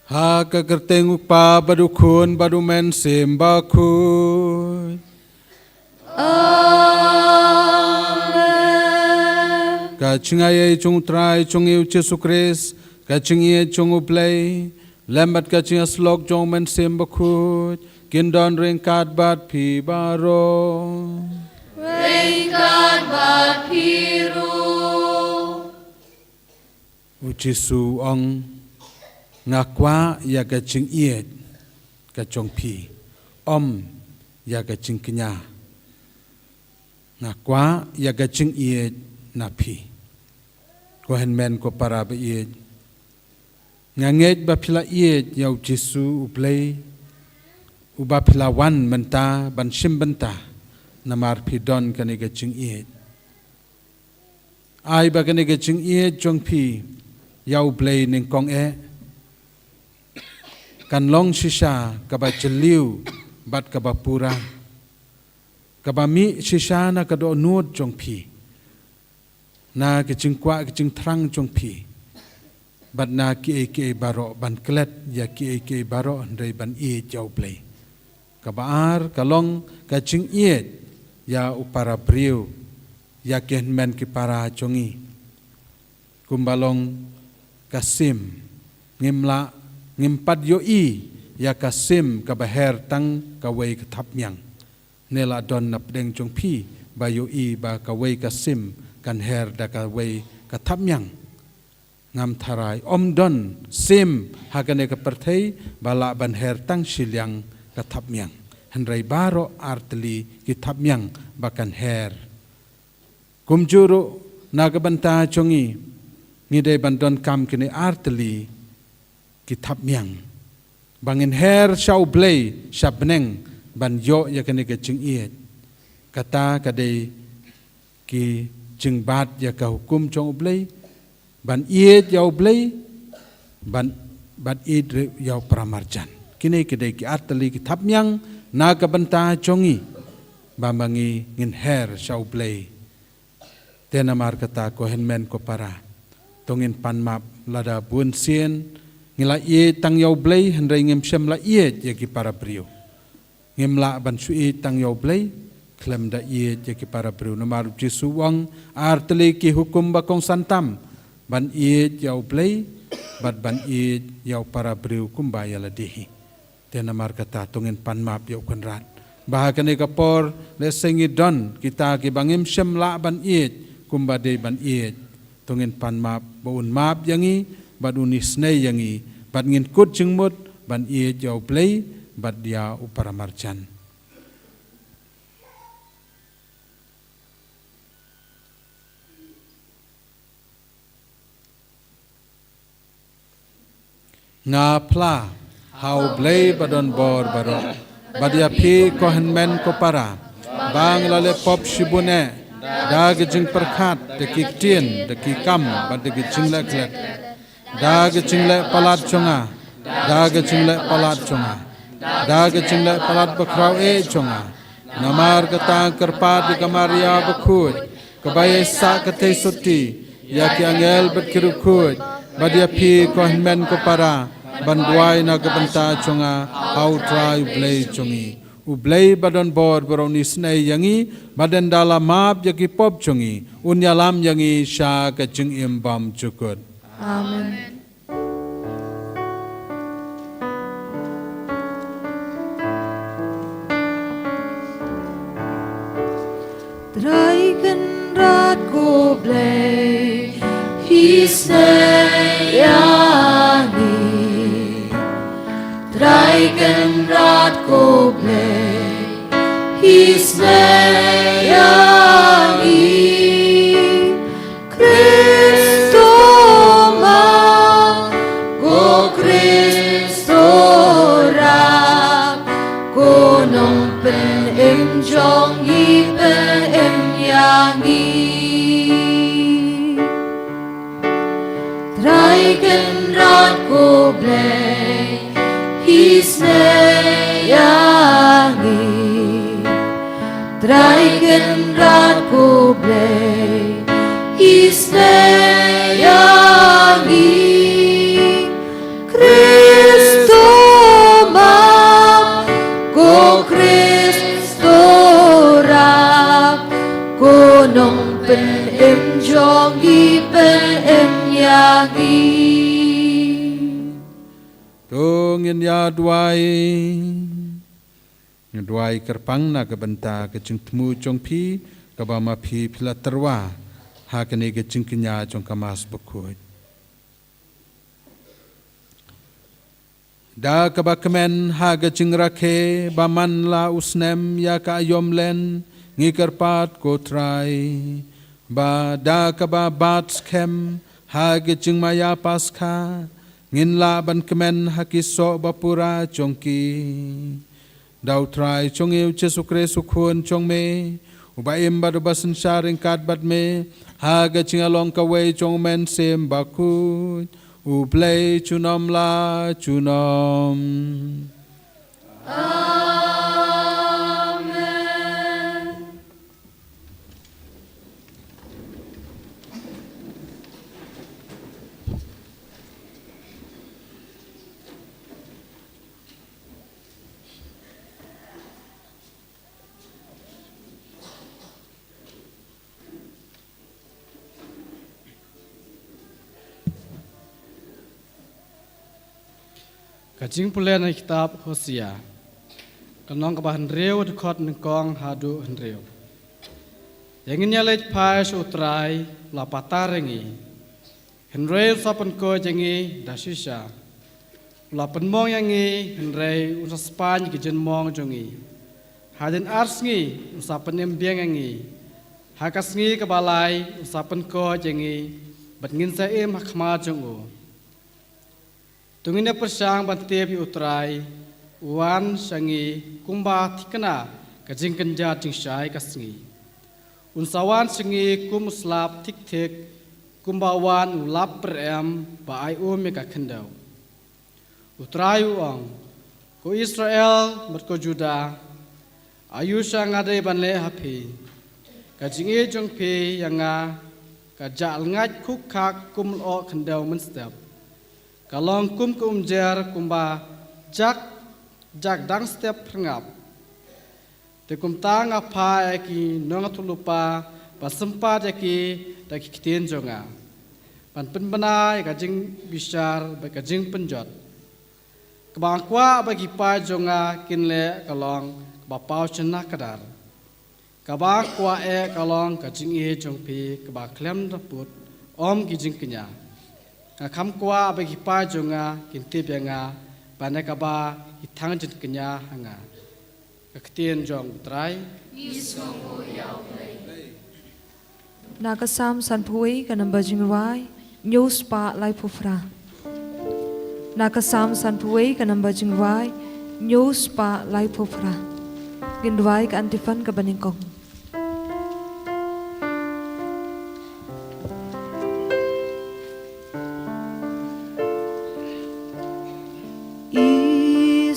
Ha kagerteng pa badu kun badu men semba kun. Amen. Kachingaye chung trai chung eu Jesu Christ kachingie chung uplay lembat kachinga slok chung men semba kun kindon ringkat bat pi baro. Ringkat bat piru. Ujisu ong ngakwa ya kacing iet kacong pi om ya kacing kenya ngakwa ya kacing iet na pi ko hen ko para ba iet nganget ba pila iet ya Jesu uplay uba pila wan menta ban sim benta namar pi don kane kacing iet ai ba kane kacing iet jong pi ya uplay ning kong kan long shisha kaba cheliu bat kaba pura kaba mi shisha na kado nuot jong pi na kicing kwa kicing trang jong pi bat na ki baro ban klet ya ki baro ndai ban jau play kaba ar kalong kicing ya upara briu ya ken men ki para jongi kumbalong kasim ngimla ngimpat yoi ya kasim kabaher tang kawai katapnyang nela don napdeng jong pi ba yoi ba kawai kasim kan her da kawai katapnyang ngam tharai om don sim hagane kaperthei bala ban her tang silyang katapnyang henrai baro artli kitapnyang bakan her kumjuru nagabanta jongi ngide bandon kam kini artli kitap miang bangin her shau blay shabneng ban yo ya kene ke ching iet kata kadai ki ching bat ya ka hukum chong blay ban iet ya blay ban iet ya pramarjan kini kadai ki atli kitap miang na ka banta chongi bamangi ngin her shau blay tenamar kata ko henmen ko para tongin panmap lada bun sien ngila ie tang yau blay hendrai ngem sem la ie ya ki para brio ngem la ban sui tang yau blay klem da ie ya ki para brio nomar Jesu wang artele ki hukum ba kong santam ban ie yau blay ban ie yau para brio kumbaya la dehi tena mar kata tongin pan map yau kan rat bahakane kapor le sengi don kita ki bangim syem la ban iet kumba de ban iet tungin pan map baun map yangi bad unis nei yangi bad ngin kut jengmut ban iet jau play bad dia upara marjan nga pla hau blay badon bor baro badia pi kohen men ko para bang lale pop shibune dag jing perkhat de kiktien de kikam bad de jingle klet dag jingle palat chonga dag jingle palat chonga dag jingle palat bakrau e chonga namar kata kerpat di kamaria bakhut kabaye sa kate suti ya ki angel berkirukut badia pi kohen men ko para banduai na gabanta chunga how try play chungi ublay badon bor baroni snai yangi badan dala map yaki pop chungi unyalam yangi sha ka chung imbam chukut Amen. Draiken rat ko blay hisnai yangi Draiken rat ko blay hisnai yangi Kristo ma go Kristo ra go nong pen em jong yi pen em yangi Draiken rat ko blay Hisne yangi Draiken rat ko blay Hisne yangi Kristo ma go Kristo ra go nong pen em jong gi pen em yangi tungin ya duai kerpang na kebenta kecing temu jong pi kabama pi pila terwa hakane kecing kenya jong kamas bekut da kabakmen ha kecing rake baman la usnem ya ka yomlen ngikerpat ko trai ba da kababat skem ha kecing maya paska ngin la ban kemen hakiso bapura chongki dau trai chongeu Jesu Kristus khun chongme ubaim badu basan sharing kat bad me haga chingalong kawei chongmen sem baku uplay chunom la chunom Kajing pulen na kitab Hosea kanong kabahan reu dekot nengkong hadu henreu yang ini lej pais utrai lapatarengi henreu sapen ko jengi dasisha lapen mong yangi henreu unsaspan kijen mong jongi hadin arsngi usapen embiang yangi hakasngi kabalai usapen ko jengi batngin saim hakma jongu tungine persang bantepi utrai wan sangi kumba tikana kajing kenja jing syai kasngi unsawan sangi kum slap tik tik kumbawan ulap perem ba ai ka kendau utrai uang ko Israel merko Juda ayu sang ade banle hapi kajing e jong pe yanga kajal ngat kukak kum lo kendau menstep kalong kum kumjer kumba jak dang step pengap te kum tang apa ki nong tulupa pasempat ki daki kitien jonga pan penbenai kajing bisar kajing penjot kebangkwa bagi pa jonga kinle kalong bapau cena kadar kaba kwa kalong kajing jong pi kaba klem raput om kijing kenya ngakam kwa bagi pa jonga kintip yanga bane kaba hitang jin kenya hanga kaktian jong trai Nakasam san pui ka namba jingwai news pa lai pufra. Nakasam san pui ka namba jingwai news pa lai pufra. Gindwai ka antifan ka baningkong.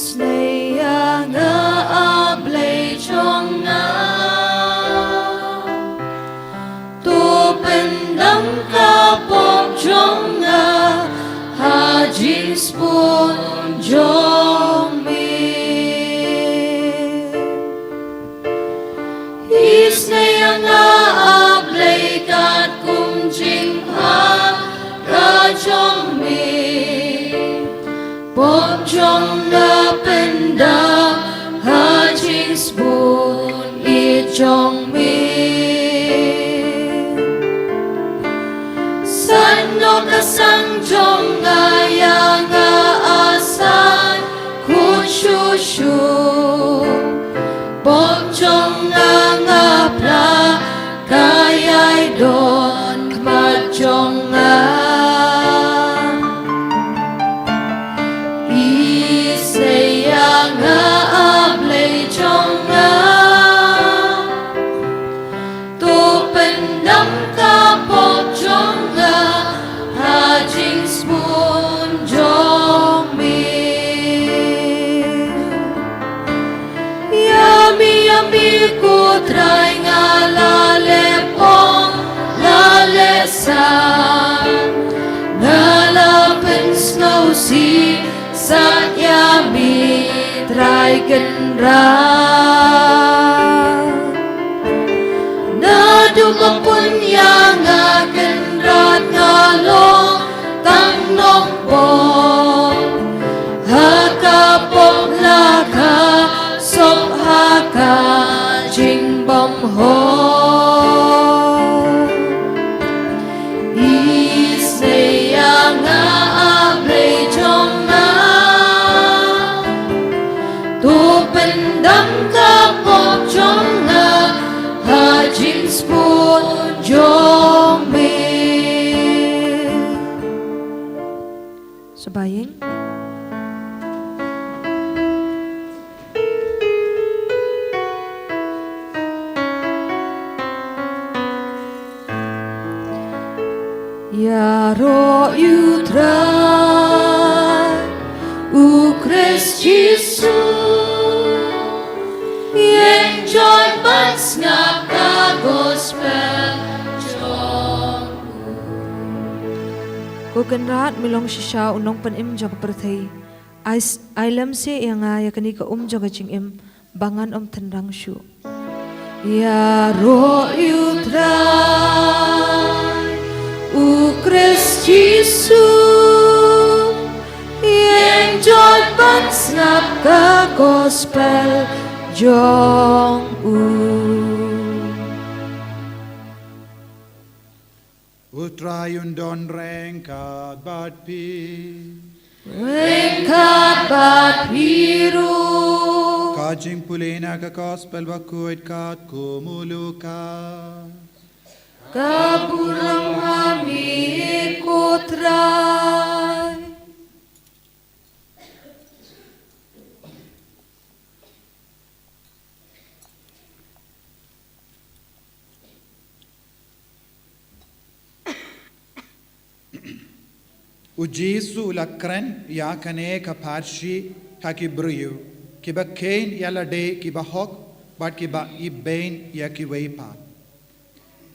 Isneya nga ablay chong na Tupendam kapok chong nga Hajing spoon jong mi Isneya nga ablay kat kum jing ha Ka chong mi Bom chong na penda hajing spoon I chong mi San no kasang chong nga yang asan kun shu shu Bom chong nga pla kayay don kmat chong nga Isayang ablay chong nga Tupendam kapok chong nga Hajing spoon jong mi Yummy yummy ko try nga lalepong lalesan Nalapan snow sea Sa yami try kendra Na dumapun yang kendrat ngalong tang nong po Hakapok laka sop haka jing bom ho Isayang ablay chong Tupendam kapok chong nga Hajing spoon jong mi Sabaying. Yaro you try U Christ Jesus Yang joy bans nga ka gospel jong Kukenrat milong shisha unong panim jaga perthai. Ailam se yang ya kani ka jaga jingim bangan tendang shu. Yaro you try U Christ Jesus Yang joy bans nga ka gospel jong Utrayun don rengkat bat pi Rengkat bat biru Kajing pulina ka gospel bakuit kat kumuluka Kapurang kami kutray U Jesu lakran ya kane ka parshi hakibriyu kiba kain yala de kiba hok bat kiba ibain ya kiweipa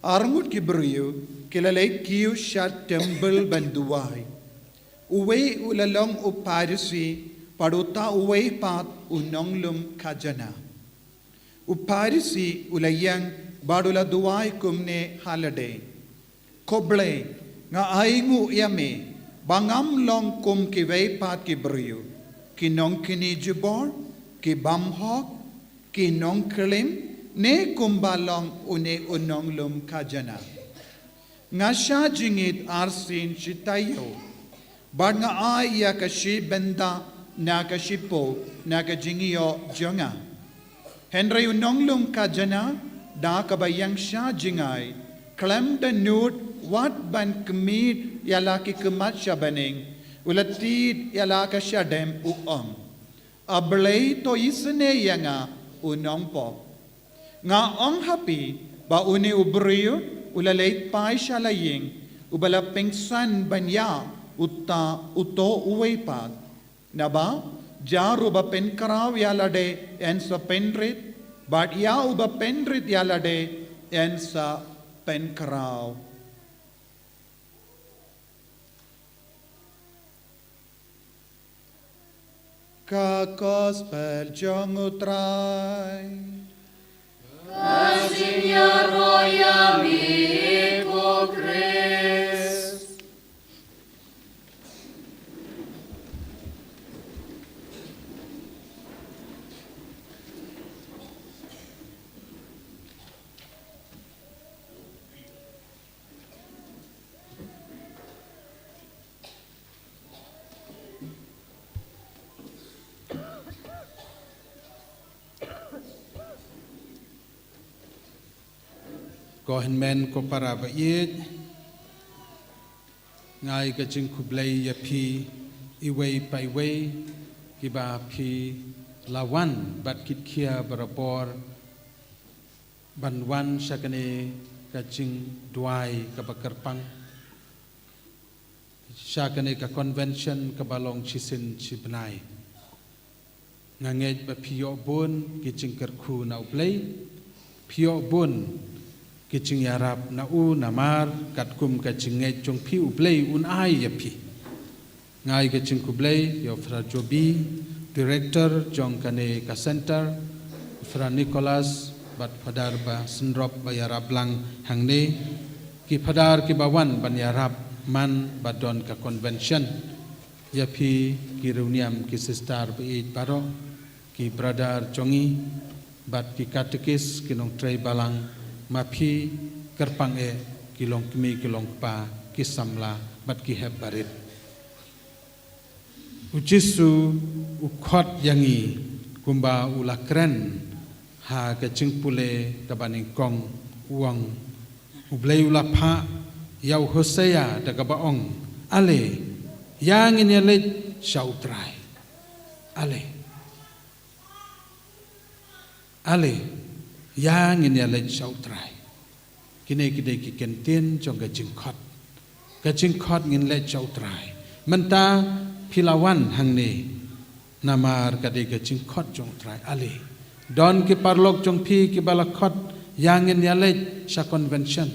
Armut kibriyu kilalay kiyu shat temple banduwai uwe ulalong uparisi paduta uwe pat unonglum kajana uparisi ulayang badula duwai kumne halade koble nga aingu yame bangam long kum ki veipat ki briyu ki nong kini jubor ki bamhok kinong kelim ne kumbalong une unong lum kajana. Nga siya jingit arsin si tayo. Bad nga ay ya kasi benda na kasi po na kajingiyo jonga. Henry unong lum kajana da kabayang siya jingay. Klem da nut wat ban kemid yalaki kemat siya baning. Ulatid yalaka siya dem uong. Ablay to isene yanga unong po. Nga ong happy ba uni ubriyo ulalay pa siya laying ubala pengsan banya utta uto uway pag. Na ba? Jaru ba penkaraw yalade en sa penrit but ya uba penrit yalade en sa penkaraw. Ka gospel jong utray. Kasinya roya miko Christ. Ko hen men ko para ba yet ngai ka jing kublai ya phi iway pa iway kiba phi lawan bat kit khia barapor banwan sakane ka jing duai ka bakarpang sakane ka convention ka balong chisin chibnai ngangej ba phi yo bon ki jing kerkhu na ublai phi yo bon kicing yarap na u namar kat kum kacing ngai jong pi ublay un ai ya pi ngai kacing kublay yo fra jobi director jong kane ka center fra Nicholas bat padar ba sendrop ba yarap lang hangne ki padar ki bawan ban yarap man badon ka convention ya pi ki reuniam ki sister ba baro ki brother jongi bat ki katekis ki nong tray balang mapi kerpang kilong kemi kilong pa kisamla bat ki heb barit ujisu ukot yangi kumba ulakren ha kecing pule tabaning kong uang ublay ulapha yau hosea daga baong ale yang ini le sautrai ale yang ini adalah sautrai. Kini kita kentien jong kajing khot ngin le sautrai. Menta pilawan hang ni namar kade kajing khot jong trai ale. Don ki parlok jong pi ki balakhot yang ini adalah sa convention.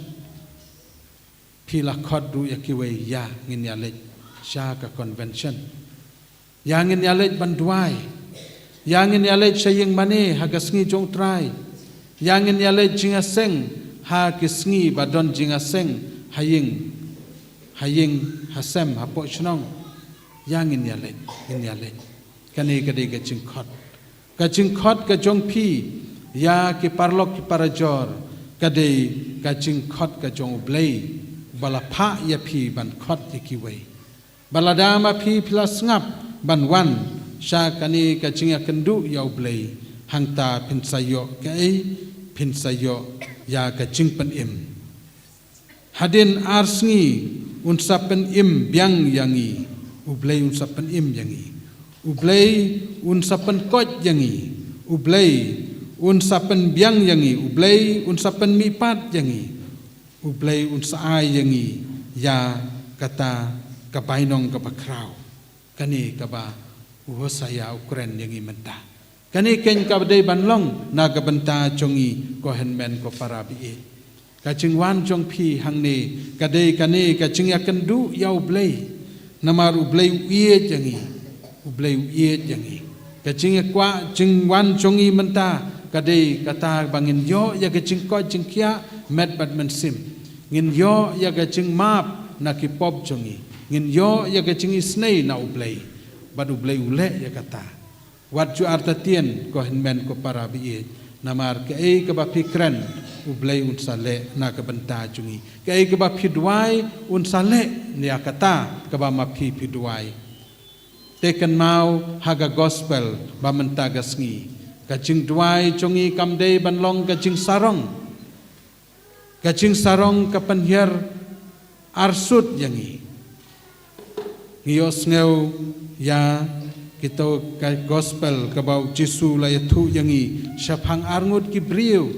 Pila khot du yakiwe ya ngin adalah sa ka convention. Yang ini adalah banduai. Yang ini adalah sayang mane hagasngi jong trai. Yang ini adalah jingaseng ha kisngi badon jingaseng haying hasem hapok senong. Yang ini adalah kani kade kacing khot kajong pi ya ki parlok ki parajor kade kacing khot kajong ublay balapha ya pi ban khot ikiwe baladama pi plus ngap ban wan sha kani kacing akendu ya ublay hangta pinsayo kai pinsayo ya kacing pen im hadin arsngi unsapen im biang yangi ublay unsapen im yangi ublay unsapen kot yangi ublay unsapen biang yangi ublay unsapen mipat yangi ublay unsaai yangi ya kata kapainong kapakraw kani kaba uhosaya ukren yangi menta kani ken kabdai banlong na kabenta chongi ko henmen ko parabi kaching wan chong pi hangne kadai kane kaching yakendu ya ublay namar ublay uye yangi ublay uye yangi kaching kwa ching wan chongi menta kadai kata bangin yo ya kaching ko chingkia met bad mensim ngin yo ya kaching map na kipop chongi ngin yo ya kaching isnei na ublay bad ublay ule ya kata wat ju artatien ko henmen ko para bi namar ke ke ba pikran ublei un sale na ke benta jungi ke ba pidwai un sale ni akata ke ba ma pidwai teken mau haga gospel ba menta gasngi ka jing dwai jungi kamdei banlong ka jing sarong ka panhiar arsut yangi ngiyos ngeu ya kita ka gospel ka bau Jisu la yathu yangi syafang arngut ki briu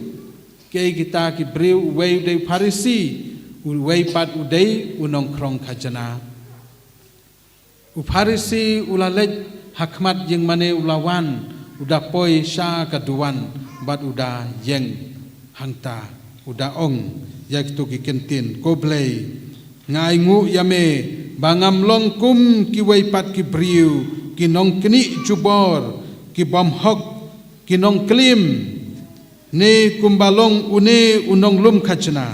ke kita ki briu wei dei Pharisi wei pat udei unong krong khajana u Pharisi ulalej hakmat yang mane ulawan uda poi sha kaduan bat uda yeng hangta uda ong yak tu ki kentin ko blei ngai ngu yame bangam long kum ki wei pat ki briu kinong kini jubor ki bom hok kinong klim ne kumbalong une unong lum khachna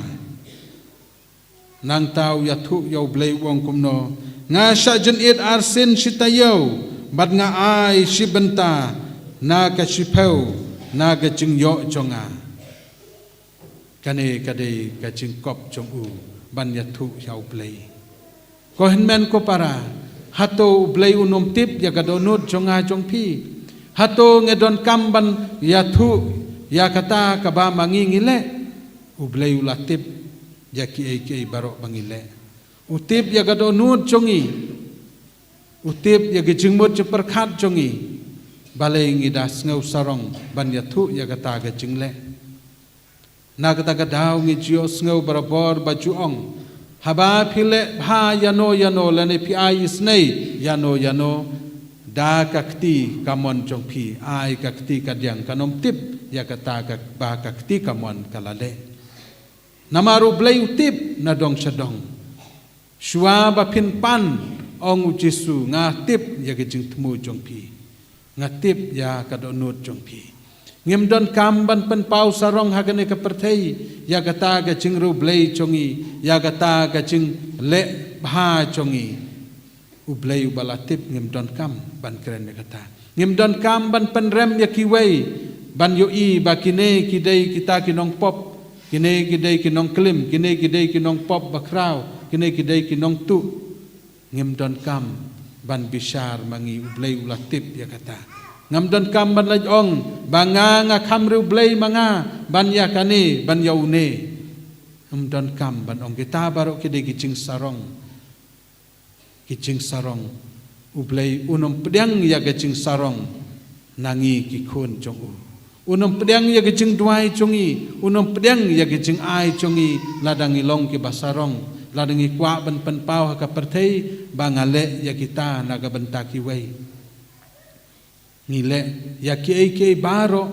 nang tau yathu yo blei wong kumno nga sha jen it arsin shitayo bat nga ai shibenta na ka shipau na ka jing yo chonga kane kade ka jing kop chong u ban yathu yo blei ko henmen ko para hato blei unom tip ya gadonut jonga jongpi hato ngedon kamban ya thu ya kata kaba mangingile ublei ulatip ya ki barok bangile utip ya gadonut jongi utip ya gejingmut jeperkhat jongi balai ngidas ngau sarong ban ya thu ya kata ga jingle na kata gadau ngi jios ngau barabor baju ong haba phile bha yano lane pi ai isnei yano da kakti kamon jongpi ai kakti kadyang kanom tip ya kata ka ba kakti kamon kalale namaru blei utip na dong sadong shua ba phin pan ong Jisu nga tip ya gejing temu jongpi nga tip ya kadonut jongpi ngem don kam ban pen pau sarong hagane ka perthei ya kata ga jingru blei chongi ya kata ga jing le bha chongi u blei u balatip ngem don kam ban kren ne kata ngem don kam ban pen rem ya kiwei ban yo i ba kine kidei kita kinong pop kine kidei kinong klim kine kidei kinong pop bakrau kine kidei kinong tu ngem don kam ban bishar mangi u blei u latip ya kata ngam don kam ban laj ong banga nga khamru blei manga ban ya kane ban yaune ngam don kam ban ong kita barok kide gicing sarong u blei unom pedang ya gicing sarong nangi ki khun chong u unom pedang ya gicing duai chongi unom pedang ya gicing ai chongi ladangi long ki basarong ladangi kwa ban pen pau ka perthei bangale ya kita naga bentaki wei ngile ya ki baro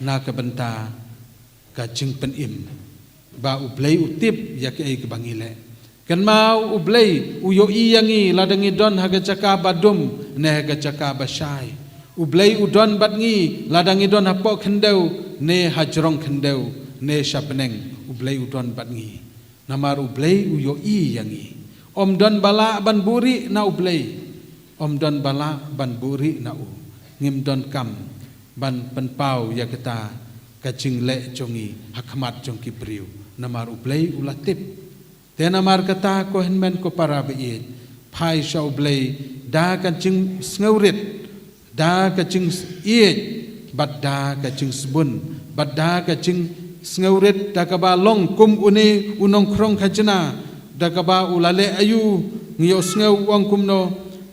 na ka benta ka jing pen im ba ublei utip ya ki ke bangile kan mau ublei uyo iyangi ladangi don haga caka badum ne haga caka basai ublei udon badngi ladangi don hapo khendeu ne hajrong khendeu ne shapneng ublei udon badngi namar ublei uyo iyangi om don bala ban buri na ublei om don bala ban buri na u ngim don kam ban penpau ya kita kacing le jongi hakmat jong kibriu namar ublei ulatip te namar kata ko henmen ko para be phai sha ublei da kacing snaurit da kacing ie bad da kacing sebun bad da kacing snaurit da ka ba long kum une unong krong khajna da ka ba ulale ayu ngio snau wang kumno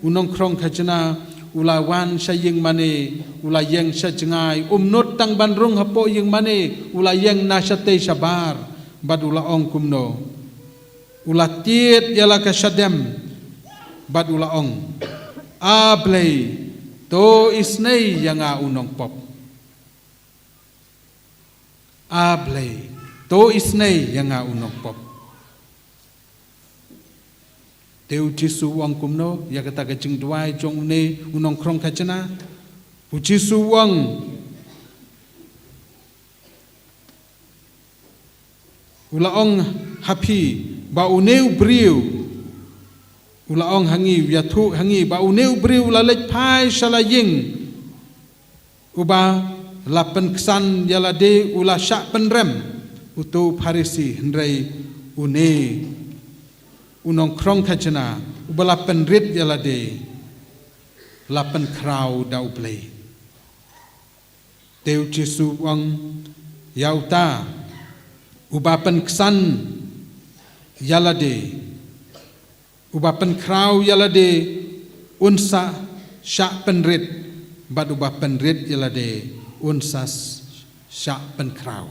unong krong khajna ulawan saying mane ulayeng sajengai umnut tang bandrung hapo yeng mane ulayeng nasate sabar bad ula ong kumno ulatiet yala kasadem bad ula ong ablei to isnei yang a unong pop ablei to isnei yang a unong pop Teu Jisu wang kumno ya kata kacing duai jong une unong krong kacana u Jisu wang ulaong happy ba uneu briu ulaong hangi yathu hangi ba uneu briu la lech phai salaying uba lapen kesan yalade ula syak penrem utu Parisi hendrai une unong krong kajana uba lapen rit yalade lapen krau da ublei Teu Jesu wang yauta uba pen kesan yalade uba pen krau yalade unsa syak penrit bad uba penrit yalade unsas syak penkrau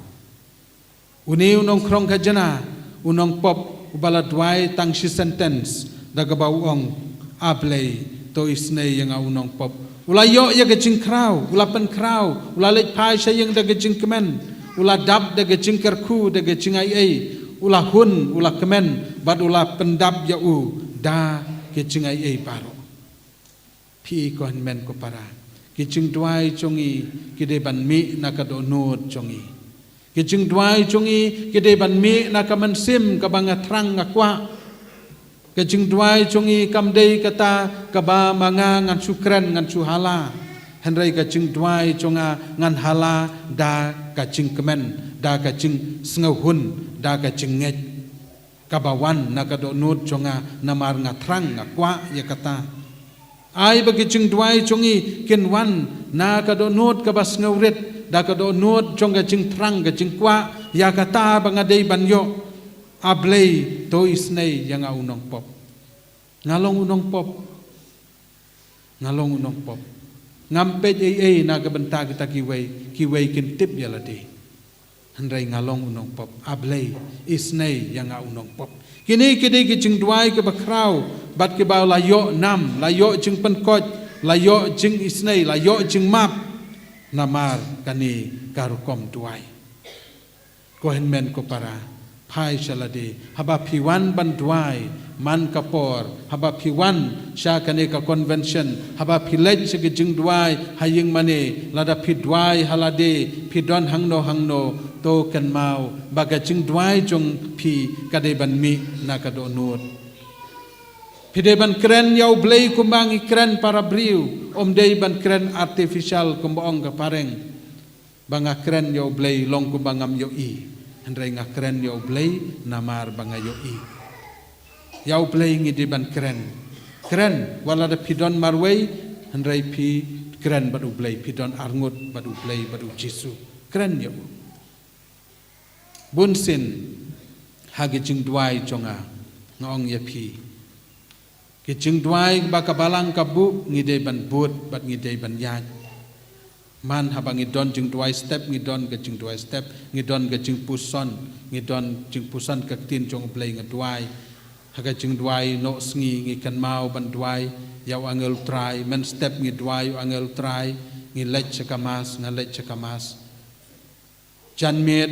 uni unong krong kajana unong pop ubala dwai tang si sentence daga bawong ablei to isne yang unong pop ula yo ya gajing krau ula penkrau ula lek pai sayang daga jing kemen ula dab daga jing kerku daga jing ai ula hun ula kemen bad ula pendab ya u da ke jing ai baro pi ko men ko para Kijing duai chongi kide ban mi nakado nod chongi. Kijing duai chongi kide ban mi nakaman sim kabanga trang ngakwa. Kijing duai chongi kamdei kata kaba manga ngan sukren ngan suhala. Henry kajing duai chonga ngan hala da kajing kemen da kajing sngahun da kajing nget. Kabawan nakado nod chonga namar ngatrang ngakwa ya kata. Ai bagi jing duai chongi ken wan na kado not kabas ngauret da kado not chonga jing trang ga jing kwa ya kata bangadei banyo ablei to isnei yang unong pop ngalong unong pop ngampet ei na ka benta kita kiwei ken tip yalade handrai ngalong unong pop ablei isnei yang unong pop kini kidi jing duai ke bakrau bat ke bau layo nam layo jing penkot layo jing isnei layo jing map namar kani karukom duai ko henmen ko para pai salade haba piwan ban duai man kapor haba piwan sha kani ka convention haba pilej se jing duai haying mane lada pi duai halade pidon hangno to kan mau baga jing duai jong pi kade ban mi na kado nut pide ban kren yau blei kumbang ikren para briu dei ban kren artificial kumbong ka pareng banga kren yau blei long kumbangam yo i hendrai nga kren yau blei namar banga yo i yau blei ngidi ban kren wala da pidon marwei hendrai pi kren badu blei pidon arngut badu blei badu jisu kren yau bunsin hagi jing duai chonga ngong ya pi ki jing duai baka balang kabu ngide ban but bat ngide ban yaj man habang idon jing duai step ngidon ke jing duai step ngidon ke jing puson ngidon jing puson ke tin chong play ngeduai haga jing duai no sngi ngikan mau ban duai yaw angel try men step ngiduai angel try ngilech chakamas ngalech chakamas janmet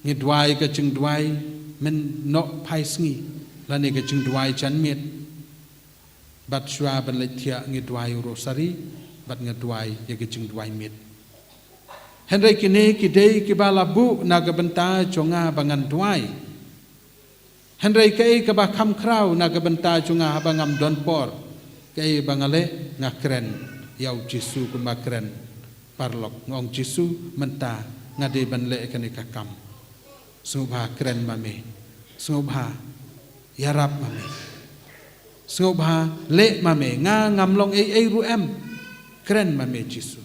ngidwai ka jing duai men no pai sngi lani ka jing duai janmet bat shwa ban lethia ngidwai rosari bat ngidwai ya ka jing duai mit henry kini kidei kibala bu naga benta chonga bangan duai henry kai ka ba kham krau naga benta chonga bangam don por kai bangale ngakren yau jisu kuma kren parlok ngong jisu menta ngade ban le kanika kam Sungubha keren mame, sungubha yarap mame, sungubha le mame, ngamlong ei ruem keren mame Jisu.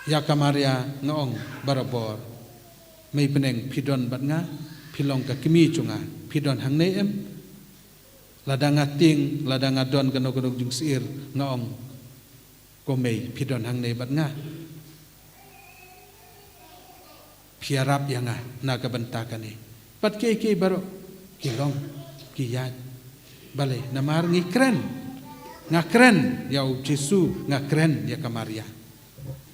Ya kamaria ngong barabor, may peneng pidon bat nga, pilong ka kimi chunga, pidon hang neem, ladang ating, ladang adon kanok jung sir ngong, komay pidon hang ne bat nga. Piarap yang naga bentakan ni. Pat ke baru kilong kiyat balik namar ngikren ngakren yau Jisu ngakren ya kamaria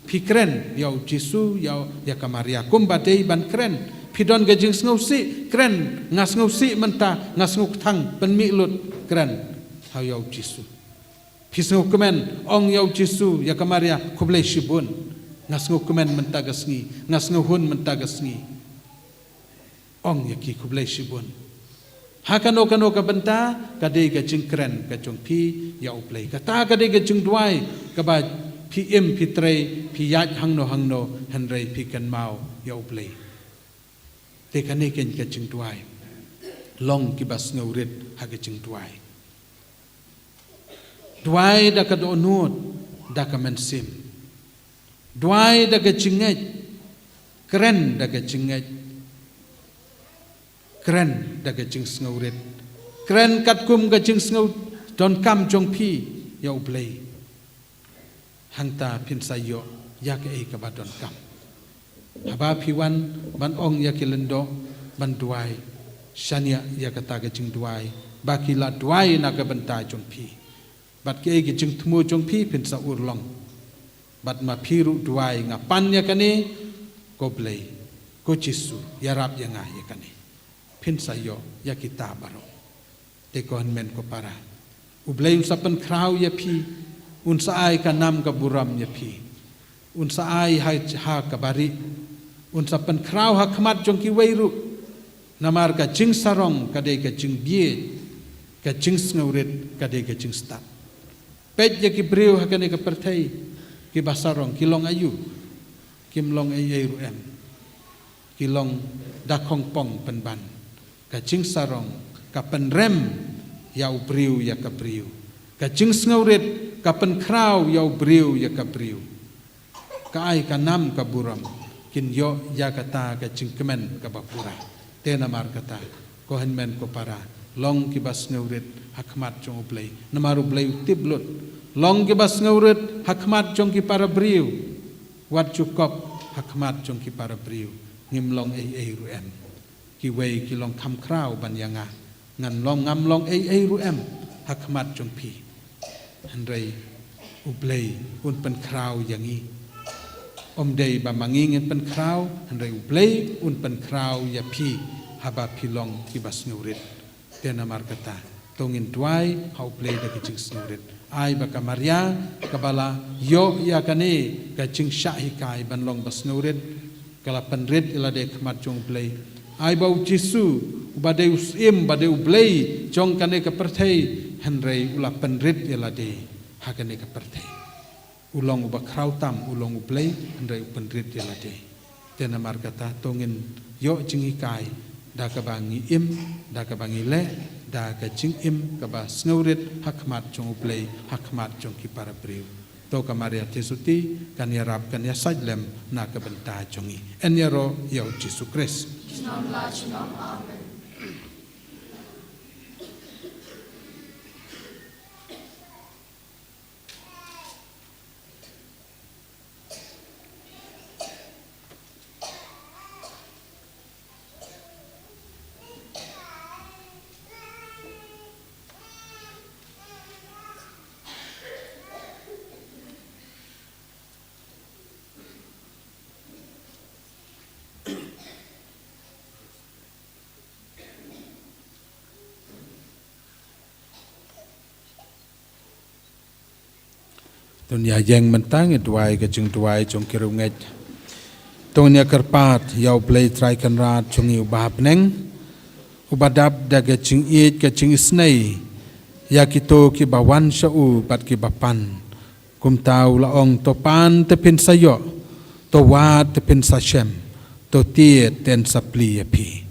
pikren yau Jisu yau ya kamaria kumbadei ban kren pidon gajing ngausi kren ngas ngausi menta ngas ngutang penmilut kren hau yau Jisu pisau kemen ong yau Jisu ya kamaria kublai shibun ngas ngukumen mentagasngi ngas nguhun mentagasngi ong yaki kublai shibun hakano ka benta kadai ka jingkren ka jongpi ya uplay kata kadai ka jingduai ka ba pi pi trei pi yat hang no henrei pi kan mau ya ublei te kane ken ka ching tuai long ki bas ngaurit ha ka ching tuai da ka do nut da ka men sim tuai da ka chinget keren da ka chinget keren da ka ching ngaurit keren kat kum ka ching ngau don kam jong pi ya ublei hang ta pin sayo ya ke ka ba don kam haba piwan ban ong ya kilendo ban duai shania ya kata ke jing duai bakila duai na ka banta jong pi bat ke jing thmu jong pi pin sa urlong bat ma phiru duai nga pan ya kane ko blei ko chisu ya rap ya nga ya kane pin sayo ya kita baro te kon men ko para ublei sa pan krau ya pi un sa ai ka nam ka buram ya pi un sa ai ha ka bari un sa pan krau ha khmat jong ki weiru namar ka jing sarong ka de ka jing bie ka jing snauret ka de ka jing stat pet ya ki breu ha ka ne ka perthai ki basarong ki long ayu kim long ai ru em ki long da khong pong pen ban ka jing sarong ka pen rem yau breu ya ka breu ka jing snauret ka pen krau yau breu ya ka breu ka ai ka nam ka buram kin yo ya kata ka cingkemen ka bapura tena mar kata ko henmen ko para long ki bas ngaurit hakmat jong ublei namaru blei tiblot long ki bas ngaurit hakmat jong ki para briu wat cukup hakmat jong ki para briu ngim long ei ru em ki wei ki long kham krau ban yanga ngan long ngam long ei ru em hakmat jong pi henrei ublei un pen krau yangi om dei ba mangingin pen krau henrei ublei un pen krau ya pi haba pilong ki bas ngurit tena mar kata tongin tuai ha ublei da ki jing ngurit ai ba kamaria kabala yo ya kane ka jing sha hi kai ban long bas ngurit kala penrit ila de khmat jong ublei ai ba jisu ba de usim ba de ublei jong kane ka perthei henrei ula penrit ila de ha kane ka perthei ulong uba krau tam ulong ublei andai upenrit ya lade tena mar kata tongin yo jingi kai da ka bangi im da ka bangi le da ka jing im ka ba snaurit hakmat jong ublei hakmat jong ki para briu to ka maria tesuti kan ya rap kan ya sajlem na ka benta jongi en ya ro yo Jesus Christ amen. Dunia yang mentang duai ke jeng duai jong kirunget dunia kerpat yau play try kan rat jongi ubah neng ubadap daga jeng it ke jeng isnei ya kito ki bawan shau bat ki bapan kum tau laong topan te pin sayo to wat te pin sashem to tiet ten sapli api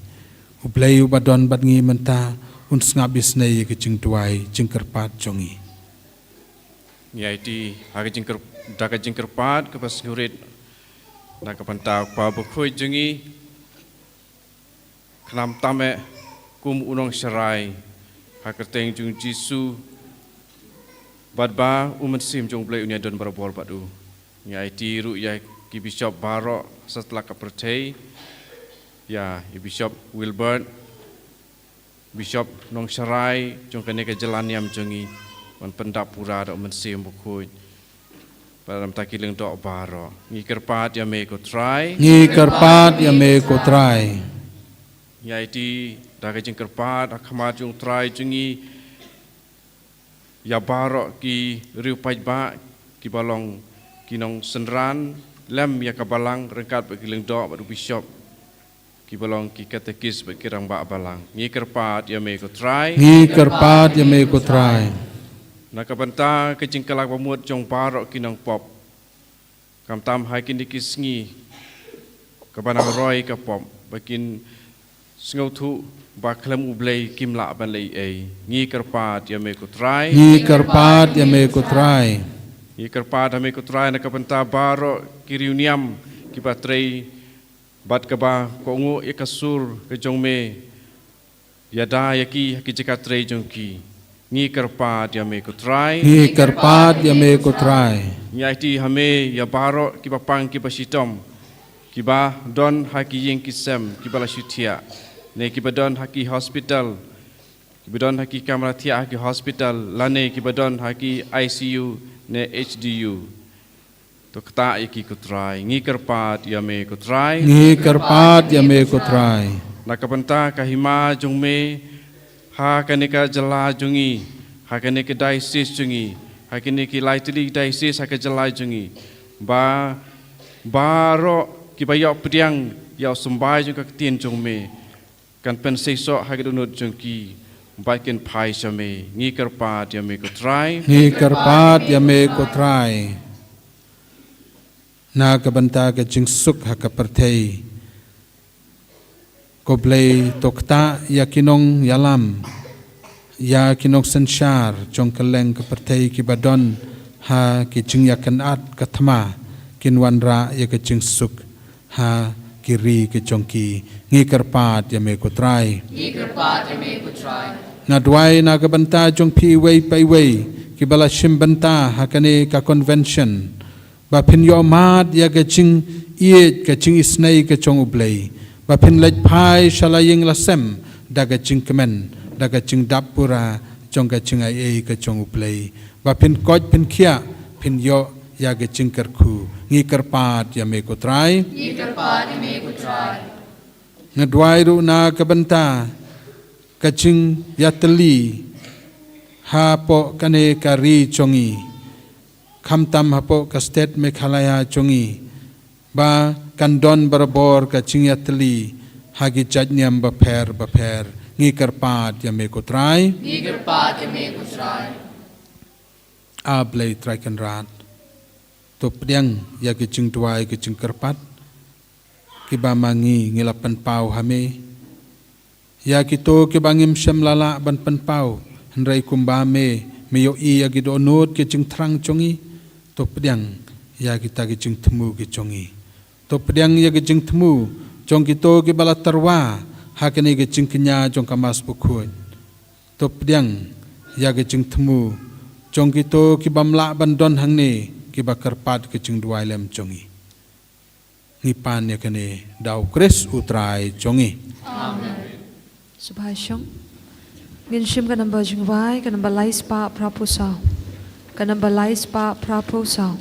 ublay ubadon bat ngi menta un ngab isnei ke jeng duai jeng kerpat jongi yaitu hari jingkar daga jingkar pat ke pas ngurit nak pantau pa bukhoi jengi khnam tame kum unong serai hakateng jung jisu badba sim jong play unya don barabol padu yaitu ru ya ki bishop barok setelah kepercayai ya bishop Wilbert bishop nong serai jong kene ke jalan yam jengi man pendapura dok mensim bukuj pada takiling dok baro ngi kerpat ya me ko try yaitu daga jing kerpat akhamat jung try jungi ya baro ki riu pajba ki balong kinong senran lem ya kabalang rengkat bakiling dok badu bishop ki balong ki katekis bakirang ba balang ngi kerpat ya me ko try Nak banta kecing kelak pemut jong parok kinang pop kam tam hai kin dikisngi kabanang roi ka pom bakin sngau thu ba klam ublei kim la ban lei ei ngi karpat ya me kutrai Ngi karpat ya me kutrai. ngi karpat me kutrai na kapanta baro kiriuniam kibatrei bat kaba ko ngu ikasur ke jongme yada yaki hakijikatrei jongki ngi karpat ya me kutrai Ngi karpat ya me kutrai. nyaiti hame ya baro kibapang kibasitom kiba don haki ying kisem kibala shutia ne kibadon haki hospital kibadon haki kamratia haki hospital lane kibadon haki ICU ne HDU to kta iki kutrai ngi karpat ya me kutrai Ngi karpat ya me kutrai. nakapanta kahima jungme ha kanika jala jungi ha kanika diocese jungi ha kanika lightly diocese ha jala jungi ba baro kibayok pediang yau sembai jung ka tien jungme kan penseso ha kedunut jungki baikin pai same ngi karpat ya me kutrai Ngi karpat ya me kutrai. Na kabanta ka jing suk ha kapertei. Koblei tokta ya kinong yalam. Ya kinong sensyar jong keleng kapertei kibadon ha ki jing ya kanat kathma kinwanra ya ka jing suk ha kiri ke jongki ngi karpat ya me kutrai. Na dwai na kabanta jong pi wei pai wei kibala shimbanta hakane ka convention ba pin yo mat ya ka jing iet ka jing isnai ka jong ublei ba pin lej pai shalaying lasem da ka jing kemen da ka jing dapura jong ka jing ai ka jong ublei ba pin koj pin kia pin yo ya ka jing karku ngi karpat ya me kutrai ngadwai ru na kabanta kacing yateli hapo kane kari chongi khamtam hapo ka state Meghalaya chongi ba kandon barabor kacing yateli hagi jajnyam ba pher ngi karpat ya me kutrai ablei traikan rat to priang ya kicing tuai kicing karpat kiba mangi ngilapan pau hame ya kito kibangim syam lala ban pan pau handrai kumbame meyo i ya gido not kicing trang chongi to priang ya kita kicing temu kicongi to priang ya kicing temu jong kito kibala tarwa hakene kicing kenya jong kamas bukun to priang ya kicing temu jong kito kibamla bandon hangne kiba karpat kicing duai lem chongi nipan ya kene dau kris utrai chongi Subhasyong. Ginshim ka namba jingwai, ka namba lais pa prapusaw. Ka namba lais pa prapusaw.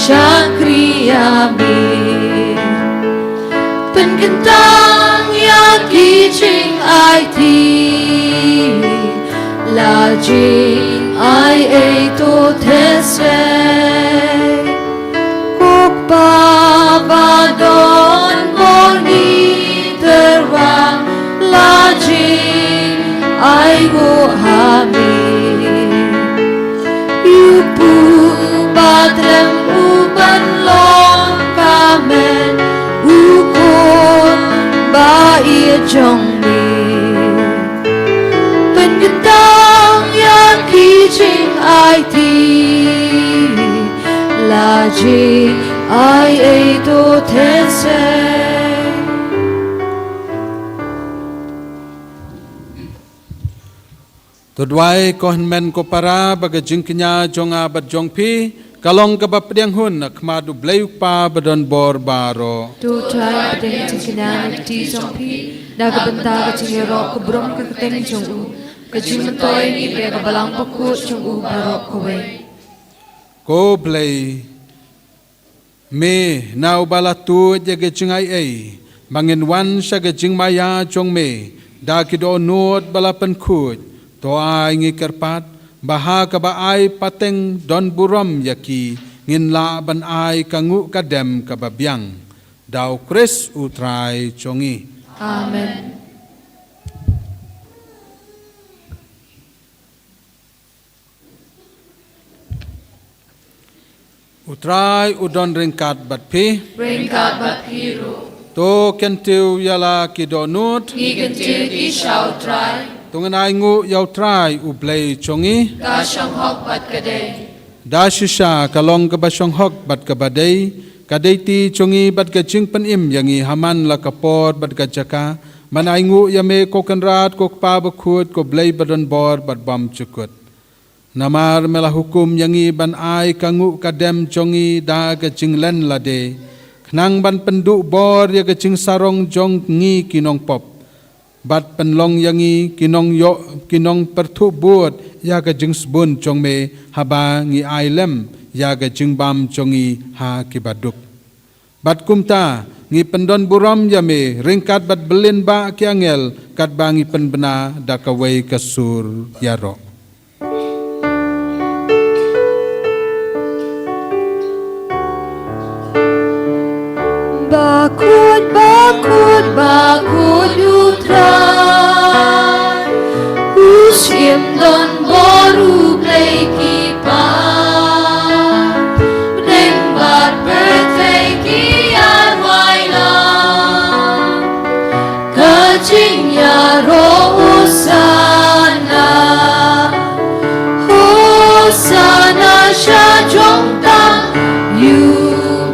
Syakriami Penkentang Yaki Ching IT La Jing Ai Ei To Tese Kok Babadon Borni Terwang La Jing Ai Go Hami Yupu Badrem Uban Long Kamen Ukon Bai Jong Mi Penkentang Yaki Ching IT La Jing Ai Ei To Tese Tudwai kohn men ko para baga jingknya jonga bat jongpi kalong ka bapdiang hun akmadu bleu pa badon bor baro Tu trai pedeng jingkina ti jongpi daga benta ka jingero ke brom ka keteng jongu ke jingmentoi ni pe ka balang paku jongu baro kowe ko blei me nau balatu jaga jingai ei mangin wan saga jingmaya jong me da kido nod balapan kut to ai ngi kerpat baha ka ba ai pateng don buram yaki ngin la ban ai kangu kadem ka babyang dau kris utrai chongi Amen. utrai udon ringkat bat pi Ringkat Bat Piru to kentiu yala kidonut Gigantil Ki Shao Trai tungan ai ngu yau trai u blei chongi Ka Shang Hok Bat Kadei da shisha kalong ka basong hok bat ka badai kadai ti chongi bat ka jing pan im yangi haman la kapor bat ka jaka man ai ngu yame ko kanrat ko pa ba khut ko blei badon bor bat bam chukut namar mela hukum yangi ban ai kangu kadem chongi da ka jing len la de khnang ban pendu bor ya ka jing sarong jong ngi kinong pop bat penlong yangi kinong pertu buat ya ka jing sbun chong me haba ngi ailem ya ka jing bam chongi ha kibaduk bat kumta ngi pendon buram ya me ringkat bat belin ba kiangel kat bangi penbena da ka wei kasur yaro Bakut, bakut, bakut utrai Usim don boru play kipan Neng bat birthday ki arwailan Kacing yaro Hosana Hosana syajong tang You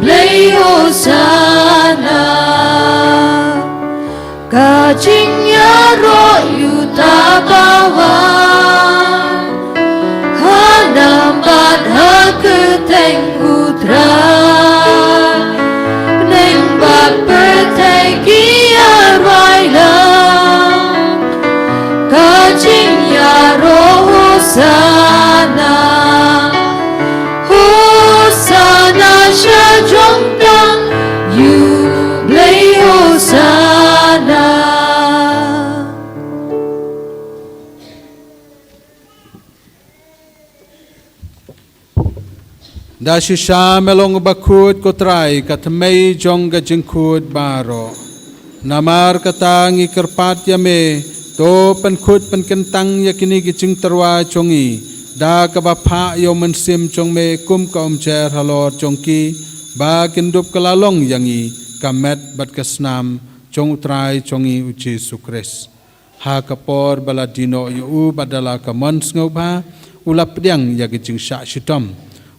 play Hosana Kacing yaro yuta bawan Hanambat haketeng utran Neng bat pertegi arwailang Kacing yaro Hosana Hosana syajong tang You play Hosana da shisha melong bakut ko trai katmei jong ga jingkut baro namar kata ngi kerpat yame to penkut penkentang yakini gi jing terwa chongi da ka ba pha yo mensim chong me kum ka cher halor chongki ba kindup kalalong yangi kamet bat kasnam chong trai chongi uci sukres ha kapor baladino yu badala ka mons ngoba ulap diang ya gi jing sha shitom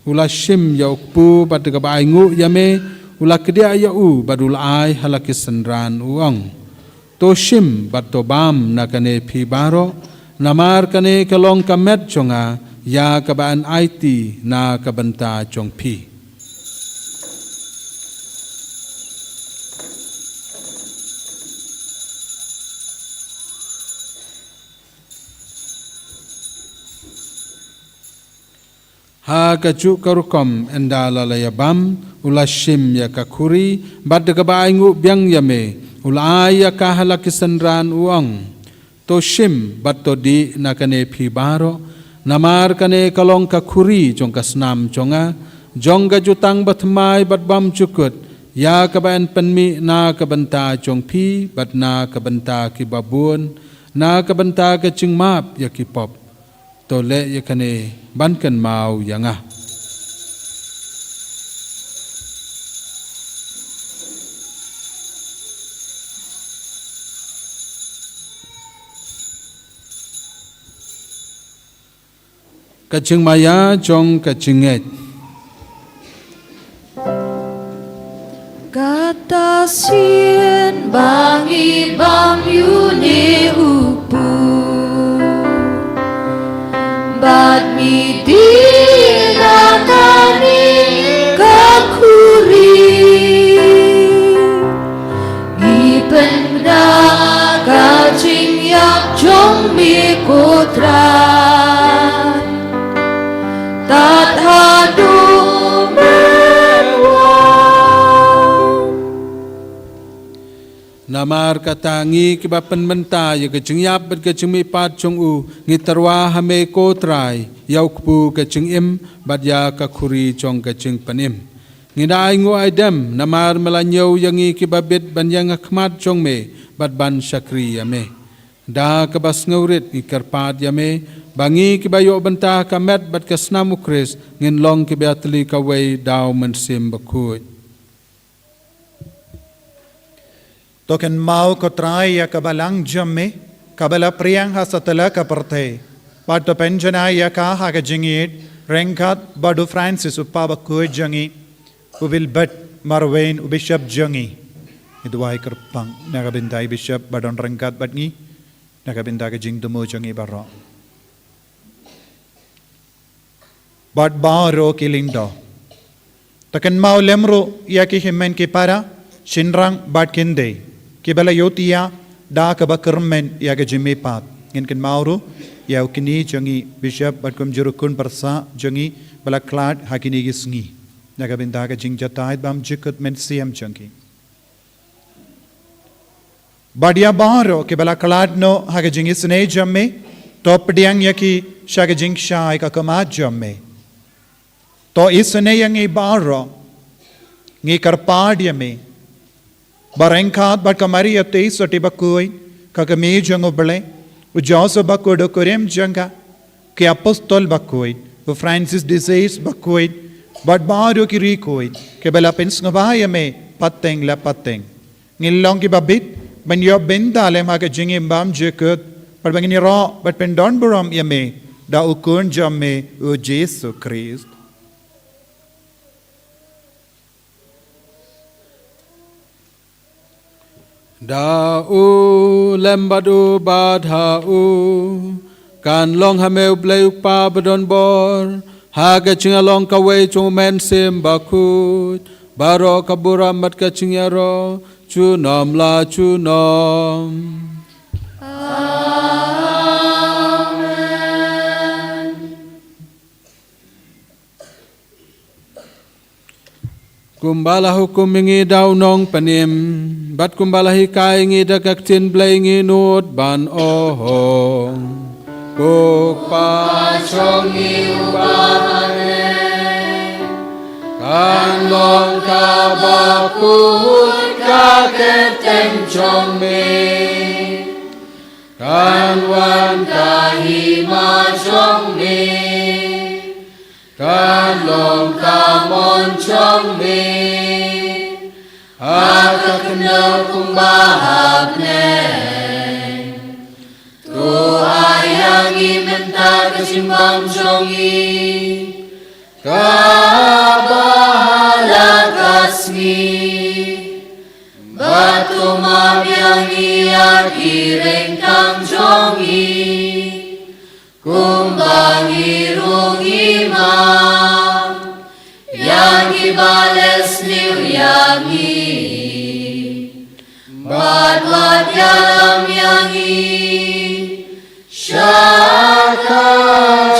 ula shim ya ukpu bat ka ba ngu yame ula kedia ya u badul ai halakis senran uang to shim bat to bam na kane phi baro namar kane kalong kamet chonga ya kaban IT na kabanta chong phi ha kaju karukom endala layabam ulashim ya kakuri bad kabaingu biang yame ulaya kahala kisandran uang to shim bad to di nakane phi baro namar kane kalong kakuri jong kasnam jonga jongga jutang batmai bad bam cukut ya kaban penmi na kabanta jong phi bad na kabanta ki babun na kabanta ke chingmap ya ki pop to le yakane bankan mau yanga kaching maya jong kachinget Kata sien bangi bam yune upu Bad mi dinakani kakuri Ipenda kaching yak jong mi kotran Tat hadu namar katangi kibapan menta ya kaching yap bat kaching mi pat chung u ngitarwa hame ko trai yau kpu kaching im bat ya kakuri chong kaching panim ngidai ngu aidem namar melanyo yangi kibabit ban yang akhmat chong me bat ban syakri yame da kabas ngaurit ngikarpat yame bangi kibayo benta kamet bat kasnam ukris ngin long kibatli kawai daw mensim bakut Token mau kotrai ya kabalang jamme kabala priang hasatala kaparte pato penjana ya ka ha jingit rengkat badu Francis upaba ku jangi ubil bat marwain ubishap jangi idwai kerpang nagabindai bishop badon rengkat batngi nagabinda ke jing dumo jangi barro bad baro kilindo token mau lemro ya ki himmen ki para shinrang bat kinde Kibala yotia da kabakermen ya ke jimi pat ngin ken mauru ya ukini jangi bishop batkum jurukun persa jangi bala klad hakini gisngi naga binda ka jing jatait bam jikut men siam jangi badia baro ke bala klad no hage jingi sne jamme top diang yaki shage jing shai ka kama jamme to isne yangi baro ngi karpad yame Barengkat bat kamari ate soti bakui kakame jango bele ujoso bakodo korem janga ke apostol bakui u Francis disease bakui bat baro ki rikoi ke bela pens ngabaya me pateng la pateng ngilong ki babit ban yo bendale ma ke jingi bam jekut par bangini ro bat pendon buram yame da ukun jamme u Jesu Christ Da u lembadu badha u kan long hameu bleu pa badon bor haga chinga long kawe chung men sim bakut baro kabura mat ka chingyaro chu nom la chu nom kumbala hukum ingi daw nong panim bat kumbala hikai ingi dagak tin blay ingi nut ban ohong kuk pa chong iubane kan long ka bakut ka keteng chong me kan wan ka hima chong me kan long ka mon chong me akakna kumbahap ne tu ayang imenta kasimbang chongi kabahala kasmi batu mamyang iakireng kang chongi kumbang irung imam yang ibales niu yangi badwat yalam yangi shaka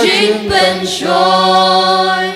jing penshoy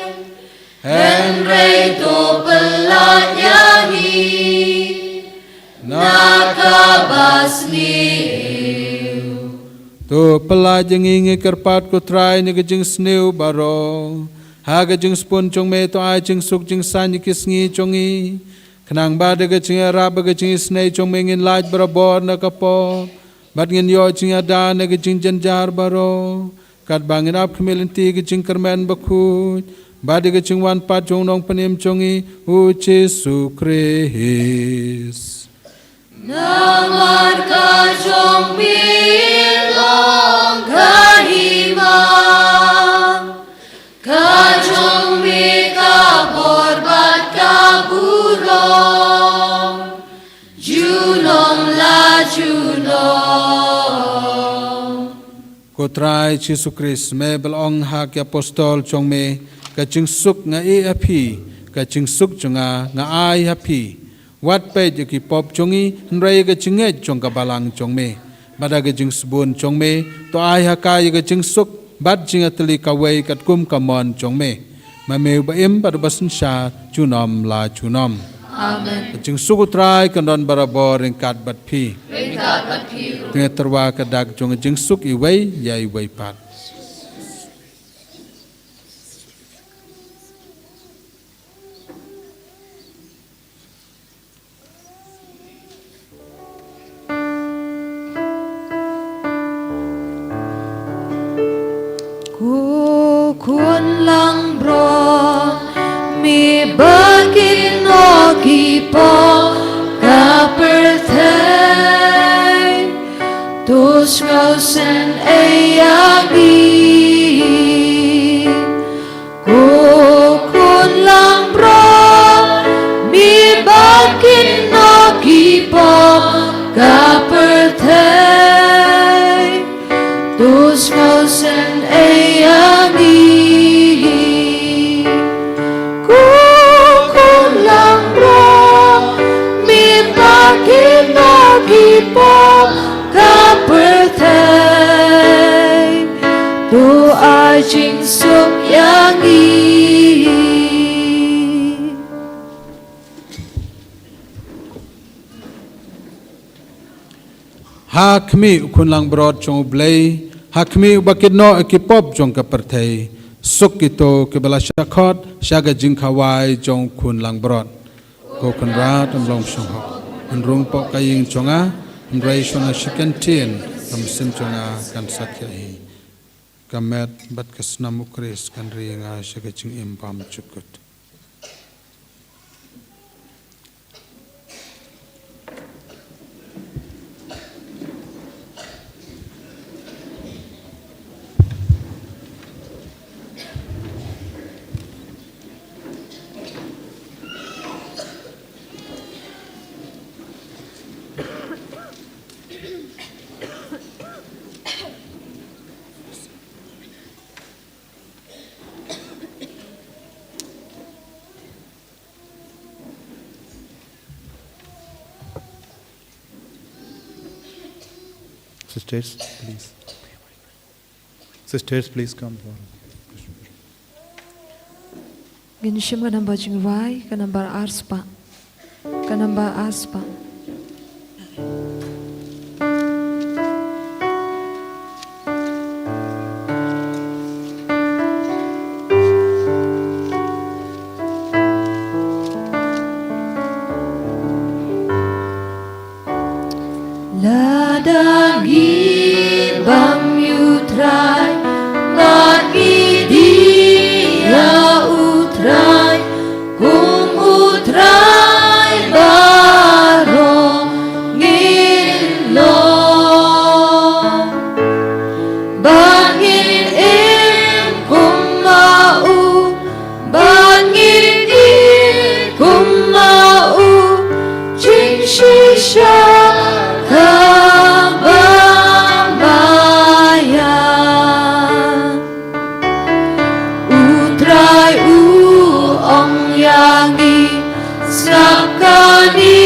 Tu pelajeng ingi kerpat ku try ni gejing snew baro. Ha gejing spun chong me to ai jing suk jing san ni kisngi chongi. Kenang ba de gejing rab gejing snei chong me ngin laj barabor na kapo. Bat ngin yo jing ada na gejing janjar baro. Kat bangin ap kemilinti gejing kermen bakut. Ba de gejing wan pat chong nong panim chongi u Jesu Christ. Naman ka jong bilong kahimang, ka jong mi kaborbat kaburong, junom la junom. Kotrai Jesu Christ me belong hak apostol chong me ka ching suk nga e api ka ching suk chunga nga ai api. Wat pe ki pop chongi nrai ga chinge chong ka balang chong me bada ga jing sbun chong me to ai ha ka ga jing suk bad jing atli ka wei kat kum ka mon chong me ma me ba im bad basin sha chunom la chunom Amen. jing suk trai kan don barabor ring kat bat phi Ring kat bat phi te terwa ka dak chong jing suk i wei ya i wei pat. Kun lang bro mi bagin no kipo kapertay tus ngausen ayagi kun lang bro mi bagin no kipo kapertay tus ngausen ayagi tu ai chính suk yang i Hakmi kun lang brod chong blay hakmi bakit no ekipop chong ka perthei suk kito ke bala shakhot shaga jing khawai chong kun lang brod ko kun ra tam long shong ho an rung po kaying chonga rai shona shikan tin tam sim chonga kan sakya hi kamet bat kasnam ukris kan ringa shaga jing impam chukut. Sisters, please. Sisters, please come forward. Ginshim ka namba jingwai, ka namba arspa. Ka namba aspa. Ladagi bam yutrai lagi dia utrai kum utrai baro ngilo bangin im kum mau bangin im kum mau ching shisha Sakani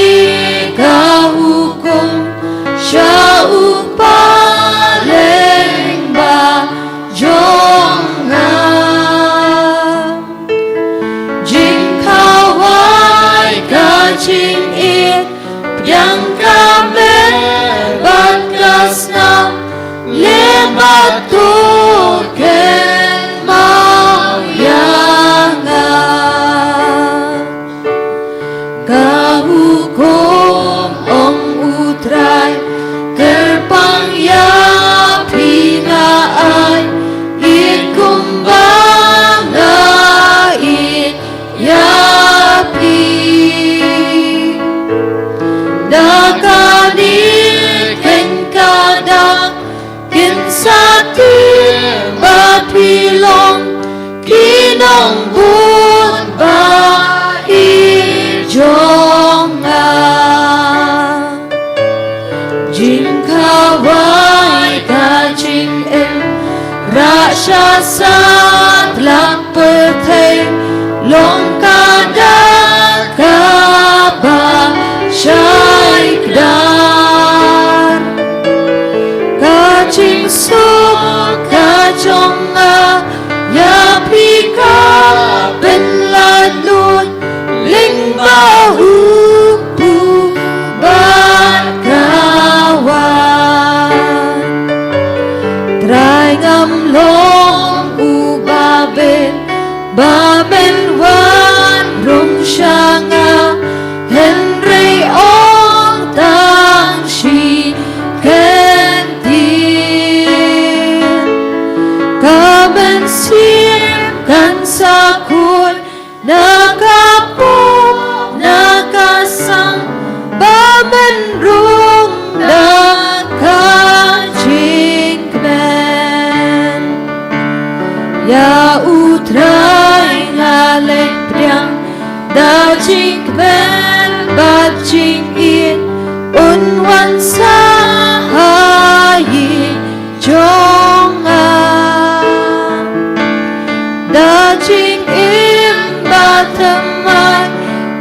kahukum syau paling ba jonga jing kawai kacing it yang kamen matukin mau yangan kahukum ong utrai kerpang ya pinaay it kumbang na it yapi dakanik kadang kinsati bapilong kinong bun ba ijonga jing kawai ka jing em raksasa lang pertay long kada kaba syai kdar kacing sok kajonga ya pika ben ladun ling bahu pu bakawan try ngam long ubaben baben wan rung syanga Henry ong tang shi kentin kaben sim kan sakun nakapong nakasang baben rung nakajingmen ya utrai ngalek priang da jingmen bat jing in unwan sahayi jonga da jing im batamai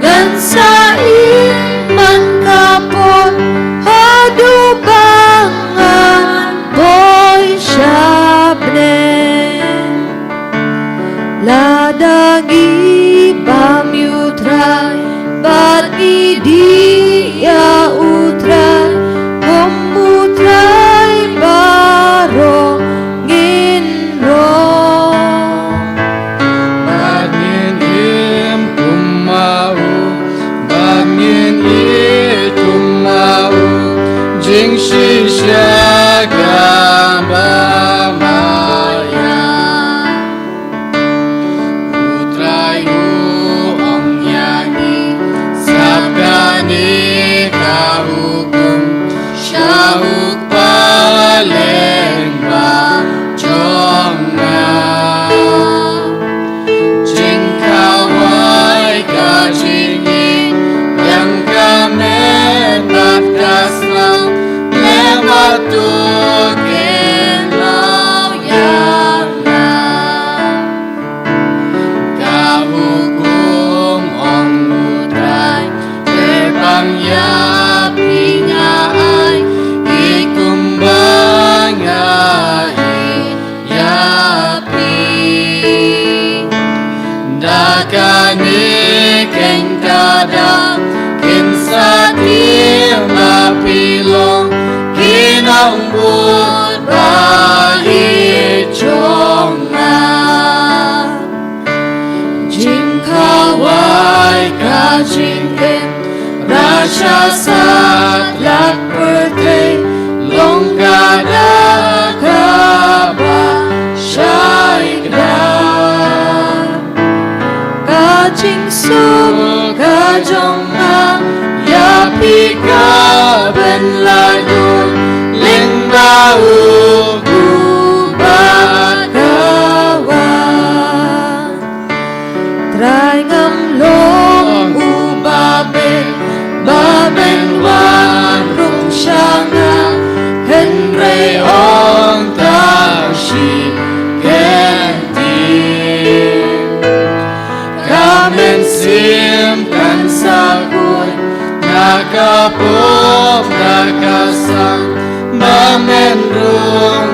gan sa iman kapon hadu bangan boy syabnen ladangi pamyutrai bat dia utrai pemutrai baro nginro Bagin im kumau bagin itum mau jing shisha gamba maya utrayu ong yangi sabgani kahukum syahuk palembang jonga jing kawai kajingi yang kamen bat kaslau lewat tuken lau yana kahukum ong utrai terbang ya pingai ikumbang ai yapi dakani ken kadang kinsati mapilong kinong bud bayi jonga jing kawai ka jing en raksasa lak pertay long kada kaba syai kdar kajing sum kajonga ya pika ben ladun ling bau kubat kawan try ngam long ubaben baben wan rung syanga henry ong tang shi kentin kamen sim kan sakun nakapop nakasang bamen rung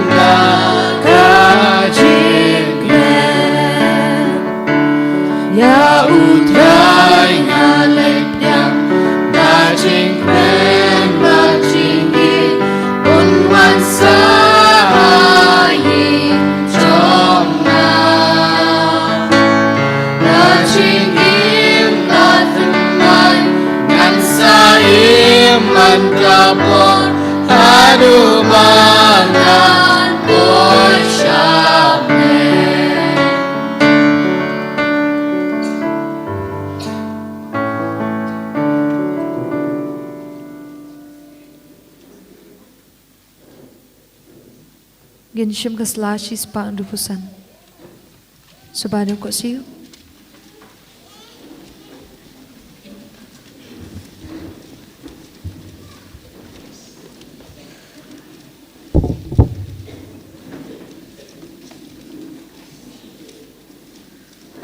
nakajinglen ya utrai ngalek diam bajing kren bajing unwan sah panubangan bosyamne. Genshim kaslashi spa andufusan. Subhanahu kok siu.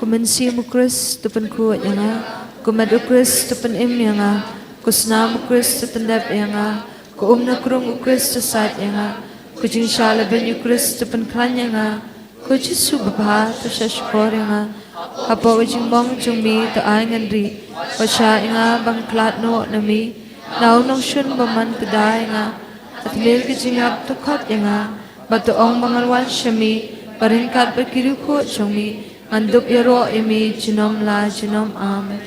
Kumensi mukris tupen kuat yanga, kumed ukris tupen im yanga, kusna mukris tupen dep yanga, kuumna kurung ukris tesat yanga, kucing shala ben ukris tupen klan yanga, kucisu babha tushashkor yanga, hapa ujing bong jungmi tu ay ngandri, washa yanga bang klat no nami, nau nong shun baman pedai yanga, atmil kucing ap tukot yanga, batu ong bangalwan shami, paringkat berkiru kuat jungmi, Anduk yaro imi jinom la jinom amen.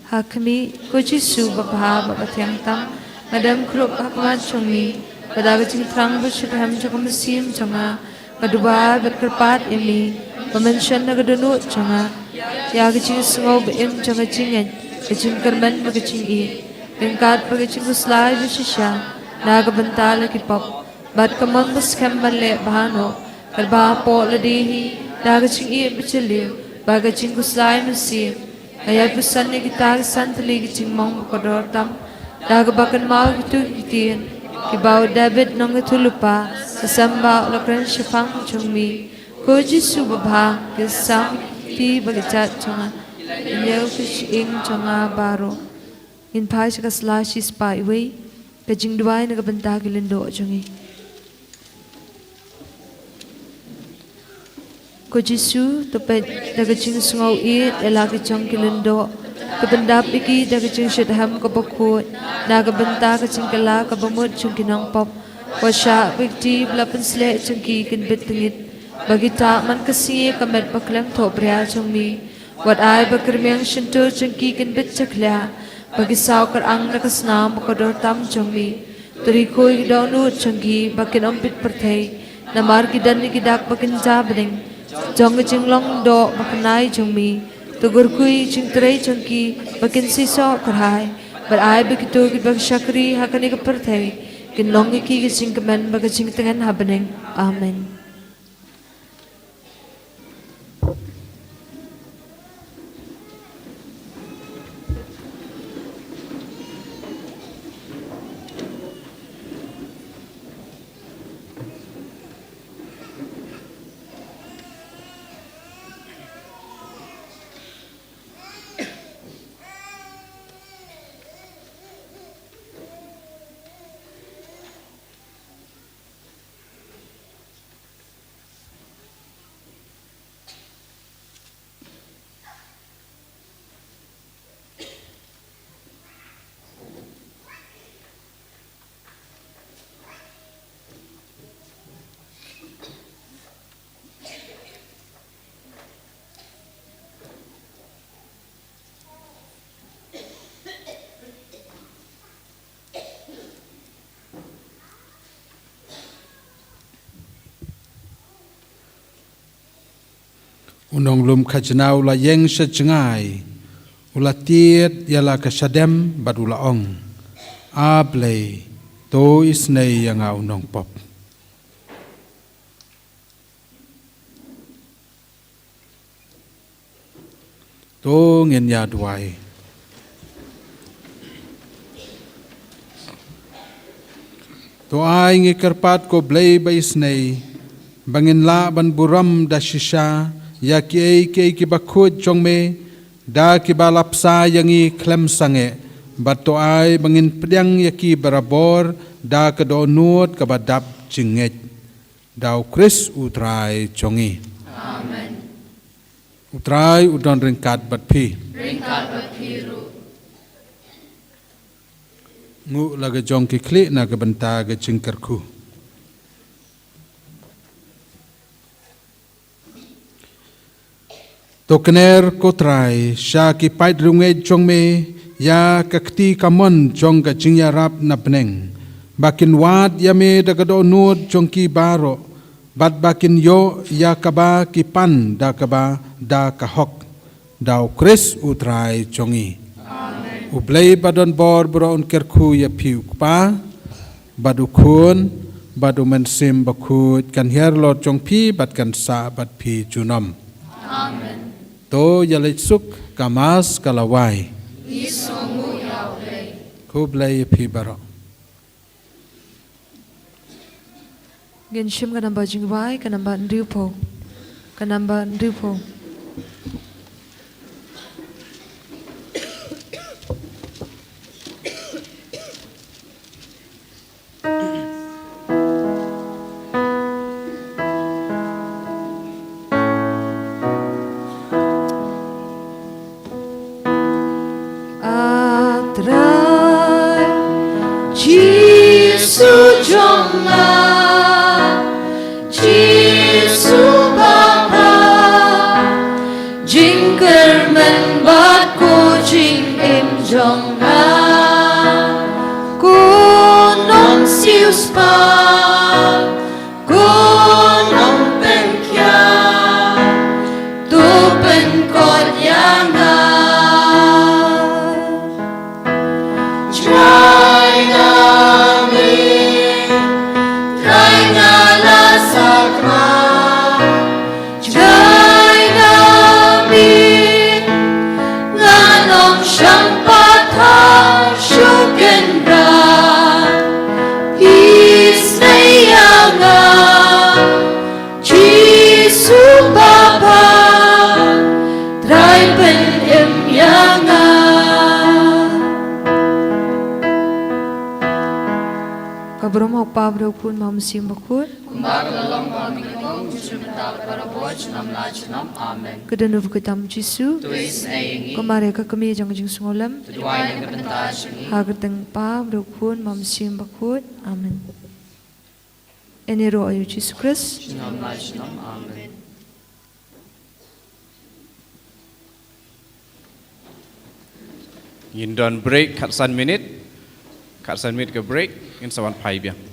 Hakmi kujisu babha babatyang tam. Madam krup hakmat chungmi. Badagajing trang bashidham jagamusim changa. Maduba bakrpat imi. Bamanshan nagadunut changa. Yagajing sungob im jagajing Gajing karman bagajing i. Bingkat bagajing uslay bashisha. Nagabantala kipop. Bad kamang baskam bale bahano. Kalba po ladihi. Dagajing i bachiliw. Bagajing kuslay masim. Ayat pesan ni kita santli gajing mong kodor tam. Dagabakan mau gitu hitin. Kibau David nong itu lupa. Sesamba lakran syafang jungmi. Koji subabha kisam ti bagajat jonga. Inyau kishing jonga baro. In pai sakaslay spa iwi. Gajing duay nagabanta gilindo jongi. Kujisu tupet dagajing sungau it elaki chong kilindo kabendap iki dagajing shitham kabakut nagabenta kaching kala kabamut chung kinang pop washa bigti blapen sle chungki kin bitngit bagita man kasi kamet baklem thopria chungmi wat ai bakrmyang shinto chungki kin bit chakla bagisaw kar ang nakasnam bakador tam chungmi turi koi donu chungki bakin ompit perthai namar kidan ni kidak bakin jabring Jong jinglong do bakanai jongmi tugur kui jingtrai jongki bakin siso karhai berai begitu gibag syakri hakani keperthai kinlong iki gisingkemen bagajing tengan habeneng amen. Unong lum kajnau la yeng sejngai ula tiet yala kasadem badula ong ablei to isnei yang unong pop to ngen ya duai to ai ngi kerpat ko blei ba isnei bangin la ban buram da shisha ya ki bakut jongme da ki balapsa yangi klem sange bato ai bangin pedang yaki barabor da kedonut kabadap jinget dau kris utrai jongi amen utrai udon ringkat bat pi ru ngu laga jong ki klik na ke benta ke jingkerku Tokener kotrai syaki pait rungai jongme ya kakti kamon jong ka jingya rap na peneng bakin wat yame da kado nut jongki baro bat bakin yo ya kaba kipan da kaba da kahok da Chris utrai jongi ublei badon bor bro on kerku ya piu pa badu kun badu mensim bakut kan her lot jong pi bat kan sa bat pi junom Amen. to yalitsuk kamas kalawai Isomu Yahweh. ku blei pi baro Gen shim kanamba jingwai kanamba ndriupo. Kanamba ndriupo. Atrai Jisu Jonga Jisu Bapa Jingker men bat ko jing im Jonga Kunong sius pa Kunong pen kya Tu pen kot yanga Try na la sakma Try na mi Nganong shampata shukendra Peace na yanga Jisu Baba Try pen im yanga Kabroma pabro kun mamsim bakut. Kumbagalong pamingkong Jumenta para Bochnam Lachnam. Amen. Kedanuv ketam Jisu. Tuis na ingi. Kamare ka kami jang jing sungolam. Tuduay na kabantasyon. Hagatang pabro kun mamsim bakut. Amen. Enero ayo Jisu Christ. Shinam Lachnam. Amen. Yin don break kat san minute ke break in sawan pai biang